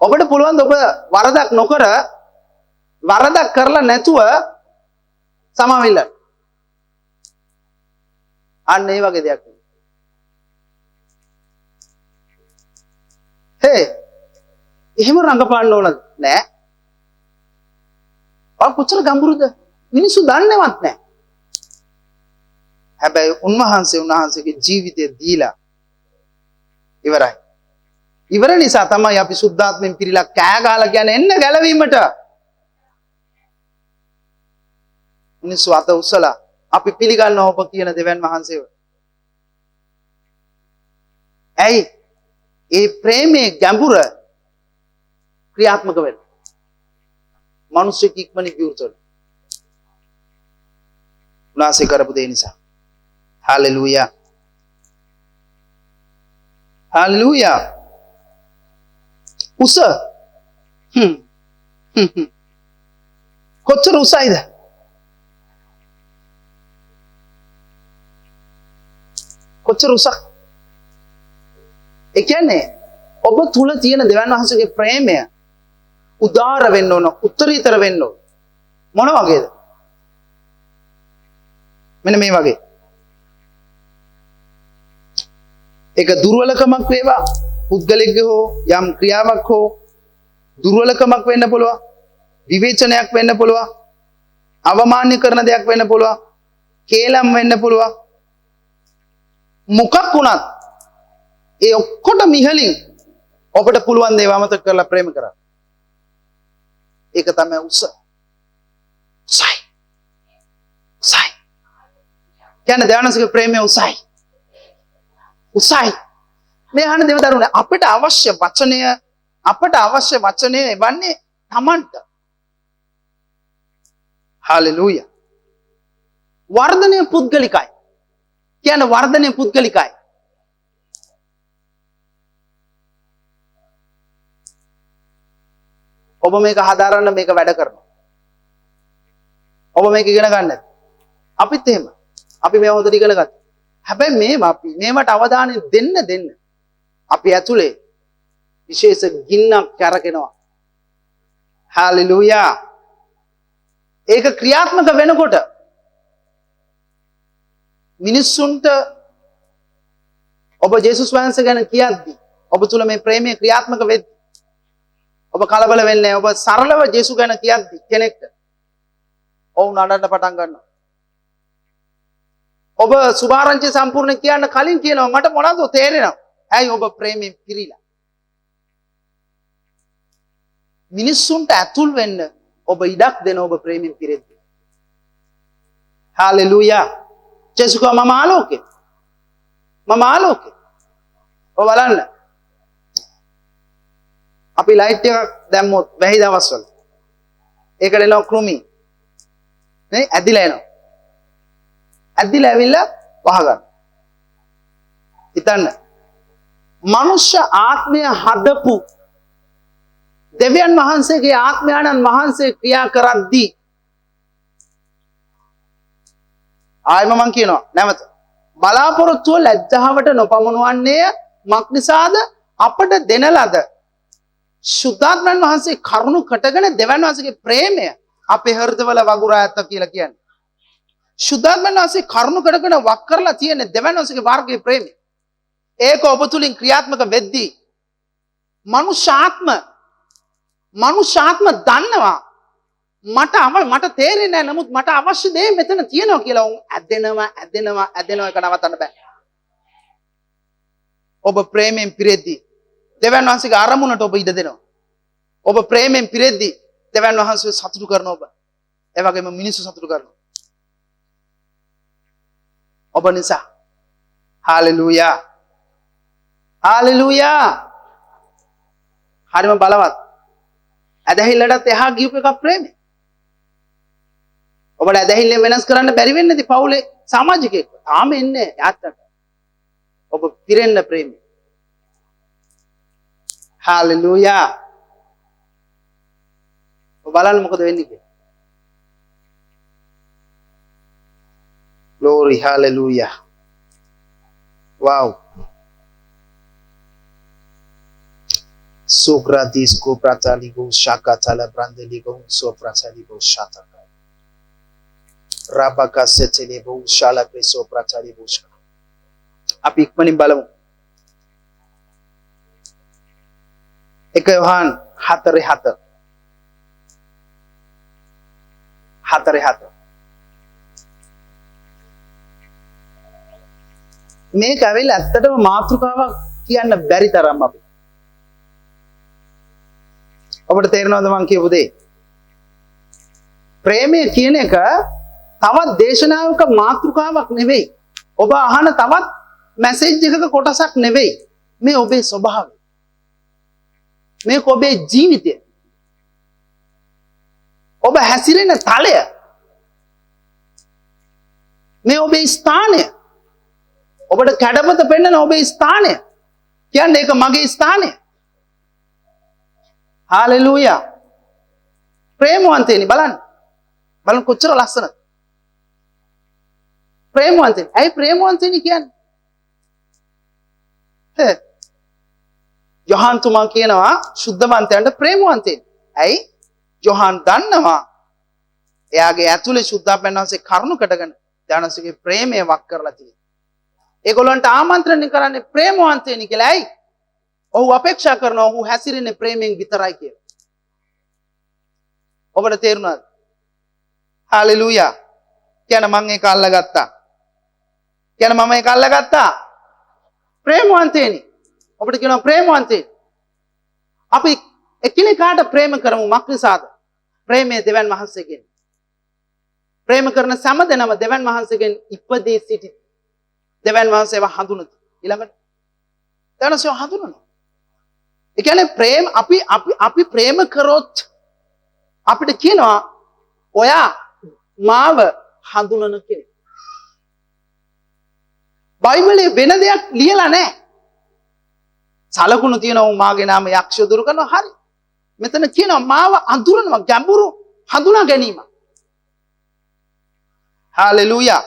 ඔබට පුළුවන් ඔබ වරදක් නොකර වරදක් කරලා නැතුව සමාවෙන්න. අන්න ඒ වගේ දෙයක්. එහෙම රඟපාන්න ඕන නෑ. කොච්චර ගැඹුරුද මිනිස්සු දන්නේවත් නෑ. හැබැයි උන්වහන්සේගේ ජීවිතය දීලා ඉවරයි. ඉවර නිසා තමයි අපි සුද්ධාත්මෙන් පිරීලා කෑ ගහලා කියන්නේ එන්න ගැලවීමට. මිනිස්සු අත උස්සලා අපි පිළිගන්නවා ඔබ කියන දෙවියන් වහන්සේව. ඇයි? ඒ ප්‍රේමයේ ගැඹුර ක්‍රියාත්මක වෙනවා. මිනිස්සු ඉක්මනින් විවෘතව. උනාසේ කරපු දේ නිසා. Hallelujah. Hallelujah. උස කොච්චර උසයිද? කොච්චර උසක්? ඒ කියන්නේ ඔබ තුල තියෙන දෙවියන් වහන්සේගේ ප්‍රේමය උදාර වෙන්න ඕන, උත්තරීතර වෙන්න ඕන. මොන වගේද? මෙන්න මේ වගේ. ඒක දුර්වලකමක් වේවා, පුද්ගලික හෝ යම් ක්‍රියාවක් හෝ දුර්වලකමක් වෙන්න පුළුවන්, විවේචනයක් වෙන්න පුළුවන්, අවමාන්‍ය කරන දෙයක් වෙන්න පුළුවන්, කේලම් වෙන්න පුළුවන්. මොකක් වුණත් ඒ ඔක්කොටම ඉහළින් ඔබට පුළුවන් දේ වමතක කරලා ප්‍රේම කරන්න. ඒක තමයි උස. උසයි. උසයි. කියන්නේ දෙවනසගේ ප්‍රේමය උසයි. උසයි. මේ අහන දෙවදරුනේ අපිට අවශ්‍ය වචනය එවන්නේ Tamanට. හalleluya. වර්ධනය පුද්ගලිකයි. කියන්නේ වර්ධනය පුද්ගලිකයි. ඔබ මේක හදාරන්න මේක වැඩ කරනවා. ඔබ මේක ඉගෙන ගන්න. අපිත් එහෙම. අපි මේව හොඳට ඉගෙන ගත්තා. හැබැයි මේවට අවධානය දෙන්න අපි ඇතුලේ විශේෂ ගින්නක් කරකිනවා. හalleluya. ඒක ක්‍රියාත්මක වෙනකොට මිනිස්සුන්ට ඔබ ජේසුස් වහන්සේ ගැන කියද්දි ඔබ තුල මේ ප්‍රේමය ක්‍රියාත්මක වෙද්දී ඔබ කලබල වෙන්නේ නැහැ. ඔබ සරලව ජේසුස් ගැන කියද්දි කෙනෙක්ට ඔවුන් අඬන්න පටන් ගන්නවා. ඔබ සුභාරංචි සම්පූර්ණ කියන්න කලින් කියනවා මට මොනවද තේරෙනවා. ඇයි ඔබ ප්‍රේමයෙන් පිරීලා. මිනිස්සුන්ට ඇතුල් වෙන්න ඔබ ඉඩක් දෙන ඔබ ප්‍රේමයෙන් පිරෙද්දී. හalleluya. ජේසුස් කව මම ආලෝකේ. මම ආලෝකේ. ඔබ බලන්න. අපි ලයිට් එකක් දැම්මොත් වැහි දවස්වල ඒකට එනවා කෘමි. නේ ඇදිලා එනවා. ඇදිලා ඇවිල්ලා වහගන්න. හිතන්න. මනුෂ්‍ය ආත්මය හදපු දෙවියන් වහන්සේගේ ආත්මයන්න් වහන්සේ ක්‍රියා කරද්දී ආයම මං කියනවා නැවත බලාපොරොත්තුව ලැජ්ජාවට නොපමුණවන්නේ මක් නිසාද? අපට දෙන ලද සුද්ධාත්මයන් වහන්සේ කරුණු කටගෙන දෙවියන් වහන්සේගේ ප්‍රේමය අපේ හෘදවල වගුරා ඇත්ත කියලා කියන්නේ. සුද්ධාත්මයන් වහන්සේ කරුණු කටගෙන වක් කරලා තියෙන දෙවියන් වහන්සේගේ වර්ගයේ ප්‍රේමය. ඒක ඔබ තුලින් ක්‍රියාත්මක වෙද්දී මනුෂ්‍යාත්ම දන්නවා මට තේරෙන්නේ නැහැ. නමුත් මට අවශ්‍ය දේ මෙතන තියෙනවා කියලා උන් ඇදෙනවා ඒක නවත්තන්න බෑ. ඔබ ප්‍රේමයෙන් පිරෙද්දී දෙවියන් වහන්සේගේ ආරමුණට ඔබ ඉඩ දෙනවා. ඔබ ප්‍රේමයෙන් පිරෙද්දී දෙවියන් වහන්සේ සතුටු කරන ඔබ. ඒ වගේම මිනිස්සු සතුටු කරනවා. ඔබ නිසා. හalleluya. හalleluya. හරිම බලවත්. ඇදහිල්ලටත් එහා ගියපු එක ප්‍රේමය. ඔබට ඇදහිල්ල වෙනස් කරන්න බැරි වෙන්නේ නැති පවුලේ සමාජිකයෙක්. තාම එන්නේ යාත්තට. ඔබ පිරෙන්න ප්‍රේමය. හalleluya. ඔබ බලන්න මොකද වෙන්නේ කියලා. Glory, hallelujah. Wow. Socratisco prataligo shakatala brandeligo soprataligo shataka. Rabaka setelebo shala preso prataligo shaka. අපි ඉක්මනින් බලමු. 1 යොහන් 4:7. 4:7. මේක ඇවිල්ලා ඇත්තටම මාතෘකාවක් කියන්න බැරි තරම් අපි. ඔබට තේරෙනවද මං කියපු දේ? ප්‍රේමය කියන එක තවත් දේශනාවක මාතෘකාවක් නෙවෙයි. ඔබ අහන තවත් මැසේජ් එකක කොටසක් නෙවෙයි. මේ ඔබේ ස්වභාවය. මේක ඔබේ ජීවිතය. ඔබ හැසිරෙන තලය. මේ ඔබේ ස්ථානය. ඔබට කැඩපත පෙන්නන ඔබේ ස්ථානය. කියන්නේ ඒක මගේ ස්ථානය. හාලෙලූයා. ප්‍රේමවන්තයනි බලන්න. බලන්න කොච්චර ලස්සනද. ප්‍රේමවන්තයනි. ඇයි ප්‍රේමවන්තයනි කියන්නේ? යොහාන් තුමා කියනවා සුද්ධවන්තයන්ට ප්‍රේමවන්තයනි. ඇයි? යොහාන් දන්නවා එයාගේ ඇතුලේ සුද්ධාපන්න වහන්සේ කරුණු කඩගෙන දානසගේ ප්‍රේමය වක් කරලා තියෙනවා. ඒගොල්ලන්ට ආමන්ත්‍රණය කරන්නේ ප්‍රේමවන්තයනි කියලා. ඇයි? ඔහු අපේක්ෂා කරනවා ඔහු හැසිරෙන්නේ ප්‍රේමයෙන් විතරයි කියලා. ඔබට තේරුණාද? හාලෙලූයා. කියන මම ඒක අල්ලගත්තා. කියන මම ඒක අල්ලගත්තා. ප්‍රේමවන්තයනි. ඔබට කියනවා ප්‍රේමවන්තයනි. අපි එකිනෙකාට ප්‍රේම කරමු මක් නිසාද? ප්‍රේමය දෙවන් වහන්සේගෙන්. ප්‍රේම කරන සෑම දෙනාම දෙවන් වහන්සේගෙන් ඉපදී සිටි. දෙවන් වහන්සේව හඳුනන. ඊළඟට දැනසෝ හඳුනනවා. ඒ කියන්නේ අපි ප්‍රේම කරොත් අපිට කියනවා ඔයා මාව හඳුනන කෙනෙක්. බයිබලයේ වෙන දෙයක් ලියලා නැහැ. සලකුණු තියෙනවා මාගේ නාම යක්ෂය දුරු කරනවා හරි. මෙතන කියනවා මාව අඳුරනවා ගැඹුරු හඳුනා ගැනීම. හාලෙලූයා.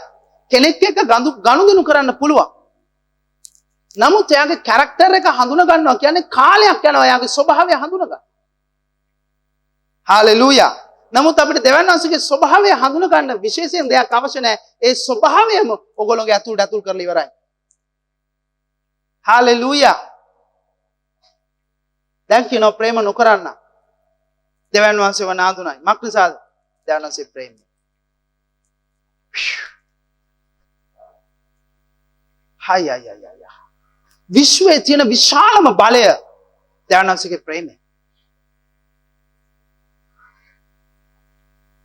කෙනෙක් එක්ක ගනුදෙනු කරන්න පුළුවන්. නමුත් එයාගේ කැරක්ටර් එක හඳුනා ගන්නවා කියන්නේ කාලයක් යනවා එයාගේ ස්වභාවය හඳුනා ගන්න. හාලෙලූයා. නමුත් අපිට දෙවන් වහන්සේගේ ස්වභාවය හඳුනා ගන්න විශේෂයෙන් දෙයක් අවශ්‍ය නැහැ. ඒ ස්වභාවයම ඔයගොල්ලෝගේ ඇතුළට කරලා ඉවරයි. හාලෙලූයා. දැන් කියනවා ප්‍රේම නොකරන්න. දෙවන් වහන්සේව නාඳුනයි. මක් නිසාද? දෙවන් වහන්සේ ප්‍රේමය. හයි. විශ්වයේ තියෙන විශාලම බලය දෙවන් වහන්සේගේ ප්‍රේමය.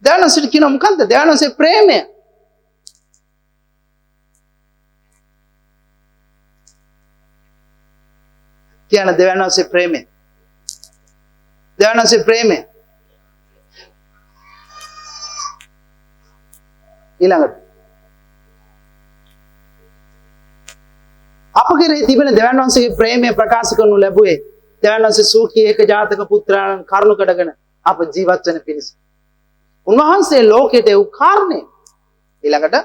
දෙවන් වහන්සේ කියනවා මොකද්ද? දෙවන් වහන්සේ ප්‍රේමය. කියන දෙවන් වහන්සේ ප්‍රේමය. දෙවන් වහන්සේ ප්‍රේමය. ඊළඟට අප කෙරෙහි තිබෙන දෙවන් වහන්සේගේ ප්‍රේමය ප්‍රකාශ කරනු ලැබුවේ දෙවන් වහන්සේ සූඛී ඒක ජාතක පුත්‍රයන් කරුණු කඩගෙන අප ජීවත් වෙන පිණිස. උන්වහන්සේ ලෝකයට එව් කාරණය. ඊළඟට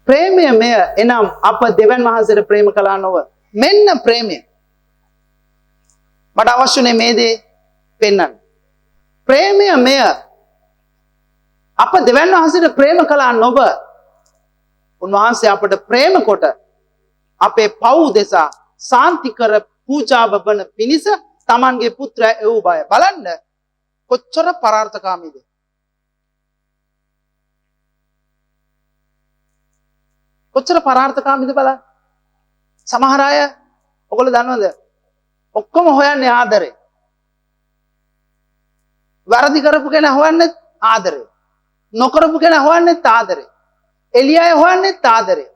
ප්‍රේමය මෙය එනම් අප දෙවන් වහන්සේට ප්‍රේම කළා නොව මෙන්න ප්‍රේමය. මට අවශ්‍යනේ මේ දේ පෙන්වන්න. ප්‍රේමය මෙය අප දෙවන් වහන්සේට ප්‍රේම කළා නොව උන්වහන්සේ අපට ප්‍රේම කොට අපේ පව් දෙසා සාන්ති කර පූජාව වන පිණිස තමන්ගේ පුත්‍රයා එව් බය. බලන්න කොච්චර පරාර්ථකාමීද. කොච්චර පරාර්ථකාමීද බලන්න. සමහර අය ඔයගොල්ලෝ දන්නවද? ඔක්කොම හොයන්නේ ආදරේ. වැරදි කරපු කෙනා හොයන්නේ ආදරේ. නොකරපු කෙනා හොයන්නේ ආදරේ. එළිය හොයන්නේ ආදරේ.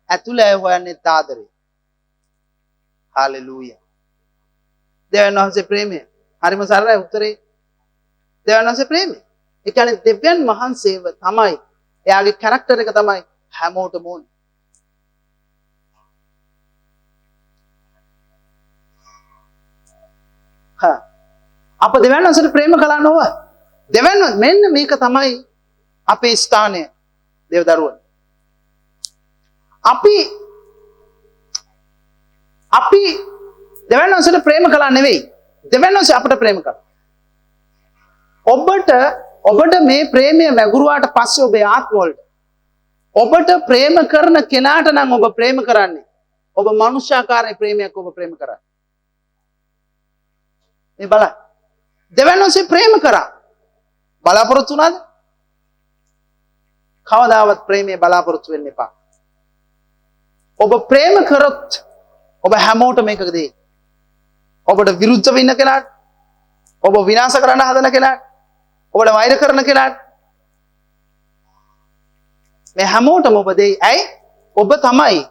ඇතුළේ හොයන්නේ ආදරේ. හාලෙලූයා. දෙවන් වහන්සේ ප්‍රේමය. හරිම සරලයි උත්තරේ. දෙවන් වහන්සේ ප්‍රේමය. ඒ කියන්නේ දෙවියන් වහන්සේව තමයි එයාගේ කැරක්ටර් එක තමයි හැමෝටම ඕනේ. අප දෙවන් වහන්සේට ප්‍රේම කළා නොව දෙවන් මෙන්න මේක තමයි අපේ ස්ථානය දෙව්දරුවන්. අපි දෙවන් වහන්සේට ප්‍රේම කළා නෙවෙයි. දෙවන් වහන්සේ අපට ප්‍රේම කළා. ඔබට මේ ප්‍රේමය වැගුරුවාට පස්සේ ඔබේ ආත්මවලට ඔබට ප්‍රේම කරන කෙනාට නම් ඔබ ප්‍රේම කරන්නේ. ඔබ මනුෂ්‍යාකාරී ප්‍රේමයක් ඔබ ප්‍රේම කරන්නේ. මේ බලන්න. දෙවන් වහන්සේ ප්‍රේම කරා. බලාපොරොත්තු වුණාද? කවදාවත් ප්‍රේමයේ බලාපොරොත්තු වෙන්න එපා. ඔබ ප්‍රේම කරොත් ඔබ හැමෝටම මේක දෙයි. ඔබට විරුද්ධව ඉන්න කෙනාට, ඔබ විනාශ කරන්න හදන කෙනාට, ඔබට වෛර කරන කෙනාට මේ හැමෝටම ඔබ දෙයි. ඇයි? ඔබ තමයි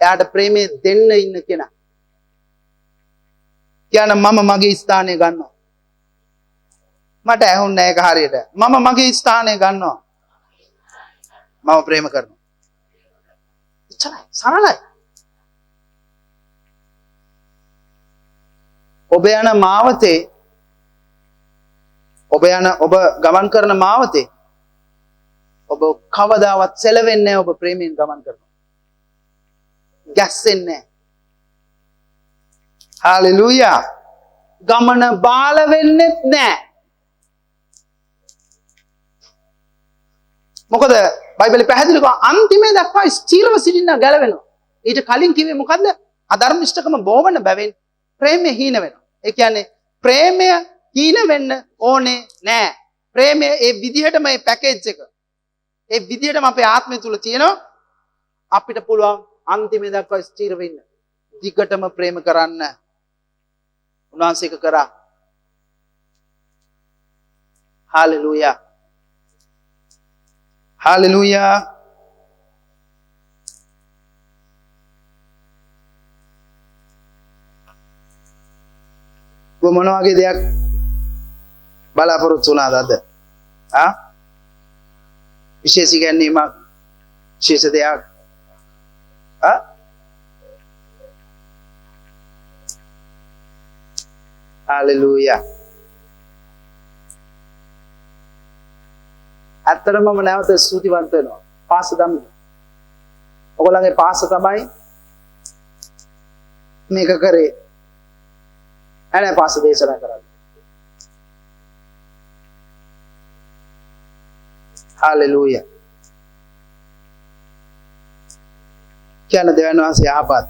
එයාට ප්‍රේමය දෙන්න ඉන්න කෙනා. කියන මම මගේ ස්ථානය ගන්නවා. මට ඇහුන්නේ නැහැ ඒක හරියට. මම මගේ ස්ථානය ගන්නවා. මම ප්‍රේම කරනවා. එච්චරයි. සරලයි. ඔබ යන මාවතේ ඔබ ගමන් කරන මාවතේ ඔබ කවදාවත් සැලවෙන්නේ නැහැ. ඔබ ප්‍රේමයෙන් ගමන් කරනවා. ගැස්සෙන්නේ නැහැ. හalleluya. ගමන බාල වෙන්නෙත් නැහැ. මොකද බයිබලෙ පැහැදිලිව අන්තිමේ දක්වා ස්ථිරව සිටින්න ගැලවෙනවා. ඊට කලින් කිව්වේ මොකද්ද? අධර්මිෂ්ඨකම බෝවන බැවින් ප්‍රේමය හීන වෙනවා. ඒ කියන්නේ ප්‍රේමය හීන වෙන්න ඕනේ නෑ. ප්‍රේමය ඒ විදිහටම මේ පැකේජ් එක. ඒ විදිහටම අපේ ආත්මය තුල තියෙනවා. අපිට පුළුවන් අන්තිමේ දක්වා ස්ථිර වෙන්න. දිගටම ප්‍රේම කරන්න. උන්වහන්සේ ඒක කරා. හalleluya. හalleluya. ඔබ මොන වගේ දෙයක් බලාපොරොත්තු වුණාද අද? විශේෂ ඉගැන්වීමක්, විශේෂ දෙයක්? හalleluya. ඇත්තටම මම නැවත ස්තුතිවන්ත වෙනවා. පාස දම්. ඔයගොල්ලන්ගේ පාස තමයි මේක කරේ. අනේ පාස දේශනා කරන්නේ. හalleluya. කියන දෙවියන් වහන්සේ යහපත්.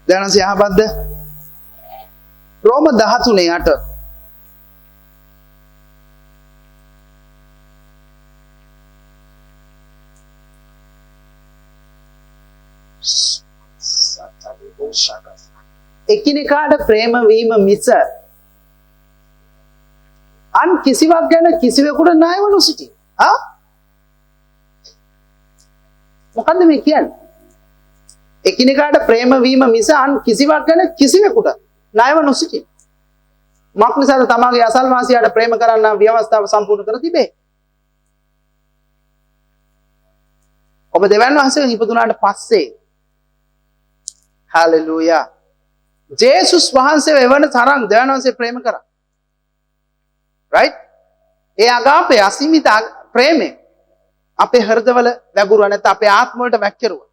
දෙවියන් වහන්සේ යහපත්ද? රෝම 13:8 එකිනෙකාට ප්‍රේම වීම මිස අන් කිසිවක් ගැන කිසිවෙකුට ණයව නොසිටි. මොකද්ද මේ කියන්නේ? එකිනෙකාට ප්‍රේම වීම මිස අන් කිසිවක් ගැන කිසිවෙකුට ණයව නොසිටි. මක් නිසාද තමාගේ අසල්වාසියාට ප්‍රේම කරන්න ව්‍යවස්ථාව සම්පූර්ණ කර තිබේ. ඔබ දෙවියන් වහන්සේගෙන් ඉපදුනාට පස්සේ හalleluya. ජේසුස් වහන්සේ එවන තරම් දෙවියන් වහන්සේ ප්‍රේම කරා. right? ඒ අගාපේ අසීමිත ප්‍රේමය අපේ හෘදවල වැගුරුවා නැත්නම් අපේ ආත්ම වලට වැක්කිරුවා.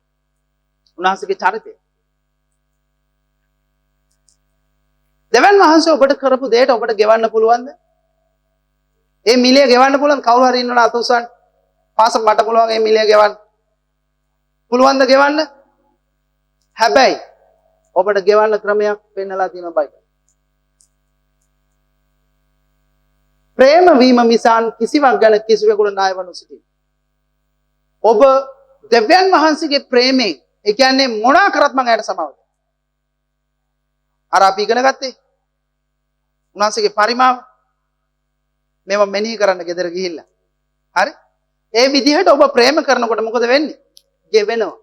උන්වහන්සේගේ චරිතය. දෙවියන් වහන්සේ ඔබට කරපු දෙයට ඔබට ගෙවන්න පුළුවන්ද? ඒ මිලය ගෙවන්න පුළුවන් කවුරු හරි ඉන්නවද අත උස්සන්න? පාස මට පුළුවන් ඒ මිලය ගෙවන්න. පුළුවන්ද ගෙවන්න? හැබැයි ඔබට ගෙවන්න ක්‍රමයක් පෙන්නලා තියෙනවා බයිබල්. ප්‍රේම වීම මිසන් කිසිවක් ගැන කිසිවෙකුට ණයව නොසිටි. ඔබ දෙවියන් වහන්සේගේ ප්‍රේමයෙන් ඒ කියන්නේ මොනවා කරත් මම ඇයට සමාව දෙනවා. අර අපි ඉගෙන ගත්තේ උන්වහන්සේගේ පරිමාව මේව මෙනෙහි කරන්න ගෙදර ගිහිල්ලා. හරි? ඒ විදිහට ඔබ ප්‍රේම කරනකොට මොකද වෙන්නේ? ගෙවෙනවා.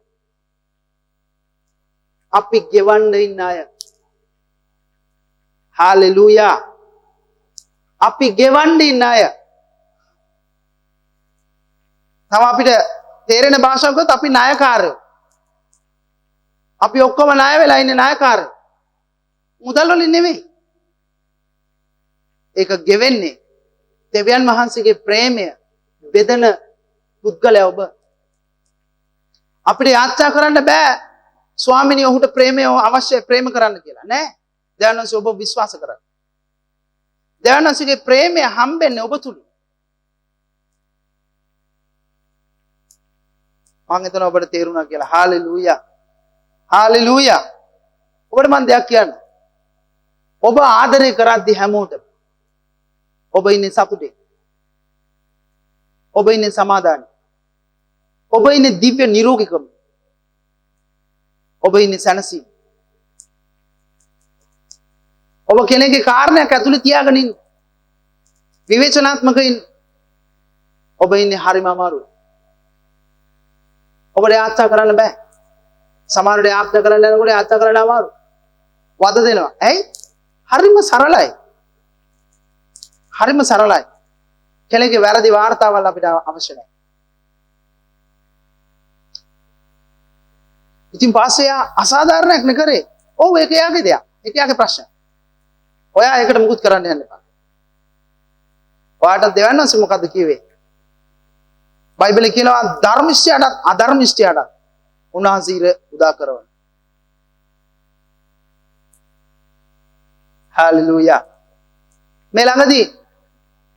අපි ගෙවන්න ඉන්න අය. හalleluya. අපි ගෙවන්න ඉන්න අය. තව අපිට තේරෙන භාෂාවකත් අපි ණයකාරයෝ. අපි ඔක්කොම ණය වෙලා ඉන්නේ ණයකාරයෝ. මුදල් වලින් නෙවෙයි. ඒක ගෙවෙන්නේ දෙවියන් වහන්සේගේ ප්‍රේමය බෙදෙන පුද්ගලයා ඔබ. අපිට යාත්‍රා කරන්න බෑ ස්වාමිනිය ඔහුට ප්‍රේමය අවශ්‍යයි ප්‍රේම කරන්න කියලා නෑ. දෙවියන් වහන්සේ ඔබ විශ්වාස කරන්න. දෙවියන් වහන්සේගේ ප්‍රේමය හම්බෙන්නේ ඔබ තුල. මම හිතනවා ඔබට තේරුණා කියලා. හalleluya. හalleluya. ඔබට මම දෙයක් කියන්න. ඔබ ආදරය කරද්දී හැමෝටම ඔබ ඉන්නේ සතුටේ. ඔබ ඉන්නේ සමාදානයේ. ඔබ ඉන්නේ දිව්‍ය නිරෝගීකම. ඔබ ඉන්නේ සැනසීම. ඔබ කෙනෙක්ගේ කාරණයක් ඇතුලේ තියාගෙන ඉන්න. විවේචනාත්මක ඉන්න. ඔබ ඉන්නේ හරිම අමාරුයි. ඔබට යාත්‍රා කරන්න බෑ. සමහරවිට යාත්‍රා කරන්න යනකොට යාත්‍රා කරන්න අමාරු. වද දෙනවා. ඇයි? හරිම සරලයි. හරිම සරලයි. කෙනෙක්ගේ වැරදි වාර්තාවල් අපිට අවශ්‍ය නැහැ. ඉතින් පස්සේ එයා අසාධාරණයක් නේ කරේ. ඔව් ඒක එයාගේ දෙයක්. ඒක එයාගේ ප්‍රශ්න. ඔයා ඒකට මුකුත් කරන්න යන්න එපා. ඔයාට දෙවන්නස් මොකද්ද කිව්වේ? බයිබලයේ කියනවා ධර්මිෂ්ඨයාට අධර්මිෂ්ඨයාට උන්වහන්සේ ඉර උදා කරවන. හාලෙලූයා. මේ ළඟදී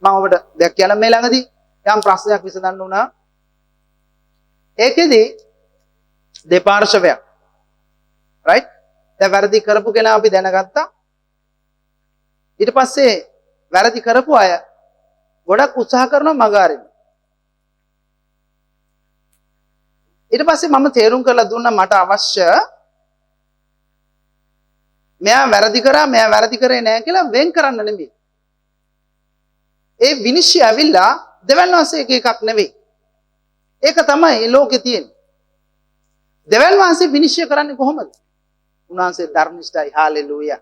මම ඔබට දෙයක් කියන මේ ළඟදී යම් ප්‍රශ්නයක් විසඳන්න උනා. ඒකෙදි දෙපාර්ශවයක් රයිට් දැන් වැරදි කරපු කෙනා අපි දැනගත්තා. ඊට පස්සේ වැරදි කරපු අය ගොඩක් උත්සාහ කරනවා මග අරින්න. ඊට පස්සේ මම තේරුම් කරලා දුන්නා මට අවශ්‍ය මෙයා වැරදි කරේ නැහැ කියලා වෙන් කරන්න නෙමෙයි. ඒ විනිශ්චය ඇවිල්ලා දෙවන් වහන්සේක එකක් නෙවෙයි. ඒක තමයි ලෝකේ තියෙන්නේ. දෙවන් වහන්සේ විනිශ්චය කරන්නේ කොහොමද? උන්වහන්සේ ධර්මිෂ්ඨයි. හාලෙලූයා.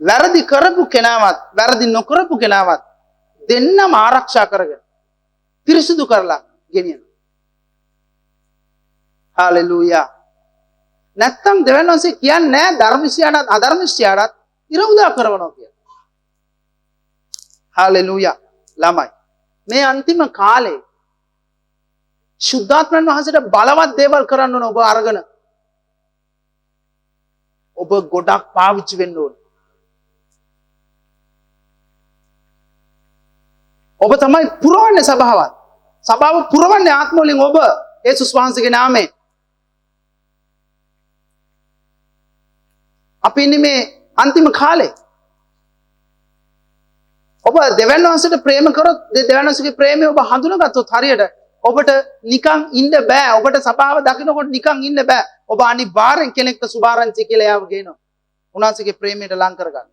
වැරදි කරපු කෙනාවත් වැරදි නොකරපු කෙනාවත් දෙන්නම ආරක්ෂා කරගෙන පිරිසිදු කරලා ගෙනියනවා. හාලෙලූයා. නැත්තම් දෙවන් වහන්සේ කියන්නේ නැහැ ධර්මිෂ්ඨයාට අධර්මිෂ්ඨයාට ඉර උදා කරනවා කියලා. හාලෙලූයා. ළමයි මේ අන්තිම කාලේ ශුද්ධාත්මයන් වහන්සේට බලවත් දේවල් කරන්න ඕන ඔබ අරගෙන. ඔබ ගොඩක් පාවිච්චි වෙන්න ඕන. ඔබ තමයි පුරවන්නේ සභාවත්. සභාව පුරවන්නේ ආත්ම වලින් ඔබ යේසුස් වහන්සේගේ නාමයෙන්. අපි ඉන්නේ මේ අන්තිම කාලේ. ඔබ දෙවන් වහන්සේට ප්‍රේම කරොත් දෙවන් වහන්සේගේ ප්‍රේමය ඔබ හඳුනාගත්තොත් හරියට ඔබට නිකන් ඉන්න බෑ. ඔබට සභාව දකින්නකොට නිකන් ඉන්න බෑ. ඔබ අනිවාර්යෙන් කෙනෙක්ට සුභාරංචි කියලා යාව ගේනවා. උන්වහන්සේගේ ප්‍රේමයට ලං කරගන්න.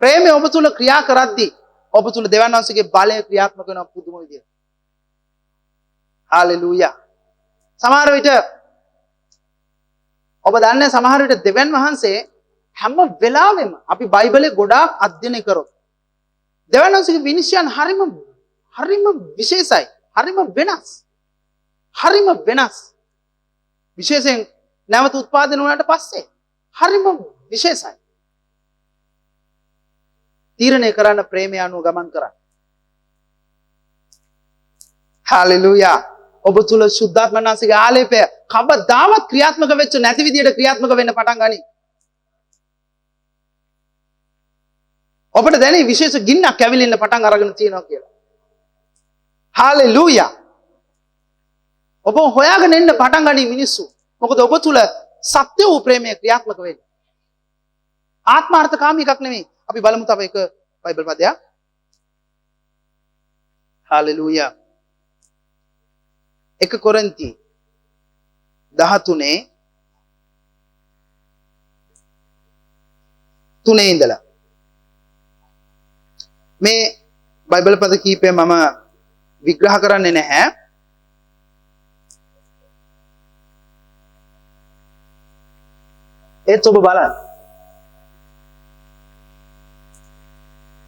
ප්‍රේමය ඔබ තුල ක්‍රියා කරද්දී ඔබ තුල දෙවන් වහන්සේගේ බලය ක්‍රියාත්මක වෙන පුදුම විදියට. හාලෙලූයා. සමහර විට ඔබ දන්නේ සමහර විට දෙවන් වහන්සේ හැම වෙලාවෙම අපි බයිබලේ ගොඩාක් අධ්‍යයනය කරොත් දෙවන් වහන්සේගේ විනිශ්චයන් හරිම විශේෂයි. හරිම වෙනස්. හරිම වෙනස්. විශේෂයෙන් නැවත උත්පාදනය වුණාට පස්සේ හරිම විශේෂයි. තීරණය කරන්න ප්‍රේමය අනුව ගමන් කරන්න. හාලෙලූයා. ඔබ තුල සුද්ධාත්මයන් වහන්සේගේ ආලේපය කවදාවත් ක්‍රියාත්මක වෙච්ච නැති විදියට ක්‍රියාත්මක වෙන්න පටන් ගනී. ඔබට දැනේ විශේෂ ගින්නක් ඇවිලින්න පටන් අරගෙන තියෙනවා කියලා. හාලෙලූයා. ඔබ හොයාගෙන එන්න පටන් ගනී මිනිස්සු. මොකද ඔබ තුල සත්‍ය වූ ප්‍රේමය ක්‍රියාත්මක වෙන්නේ. ආත්මාර්ථකාමී එකක් නෙමෙයි. අපි බලමු තව එක බයිබල් පදයක්. හාලෙලූයා. 1 කොරින්ති 13 3 ඉඳලා මේ බයිබල් පද කීපය මම විග්‍රහ කරන්නේ නැහැ. ඒත් ඔබ බලන්න.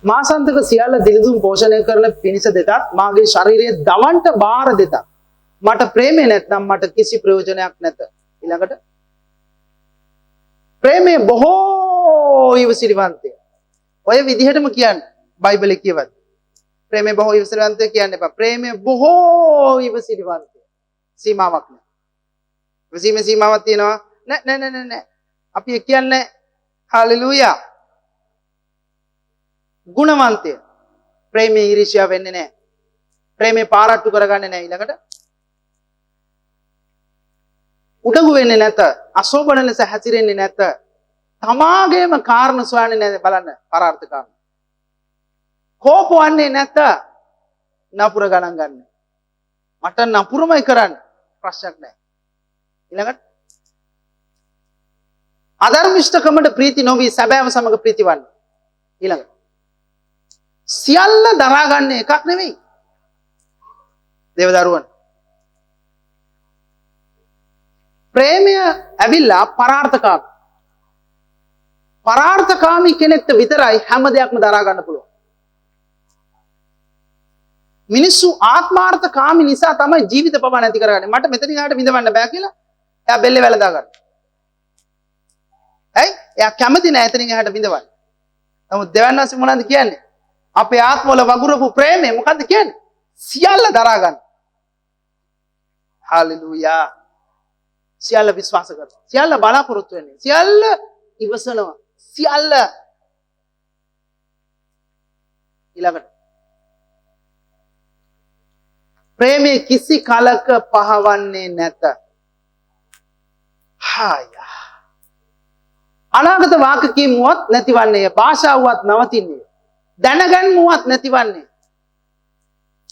මාසන්තක සියල්ල දිලිදුම් පෝෂණය කරන පිණිස දෙතත් මාගේ ශරීරයේ දවන්ට බාර දෙතත් මට ප්‍රේමය නැත්නම් මට කිසි ප්‍රයෝජනයක් නැත. ඊළඟට ප්‍රේමය බොහෝ ඉවසිලිවන්තය. ඔය විදිහටම කියන්නේ බයිබලයේ කියවත්. ප්‍රේමය බොහෝ ඉවසිලිවන්තය කියන්න එපා. ප්‍රේමය බොහෝ ඉවසිලිවන්තය. සීමාවක් නැහැ. ඉවසීමේ සීමාවක් තියෙනවා. නෑ. අපි කියන්නේ හාලෙලූයා. ගුණවන්තය. ප්‍රේමය ඊර්ෂ්‍යා වෙන්නේ නැහැ. ප්‍රේමය පාරට්ටු කරගන්නේ නැහැ. ඊළඟට උඩඟු වෙන්නේ නැත. අශෝභන ලෙස හැසිරෙන්නේ නැත. තමාගේම කාරණ සොයන්නේ නැහැ. බලන්න පරාර්ථකාම. කෝපවන්නේ නැත. නපුර ගණන් ගන්න. මට නපුරමයි කරන්න. ප්‍රශ්නයක් නැහැ. ඊළඟට අධර්මිෂ්ඨකමට ප්‍රීති නොවි සැබෑම සමග ප්‍රීතිවන්න. ඊළඟට සියල්ල දරා ගන්න එකක් නෙවෙයි. දේවදරුවන්. ප්‍රේමය ඇවිල්ලා පරාර්ථකාමී. පරාර්ථකාමී කෙනෙක්ට විතරයි හැම දෙයක්ම දරා ගන්න පුළුවන්. මිනිස්සු ආත්මාර්ථ කාමී නිසා තමයි ජීවිත පවා නැති කරගන්නේ. මට මෙතනින් ආට විඳවන්න බෑ කියලා එයා බෙල්ලේ වැලදා ගන්න. ඇයි? එයා කැමති නෑ එතනින් එහාට විඳවන්න. නමුත් දෙවියන් වහන්සේ මොනවද කියන්නේ? අපේ ආත්මවල වගුරපු ප්‍රේමය මොකද්ද කියන්නේ? සියල්ල දරා ගන්න. හalleluya. සියල්ල විශ්වාස කරනවා. සියල්ල බලාපොරොත්තු වෙන්නේ. සියල්ල ඉවසනවා. සියල්ල ඊළඟට ප්‍රේමයේ කිසි කලක පහවන්නේ නැත. හාය. අනාගත වාක්‍ය කීමුවත් නැතිවන්නේ. භාෂාවවත් නවතින්නේ. දැනගන්මුවත් නැතිවන්නේ.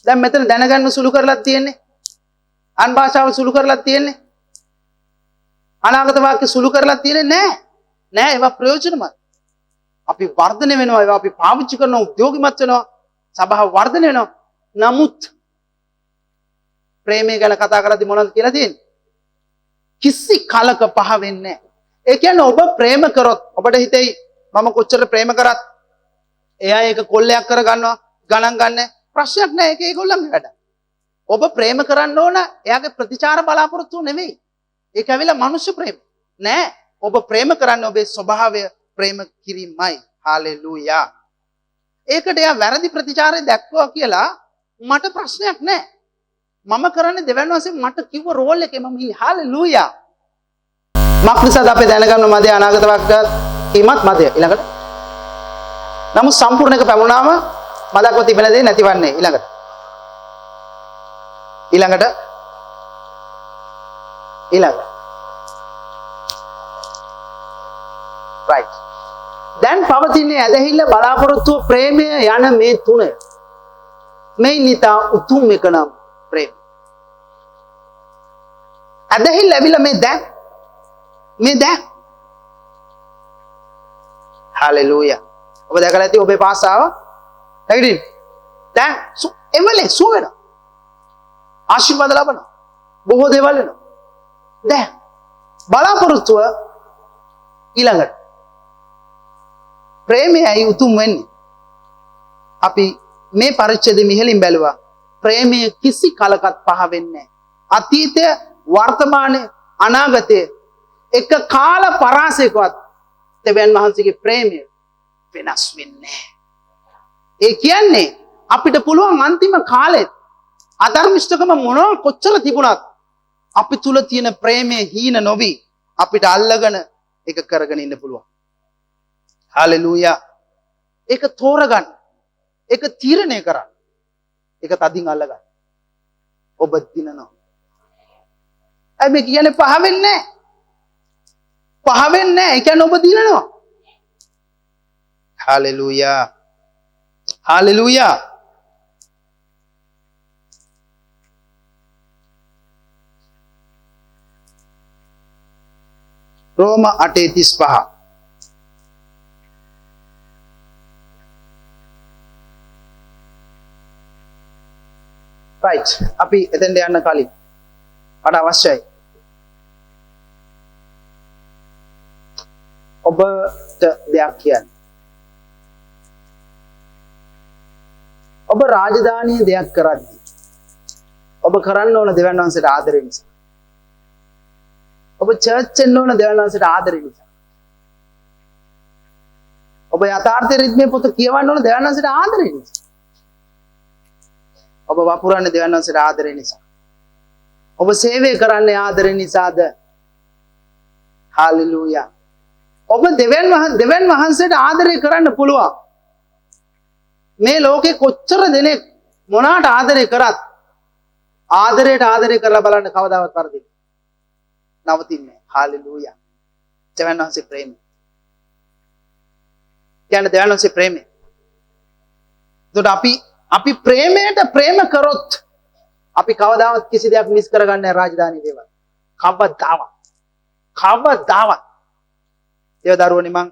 දැන් මෙතන දැනගන්න සුළු කරලා තියෙන්නේ. අන් භාෂාව සුළු කරලා තියෙන්නේ. අනාගත වාක්‍ය සුළු කරලා තියෙන්නේ නැහැ. නෑ ඒවා ප්‍රයෝජනවත්. අපි වර්ධනය වෙනවා. ඒවා අපි පාවිච්චි කරනවා. උද්‍යෝගිමත් වෙනවා. සබාව වර්ධනය වෙනවා. නමුත් ප්‍රේමය ගැන කතා කරද්දී මොනවද කියලා තියෙන්නේ? කිසි කලක පහ වෙන්නේ නැහැ. ඒ කියන්නේ ඔබ ප්‍රේම කරොත් ඔබට හිතෙයි මම කොච්චර ප්‍රේම කරත් එයා ඒක කොල්ලයක් කරගන්නවා ගණන් ගන්න ප්‍රශ්නයක් නැහැ. ඒක ඒගොල්ලන්ගේ වැඩ. ඔබ ප්‍රේම කරන්න ඕන එයාගේ ප්‍රතිචාර බලාපොරොත්තු නෙවෙයි. ඒක ඇවිල්ලා මනුෂ්‍ය ප්‍රේම නෑ. ඔබ ප්‍රේම කරන්න ඔබේ ස්වභාවය ප්‍රේම කිරීමයි. හalleluya. ඒකට එයා වැරදි ප්‍රතිචාරය දැක්වුවා කියලා මට ප්‍රශ්නයක් නෑ. මම කරන්නේ දෙවියන් වහන්සේ මට කිව්ව රෝල් එකේ මම ඉන්නේ. හalleluya. මක්නිසාද අපේ දැනගන්න මදේ අනාගත වාක්‍ය කීමත් මදේ. ඊළඟට නමුත් සම්පූර්ණ එක පැමුණාම මදක්ව තිබෙන දේ නැතිවන්නේ. ඊළඟට right. දැන් පවතින්නේ ඇදහිල්ල බලාපොරොත්තුව ප්‍රේමය යන මේ තුන. මේ නිතා උතුම් එක නම් ප්‍රේම. ඇදහිල්ල ඇවිල්ලා මේ දැන් හalleluya. ඔබ දැකලා ඇති ඔබේ පාසාව නැගිටින් දැන් එමලේ සුව වෙනවා. ආශිර්වාද ලබනවා. බොහෝ දේවල් වෙනවා. දැන් බලාපොරොත්තුව ඊළඟට ප්‍රේමයයි උතුම් වෙන්නේ. අපි මේ පරිච්ඡේදෙ මිහෙලින් බැලුවා. ප්‍රේමය කිසි කලකත් පහ වෙන්නේ නැහැ. අතීතය, වර්තමානය, අනාගතය එක කාල පරාසයකවත් දෙවියන් වහන්සේගේ ප්‍රේමය වෙනස් වෙන්නේ නැහැ. ඒ කියන්නේ අපිට පුළුවන් අන්තිම කාලෙත් අධර්මිෂ්ඨකම මොනවා කොච්චර තිබුණත් අපි තුල තියෙන ප්‍රේමයේ හීන නොවි අපිට අල්ලගෙන ඒක කරගෙන ඉන්න පුළුවන්. හalleluya. ඒක තෝරගන්න. ඒක තීරණය කරන්න. ඒක තදින් අල්ලගන්න. ඔබ දිනනවා. මේ කියන්නේ පහ වෙන්නේ නැහැ. පහ වෙන්නේ නැහැ. ඒ කියන්නේ ඔබ දිනනවා. හalleluya. හalleluya. රෝම 8:35 right. අපි එතෙන්ට යන්න කලින් අට අවශ්‍යයි. ඔබට දෙයක් කියන්න. ඔබ රාජධානියේ දෙයක් කරද්දී ඔබ කරන්න ඕන දෙවියන් වහන්සේට ආදරය නිසා. ඔබ චර්ච් එන්න ඕන දෙවියන් වහන්සේට ආදරය නිසා. ඔබ යථාර්ථ රිද්මේ පොත කියවන්න ඕන දෙවියන් වහන්සේට ආදරය නිසා. ඔබ වපුරන්නේ දෙවියන් වහන්සේට ආදරය නිසා. ඔබ සේවය කරන්නේ ආදරය නිසාද? හalleluya. ඔබ දෙවියන් වහන්සේට ආදරය කරන්න පුළුවන්. මේ ලෝකේ කොච්චර දෙනෙක් මොනාට ආදරය කරත් ආදරයට ආදරය කරලා බලන්න කවදාවත් වරදින්නේ නවතින්නේ. හalleluya. දෙවියන් වහන්සේ ප්‍රේමය. කියන්නේ දෙවියන් වහන්සේ ප්‍රේමය. ඒකට අපි ප්‍රේමයට ප්‍රේම කරොත් අපි කවදාවත් කිසි දෙයක් මිස් කරගන්නේ නැහැ. රාජධානී දේවල් කවදාවත් ඒ දරුවනි මං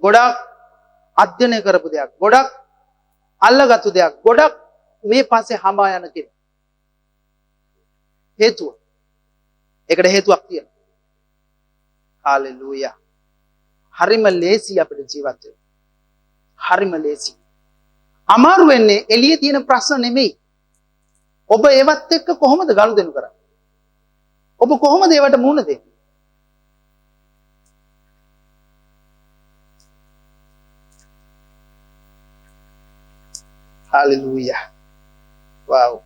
ගොඩක් අධ්‍යයනය කරපු දෙයක්, ගොඩක් අල්ලගත්තු දෙයක්, ගොඩක් මේ පස්සේ හඹා යන කෙනෙක්. හේතුව ඒකට හේතුවක් තියෙනවා. හalleluya. හරිම ලේසි අපිට ජීවත් වෙන්න. හරිම ලේසි. අමාරු වෙන්නේ එළියේ තියෙන ප්‍රශ්න නෙමෙයි. ඔබ ඒවත් එක්ක කොහොමද ගනුදෙනු කරන්නේ? ඔබ කොහොමද ඒවට මුහුණ දෙන්නේ? Hallelujah. Wow.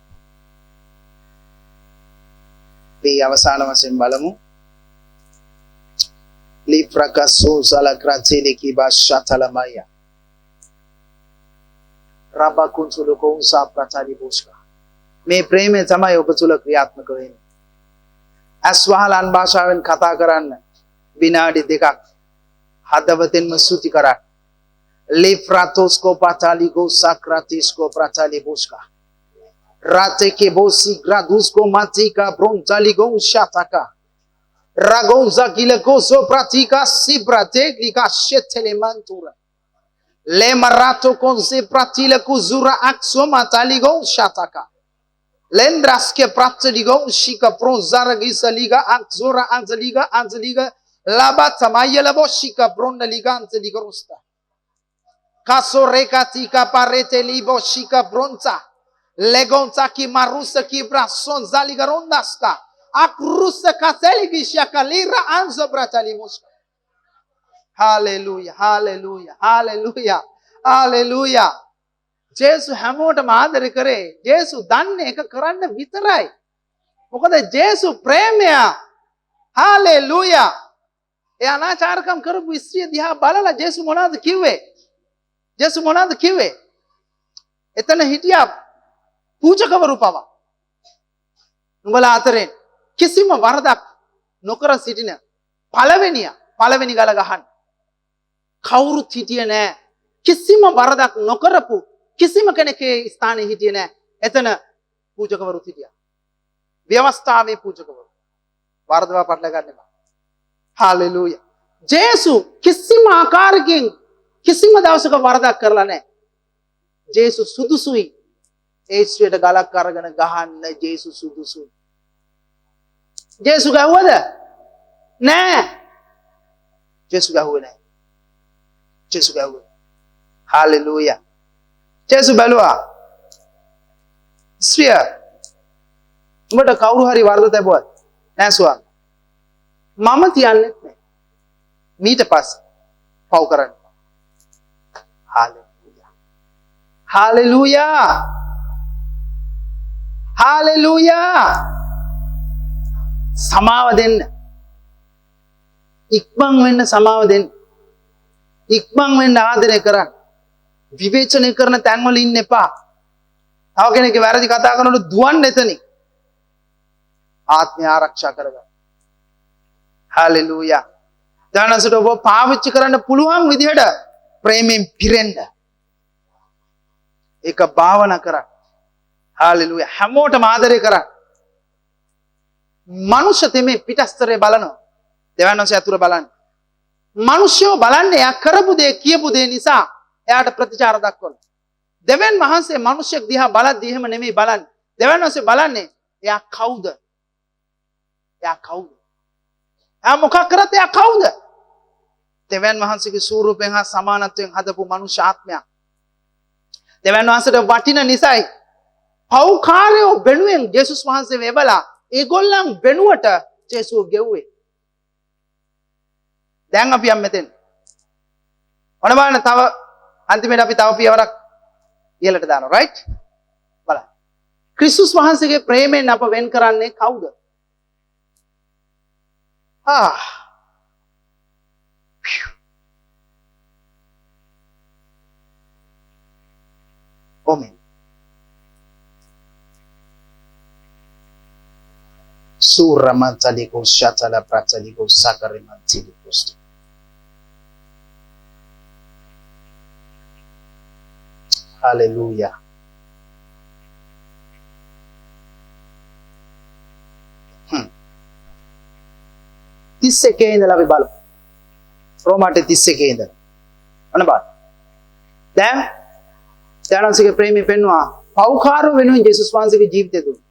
මේ අවසාන වශයෙන් බලමු. Liprakaso salakratele kibashatalmaya. Rabakunsuloko unsa pratali boska. මේ ප්‍රේමය තමයි ඔබ තුල ක්‍රියාත්මක වෙන්නේ. අස්වහලන් භාෂාවෙන් කතා කරන්න විනාඩි 2ක් හදවතින්ම ස්තුති කරන්න. Lifratosko pataligo sakratisko pratali boska. Rateke bosi gradusko matika brontaligo shataka. Ragonza gilegoso pratica sibra tecnica shetele mantura. Le marato con se pratile kuzura axoma taligo shataka. Lendraske pratligo shika pronzara gisaliga axora anzaliga laba tamayela boshika bronna ligante ligrosta. Caso recatica parete libo shika bronza. Legonza ki marusa ki brason zaligarondaska. Akrusa katheligi shakalira anzo bratali muska. Hallelujah, hallelujah, hallelujah, hallelujah. ජේසු හැමෝටම ආදරය කරේ. ජේසු දන්නේ එක කරන්න විතරයි. මොකද ජේසු ප්‍රේමය. හාලෙලූයා. ඒ අනාචාරකම් කරපු ස්ත්‍රිය දිහා බලලා ජේසු මොනවද කිව්වේ? ජේසු මොනවද කිව්වේ? එතන හිටියා පූජකවරු පවා. උඹලා අතරින් කිසිම වරදක් නොකර සිටින පළවෙනි ගල ගහන්න. කවුරුත් හිටියේ නෑ. කිසිම වරදක් නොකරපු කිසිම කෙනෙක්ගේ ස්ථානයේ හිටියේ නෑ. එතන පූජකවරුත් හිටියා. ව්‍යවස්ථාවේ පූජකවරු. වරදවා පටල ගන්න එපා. හාලෙලූයා. ජේසු කිසිම ආකාරකින් කිසිම දවසක වරදක් කරලා නෑ. ජේසු සුදුසුයි. ඒ ස්ත්‍රියට ගලක් අරගෙන ගහන්න ජේසු සුදුසුයි. ජේසු ගහුවද? නෑ. ජේසු ගහුවේ නෑ. ජේසු ගහුවේ. හාලෙලූයා. ජේසු බැලුවා. ස්ත්‍රිය උඹට කවුරු හරි වරද තැබුවත් නෑ ස්වාමී. මම තියන්නෙත් නෑ. මීට පස්සේ පව් කරන්න. හාලෙලූයා. හාලෙලූයා. හාලෙලූයා. සමාව දෙන්න. ඉක්මන් වෙන්න සමාව දෙන්න. ඉක්මන් වෙන්න ආදරය කරන්න. විවේචනය කරන තැන්වල ඉන්න එපා. තව කෙනෙක්ගේ වැරදි කතා කරනකොට දුවන්න එතනින්. ආත්මය ආරක්ෂා කරගන්න. හාලෙලූයා. දැනසට ඔබ පාවිච්චි කරන්න පුළුවන් විදිහට ප්‍රේමයෙන් පිරෙන්න. ඒක භාවනා කරන්න. හාලෙලූයා. හැමෝටම ආදරය කරන්න. මනුෂ්‍ය තෙමේ පිටස්තරේ බලනවා. දෙවියන් වහන්සේ අතුර බලන්න. මිනිස්සුયો බලන්නේ එයා කරපු දේ කියපු දේ නිසා එයාට ප්‍රතිචාර දක්වනවා. දෙවියන් වහන්සේ මිනිස්සෙක් දිහා බලද්දී එහෙම නෙමෙයි බලන්නේ. දෙවියන් වහන්සේ බලන්නේ එයා කවුද? එයා කවුද? එයා මොකක් කරත් එයා කවුද? දෙවියන් වහන්සේගේ ස්වරූපයෙන් හා සමානත්වයෙන් හදපු මනුෂ්‍ය ආත්මයක්. දෙවියන් වහන්සේට වටින නිසායි පෞකාරයෝ වෙනුවෙන් ජේසුස් වහන්සේ වෙබලා ඒගොල්ලන් වෙනුවට ජේසුව ගෙව්වේ. දැන් අපි යම් මෙතෙන්. ඔන්න බලන්න තව අන්තිමට අපි තව පියවරක් ඉහළට දානවා රයිට්? බලන්න. ක්‍රිස්තුස් වහන්සේගේ ප්‍රේමයෙන් අප වෙන් කරන්නේ කවුද? Amen. Surah mantaliko shatala prataliko sakare mantiliko. Hallelujah. තිස්සකේ ඉඳලා අපි බලමු. රෝමාට තිස්සකේ ඉඳලා. අන්න බලන්න. දැනන්සේගේ ප්‍රේමය පෙන්වුවා. පෞකාරෝ වෙනුවෙන් ජේසුස් වහන්සේගේ ජීවිතය දුන්නා.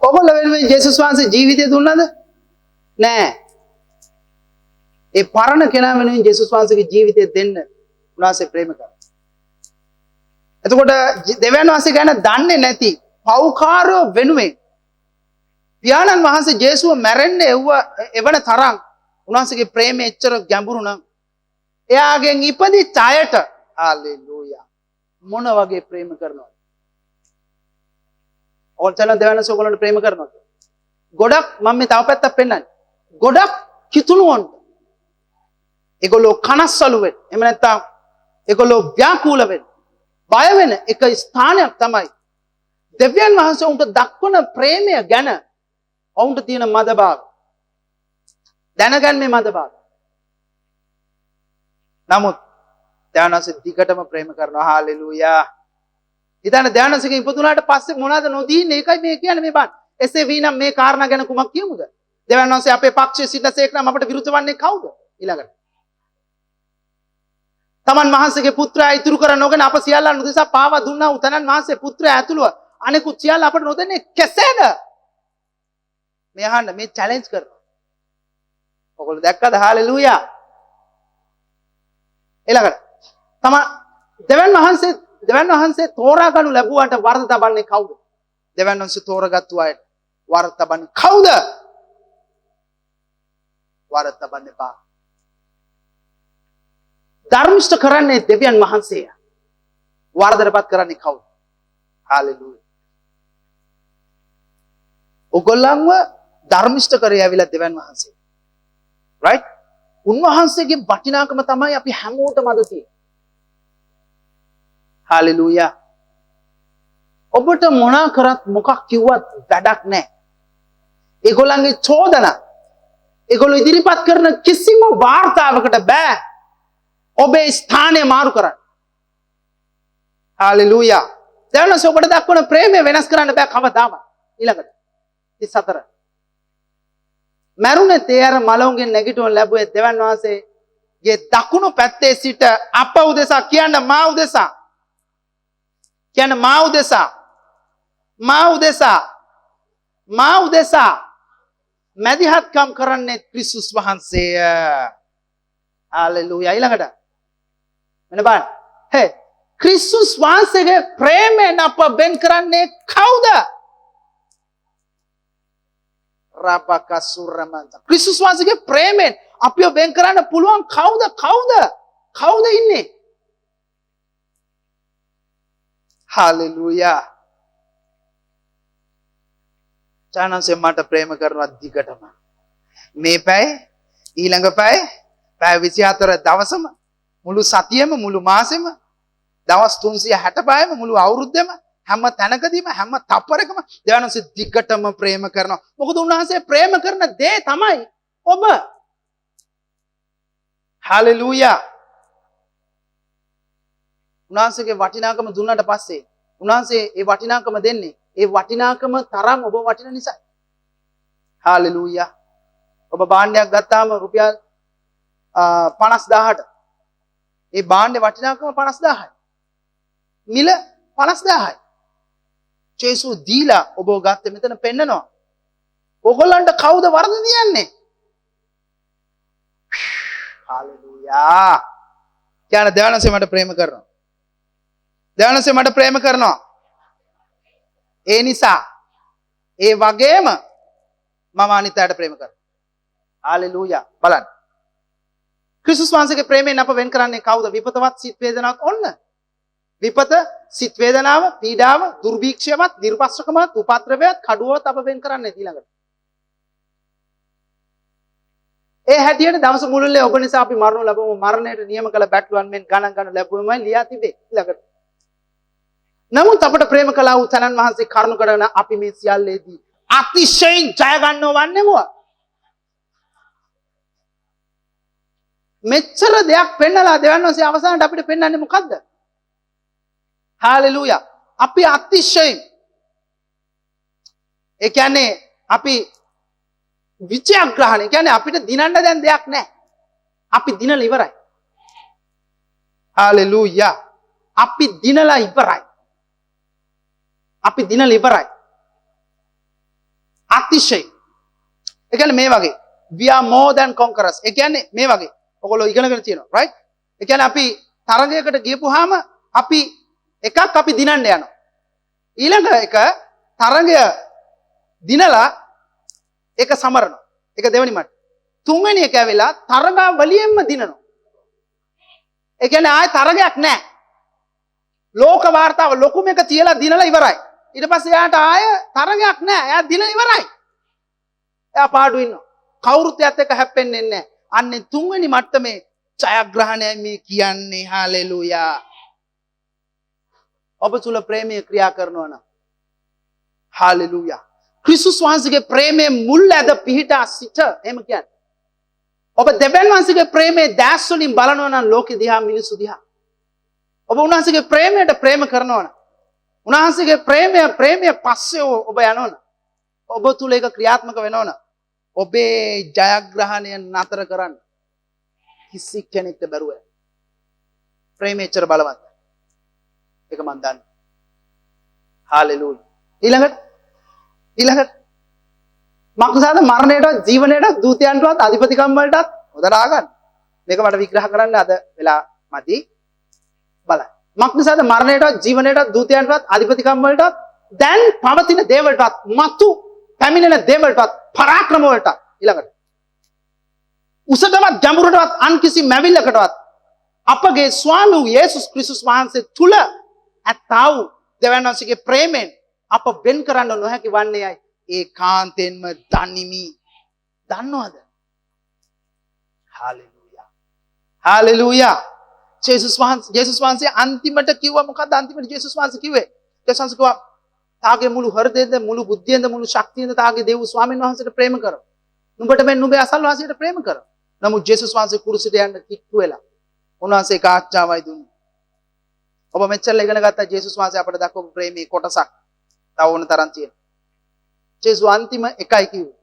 ඔයගොල්ලෝ වෙනුවෙන් ජේසුස් වහන්සේ ජීවිතය දුන්නද? නෑ. ඒ පරණ කෙනා වෙනුවෙන් ජේසුස් වහන්සේගේ ජීවිතය දෙන්න උන්වහන්සේ ප්‍රේම කරා. එතකොට දෙවියන් වහන්සේ ගැන දන්නේ නැති පෞකාරෝ වෙනුවෙන් පියාණන් වහන්සේ ජේසුව මැරෙන්න එවන තරම් උන්වහන්සේගේ ප්‍රේමය එච්චර ගැඹුරු නම් එයාගෙන් ඉපදිච්ච අයට හalleluya මොන වගේ ප්‍රේම කරනවද? ඔතන දෙවනස ඔයගොල්ලන්ට ප්‍රේම කරනවද? ගොඩක් මම මේ තව පැත්තක් පෙන්නන්නේ. ගොඩක් කිතුණුවන්ට ඒගොල්ලෝ කනස්සලු වෙන. එහෙම නැත්නම් ඒගොල්ලෝ ව්‍යාකූල වෙන. බය වෙන එක ස්ථානයක් තමයි දෙවියන් වහන්සේ උන්ට දක්වන ප්‍රේමය ගැන ඔවුන්ට තියෙන මදභාව. දැනගන්නේ මදභාව. නමුත් දෙවනසේ දිගටම ප්‍රේම කරනවා. හalleluya. ඉතින් දෙවනසේකින් ඉපදුනාට පස්සේ මොනවාද නොදීන්නේ? ඒකයි මේ කියන්නේ මේ බන්. එසේ වීනම් මේ කාරණා ගැන කුමක් කියමුද? දෙවියන් වහන්සේ අපේ පක්ෂයේ සිටසේක නම් අපට විරුද්ධ වන්නේ කවුද? ඊළඟට තමන් වහන්සේගේ පුත්‍රයා ඉතුරු කර නොගෙන අප සියල්ලන් උදෙසා පාවා දුන්නා වූ තනන් වහන්සේ පුත්‍රයා ඇතුළුව අනෙකුත් සියල්ල අපට නොදෙන්නේ කෙසේද? මේ අහන්න මේ චැලෙන්ජ් කරනවා. ඔයගොල්ලෝ දැක්කද? හalleluya. ඊළඟට දෙවියන් වහන්සේ තෝරා ගනු ලැබුවාට වරද තබන්නේ කවුද? දෙවියන් වහන්සේ තෝරාගත්තු අයට වරද තබන්නේ කවුද? වරද තබන්න එපා. ධර්මිෂ්ඨ කරන්නේ දෙවියන් වහන්සේය. වරදටපත් කරන්නේ කවුද? හalleluya. ඔගොල්ලන්ව ධර්මිෂ්ඨ කරේ ඇවිල්ලා දෙවියන් වහන්සේ. right? උන්වහන්සේගේ වටිනාකම තමයි අපි හැමෝටම අද තියෙන්නේ. හalleluya. ඔබට මොනා කරත් මොකක් කිව්වත් වැඩක් නැහැ. ඒගොල්ලන්ගේ චෝදනා ඒගොල්ලෝ ඉදිරිපත් කරන කිසිම වාර්තාවකට බෑ ඔබේ ස්ථානය මාරු කරන්න. හalleluya. දැන් ඔබට දක්වන ප්‍රේමය වෙනස් කරන්න බෑ කවදාවත්. ඊළඟට 34 මරුනේ තේර මලවුන්ගෙන් නැගිටුවන් ලැබුවේ දෙවන් වහන්සේගේ දකුණු පැත්තේ සිට අප උදෙසා කියන්න මා උදෙසා කියන්න මා උදෙසා මා උදෙසා මා උදෙසා මැදිහත්කම් කරන්නේ ක්‍රිස්තුස් වහන්සේය. හalleluya. ඊළඟට මෙන්න බලන්න. හේ ක්‍රිස්තුස් වහන්සේගේ ප්‍රේමයෙන් අප වෙන් කරන්නේ කවුද? රාපකසුරමන්ත. ක්‍රිස්තුස් වහන්සේගේ ප්‍රේමයෙන් අපිව වෙන් කරන්න පුළුවන් කවුද? කවුද ඉන්නේ? හalleluya. චානන්සේ මට ප්‍රේම කරනවා දිගටම. මේ පැය ඊළඟ පැය 24 දවසම මුළු සතියෙම මුළු මාසෙම දවස් 365ම මුළු අවුරුද්දෙම හැම තැනකදීම හැම තප්පරකම දෙවියන්සේ දිගටම ප්‍රේම කරනවා. මොකද උන්වහන්සේ ප්‍රේම කරන දේ තමයි ඔබ. හalleluya. උන්වහන්සේගේ වටිනාකම දුන්නාට පස්සේ උන්වහන්සේ ඒ වටිනාකම දෙන්නේ ඒ වටිනාකම තරම් ඔබ වටින නිසා. හalleluya. ඔබ භාණ්ඩයක් ගත්තාම රුපියල් 50000ට ඒ භාණ්ඩේ වටිනාකම 50000යි. මිල 50000යි. ජේසු දීලා ඔබ ගත්තේ මෙතන පෙන්නනවා. ඔයගොල්ලන්ට කවුද වරද තියන්නේ? හalleluya. කියන දෙවනසේ මට ප්‍රේම කරනවා. දෙවනසේ මට ප්‍රේම කරනවා. ඒ නිසා ඒ වගේම මම අනිත් අයට ප්‍රේම කරනවා. හalleluya. බලන්න. ක්‍රිස්තුස් වහන්සේගේ ප්‍රේමයෙන් අප වෙන් කරන්නේ කවුද? විපතවත් සිත් වේදනාවක් ඔන්න. විපත, සිත් වේදනාව, පීඩාව, දුර්භීක්ෂයවත්, නිර්පස්සකමත්, උපද්‍රවයත්, කඩුවවත් අප වෙන් කරන්නේ ඊළඟට. ඒ හැටියට දවස මුළුල්ලේ ඔබ නිසා අපි මරණු ලැබුවම මරණයට නියම කළ බැටළුවන් මෙන් ගණන් ලැබුවමයි ලියා තිබේ ඊළඟට. නමුත් අපට ප්‍රේම කළා වූ තනන් වහන්සේ කරුණ කරන අපි මේ සියල්ලේදී අතිශයින් ජය ගන්නව වන්නේමුවා. මෙච්චර දෙයක් පෙන්නලා දෙවන් වහන්සේ අවසානට අපිට පෙන්වන්නේ මොකද්ද? හalleluya. අපි අතිශයින් ඒ කියන්නේ අපි විචයග්‍රහණය කියන්නේ අපිට දිනන්න දැන් දෙයක් නැහැ. අපි දිනලා ඉවරයි. හalleluya. අපි දිනලා ඉවරයි. අපි දිනලා ඉවරයි. අතිශයින්. ඒ කියන්නේ මේ වගේ we are more than conquerors. ඒ කියන්නේ මේ වගේ ඔයගොල්ලෝ ඉගෙනගෙන තියෙනවා right? ඒ කියන්නේ අපි තරගයකට ගියපුවාම අපි එකක් අපි දිනන්න යනවා. ඊළඟ එක තරඟය දිනලා ඒක සමරනවා. ඒක දෙවෙනි මට. තුන්වෙනි එක ඇවිල්ලා තරඟාවලියෙන්ම දිනනවා. ඒ කියන්නේ ආයේ තරඟයක් නැහැ. ලෝක වාර්තාව ලොකුම එක තියලා දිනලා ඉවරයි. ඊට පස්සේ එයාට ආය තරඟයක් නැහැ. එයා දින ඉවරයි. එයා පාඩු ඉන්නවා. කවුරුත් එයාත් එක්ක හැප්පෙන්නේ නැහැ. අන්නේ තුන්වෙනි මට්ටමේ ජයග්‍රහණය මේ කියන්නේ. හාලෙලූයා. ඔබ තුල ප්‍රේමය ක්‍රියා කරනවා නම් හාලෙලූයා. ක්‍රිස්තුස් වහන්සේගේ ප්‍රේමයේ මුල් ඇද පිහිටා සිට එහෙම කියන්නේ. ඔබ දෙවියන් වහන්සේගේ ප්‍රේමයේ දැස් වලින් බලනවා නම් ලෝකෙ දිහා මිනිසු දිහා. ඔබ උන්වහන්සේගේ ප්‍රේමයට ප්‍රේම කරනවා නම් උන්වහන්සේගේ ප්‍රේමය පස්සේ ඔබ යනවනම් ඔබ තුල ඒක ක්‍රියාත්මක වෙනවනම් ඔබේ ජයග්‍රහණය නතර කරන්න කිසි කෙනෙක්ට බැරුව යනවා. ප්‍රේමය එච්චර බලවත්. ඒක මම දන්නවා. හාලෙලූයා. ඊළඟට මක්නිසාද මරණයටවත් ජීවනයටවත් දූතයන්ටවත් අධිපතිකම් වලටත් උදලා ගන්න. මේක මට විග්‍රහ කරන්න අද වෙලා මදි. බලන්න. මක්නිසාද මරණයටවත් ජීවනයටවත් දූතයන්ටවත් අධිපතිකම් වලටත් දැන් පවතින දේවල්ටත් මතු පැමිණෙන දේවල්ටත් පරාක්‍රම වලට ඊළඟට උසටවත් ගැඹුරටවත් අන් කිසි මැවිල්ලකටවත් අපගේ ස්වාමී වූ යේසුස් ක්‍රිස්තුස් වහන්සේ තුල ඇත්තා වූ දෙවියන් වහන්සේගේ ප්‍රේමයෙන් අප වෙන් කරන්න නොහැකි වන්නේයි ඒකාන්තයෙන්ම දනිමි. දන්නවද? හාලෙලූයා. හාලෙලූයා. ජේසුස් වහන්සේ අන්තිමට කිව්වා මොකද්ද? අන්තිමට ජේසුස් වහන්සේ කිව්වේ ජේසුස් වහන්සේ කිව්වා තාගේ මුළු හෘදයෙන්ද මුළු බුද්ධියෙන්ද මුළු ශක්තියෙන්ද තාගේ දේව ස්වාමීන් වහන්සේට ප්‍රේම කර. නුඹට මෙන් නුඹේ අසල්වාසියට ප්‍රේම කර. නමුත් ජේසුස් වහන්සේ කුරුසිට යන්න කිට්ටු වෙලා උන්වහන්සේ කාච්චාවයි දුන්නේ. ඔබ මෙච්චර ඉගෙන ගත්තා ජේසුස් වහන්සේ අපට දක්වපු ප්‍රේමයේ කොටසක් තව ඕන තරම් තියෙනවා. ජේසුස් අන්තිම එකයි කිව්වේ.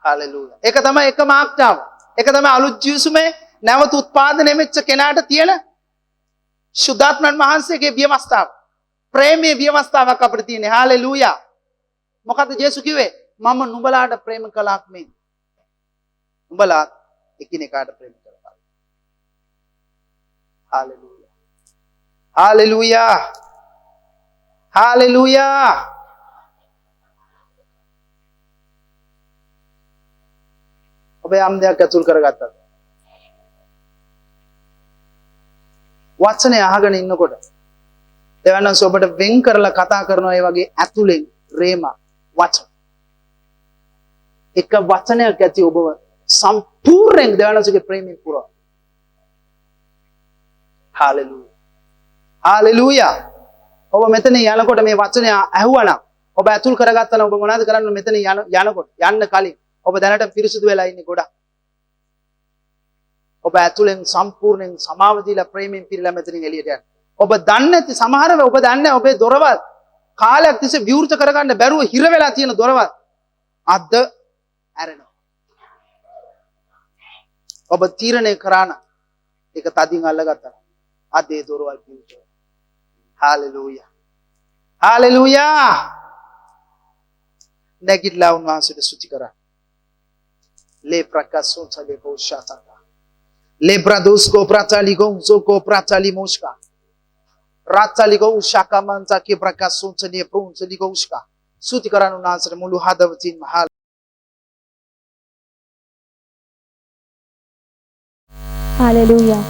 හාලෙලූයා. ඒක තමයි එකම ආඥාව. ඒක තමයි අලුත් ජීවිසුමේ නැවත උත්පාදනය වෙච්ච කෙනාට තියෙන සුද්ධාත්මයන් වහන්සේගේ ව්‍යවස්ථාව. ප්‍රේමයේ ව්‍යවස්ථාවක් අපිට තියෙන්නේ. හාලෙලූයා. මොකද ජේසුස් කිව්වේ? මම නුඹලාට ප්‍රේම කළාක් මේ. නුඹලා එකිනෙකාට ප්‍රේම කරපන්. හාලෙලූයා. හාලෙලූයා. හාලෙලූයා. ඔබ යම් දෙයක් අතුල් කරගත්තා. වචනේ අහගෙන ඉන්නකොට දෙවියන් වහන්සේ ඔබට වෙන් කරලා කතා කරනවා ඒ වගේ ඇතුලෙන් රේමා වචන. එක වචනයක් ඇති ඔබව සම්පූර්ණයෙන් දෙවියන් වහන්සේගේ ප්‍රේමයෙන් පුරව. හාලෙලූයා. හාලෙලූයා. ඔබ මෙතන යනකොට මේ වචනය ඇහුවනම් ඔබ ඇතුල් කරගත්තා නම් ඔබ මොනවද කරන්නේ මෙතන යනකොට යන්න කලින් ඔබ දැනට පිරිසුදු වෙලා ඉන්නේ ගොඩක්. ඔබ ඇතුලෙන් සම්පූර්ණයෙන් සමාව දීලා ප්‍රේමයෙන් පිරීලා මෙතනින් එළියට යන්න. ඔබ දන්නේ නැති සමහර වෙලාව ඔබ දන්නේ ඔබේ දොරවල් කාලයක් තිස්සේ විවෘත කරගන්න බැරුව හිර වෙලා තියෙන දොරවල් අද ඇරෙනවා. ඔබ තීරණය කරා නම් ඒක තදින් අල්ලගත්තා. අද ඒ දොරවල් විවෘත. හාලෙලූයා. හාලෙලූයා. නැගිටලා උන්වහන්සේට ස්තුති කරා. Le fracaso sale boshata. Le bradusco prataligo zoko pratalimushka. Rataligo ushaka manza ke fracaso sale prunsaligo ushka. ස්තුති කරන උන්වහන්සේට මුළු හදවතින්ම Hallelujah.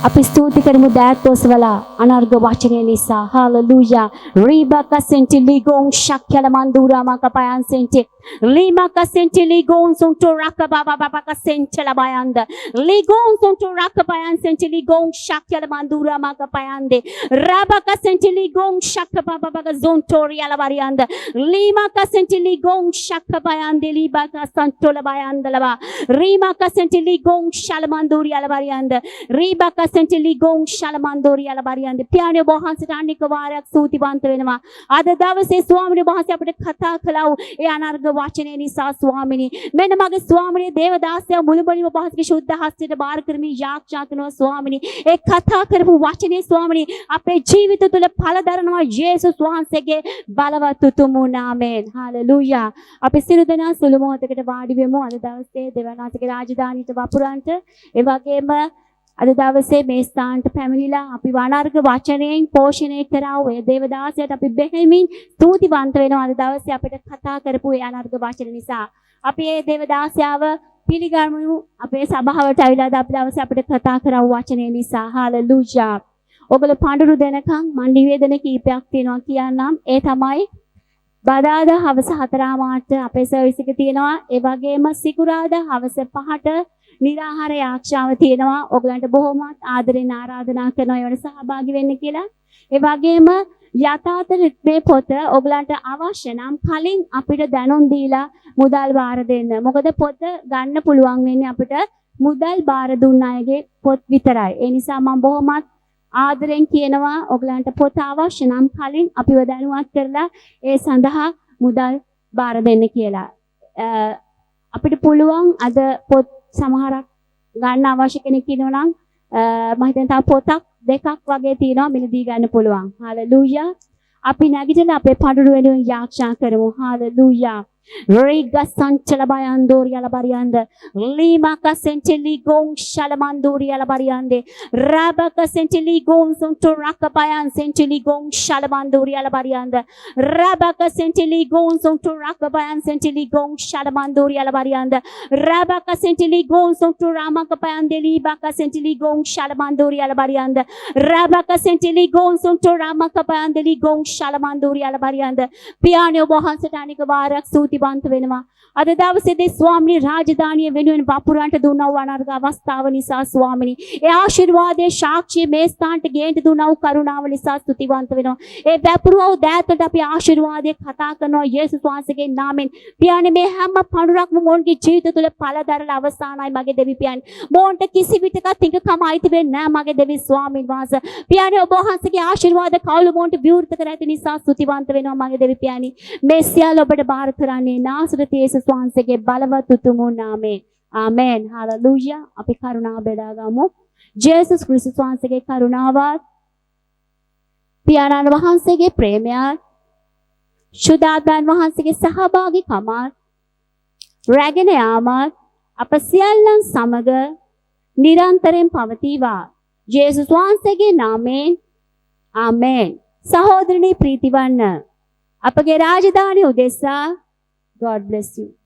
අපි ස්තුති කරමු දෑත්වස්වලා අනර්ග වචනය නිසා. හාලෙලූයා. රීබක සෙන්ටි ලිගෝන් ශක්‍යල මන්දුරා මකපයන් සෙන්ටි ලිමක සෙන්ටි ලිගෝන් සුන්තු රක බබා බබක සෙන්ටල බයන්ද ලිගෝන් සුන්තු රක බයන් සෙන්ටි ලිගෝන් ශක්‍යල මන්දුරා මකපයන්ද රබක සෙන්ටි ලිගෝන් ශක්ක බබා බබක සොන්ටෝරියල වරියන්ද ලිමක සෙන්ටි ලිගෝන් ශක්ක බයන්ද ලිබක සන්තොල බයන්ද ලබා රීමක සෙන්ටි ලිගෝන් ශල මන්දුරියල වරියන්ද රීබක සෙන්ටි ලිගෝන් ශල මන්දුරියල වරියන්ද පියාණෝ වහන්සේට අනික වාරයක් ස්තුතිවන්ත වෙනවා. අද දවසේ ස්වාමීන් වහන්සේ අපිට කතා කළා ඒ අනර්ග වචනේ නිසා ස්වාමිනේ මෙන්න මගේ ස්වාමිනේ දේවදාසයා මුළුමනින්ම පහසුගේ ශුද්ධ හස්තයට බාර කරමින් යාඥා කරනවා ස්වාමිනේ ඒ කතා කරපු වචනේ ස්වාමිනේ අපේ ජීවිත තුළ පළ දරනවා යේසුස් වහන්සේගේ බලවත් උතුම් නාමයෙන්. හාලෙලූයා. අපි සියලු දෙනා සුළු මොහොතකට වාඩි වෙමු. අද දවසේ දෙවියන්ගේ රාජධානියට වපුරන්ට ඒ වගේම අද දවසේ මේ ස්ථානට පැමිණිලා අපි වනාර්ග වචනයෙන් පෝෂණය කරා ඔය දේවදාසයට අපි බෙහෙමින් ස්තුතිවන්ත වෙනවා. අද දවසේ අපිට කතා කරපු ඒ අනාර්ග වචන නිසා අපි මේ දේවදාසයාව පිළිගමු. අපේ සභාවට ඇවිල්ලා අද අපි දවසේ අපිට කතා කරා වචනේ නිසා. හාලෙලූයා. ඔගොල්ලෝ පඳුරු දෙනකම් මන් නිවේදන කීපයක් තියෙනවා කියන්නම්. ඒ තමයි බදාදා හවස 4 මාට අපේ සර්විස් එක තියෙනවා. ඒ වගේම සිකුරාදා හවස 5ට නිරාහාර යාක්ෂාව තියෙනවා. ඔයගලන්ට බොහොමත් ආදරෙන් ආරාධනා කරනවා ඒවට සහභාගී වෙන්න කියලා. ඒ වගේම යථාර්ථ රිද්මේ පොත ඔයගලන්ට අවශ්‍ය නම් කලින් අපිට දැනුම් දීලා මුදල් බාර දෙන්න. මොකද පොත ගන්න පුළුවන් වෙන්නේ අපිට මුදල් බාර දුන්න අයගේ පොත් විතරයි. ඒ නිසා මම බොහොමත් ආදරෙන් කියනවා ඔයගලන්ට පොත අවශ්‍ය නම් කලින් අපිව දැනුවත් කරලා ඒ සඳහා මුදල් බාර දෙන්න කියලා. අපිට පුළුවන් අද පොත් සමහරක් ගන්න අවශ්‍ය කෙනෙක් ඉන්නවා නම් මම හිතන තව පොතක් දෙකක් වගේ තියෙනවා මිලදී ගන්න පුළුවන්. හාලෙලූයා. අපි නැගිටලා අපේ පඳුරු වෙනුවෙන් යාච්ඡා කරමු. Hallelujah. Riga Sanchela Bayandoria la Bariande, Lima Casenteli Gong Shalamandoria la Bariande, Rabaka Senteli Gong Sontoraka Bayan Senteli Gong Shalamandoria la Bariande, Rabaka Senteli Gong Sontoraka Bayan Senteli Gong Shalamandoria la Bariande, Rabaka Senteli Gong Sontoramaka Bayandeli Baka Senteli Gong Shalamandoria la Bariande, Rabaka Senteli Gong Sontoramaka Bayandeli Gong Shalamandoria la Bariande, Piano Bohan Satanic Varak Sutibantu වෙනවා. අද දවසේදී ස්වාමිනී රාජධානිය වෙනුවෙන් වපුරන්ට දුන්නා වූ අනර්ග අවස්ථාව නිසා ස්වාමිනී ඒ ආශිර්වාදයේ සාක්ෂිය මේ ස්ථානට ගේන්න දුන්නා වූ කරුණාව නිසා ස්තුතිවන්ත වෙනවා. ඒ වැපුරව දෑතට අපි ආශිර්වාදයේ කතා කරනවා යේසුස් වහන්සේගේ නාමයෙන්. පියාණන් මේ හැම පඳුරක්ම මොන්ගේ ජීවිත තුළ පළදරලා අවසానයි මගේ දෙවි පියාණන්. මොන්ට කිසි විටක තිඟකම අයිති වෙන්නේ නැහැ මගේ දෙවි ස්වාමීන් වහන්සේ. පියාණන් ඔබ වහන්සේගේ ආශිර්වාද කවුළු මොන්ට විවෘත කර ඇති නිසා ස්තුතිවන්ත වෙනවා මගේ දෙවි පියාණන්. මේ සියල්ල ඔබට බාර කරන්නේ නාසරත් යේසුස් වහන්සේගේ බලවත් උතුම් නාමයෙන්. ආමෙන්. හාලෙලූයා. අපි කරුණාව බෙදා ගමු. ජේසුස් ක්‍රිස්තුස් වහන්සේගේ කරුණාවත් පියාණන් වහන්සේගේ ප්‍රේමයත් සුදාත්මයන් වහන්සේගේ සහභාගීකමත් රැගෙන යාමත් අප සියල්ලන් සමග නිරන්තරයෙන් පවතිවා. ජේසුස් වහන්සේගේ නාමයෙන්. ආමෙන්. සහෝදරනි ප්‍රීතිවන්න අපගේ රාජධානිය උදෙසා God bless you.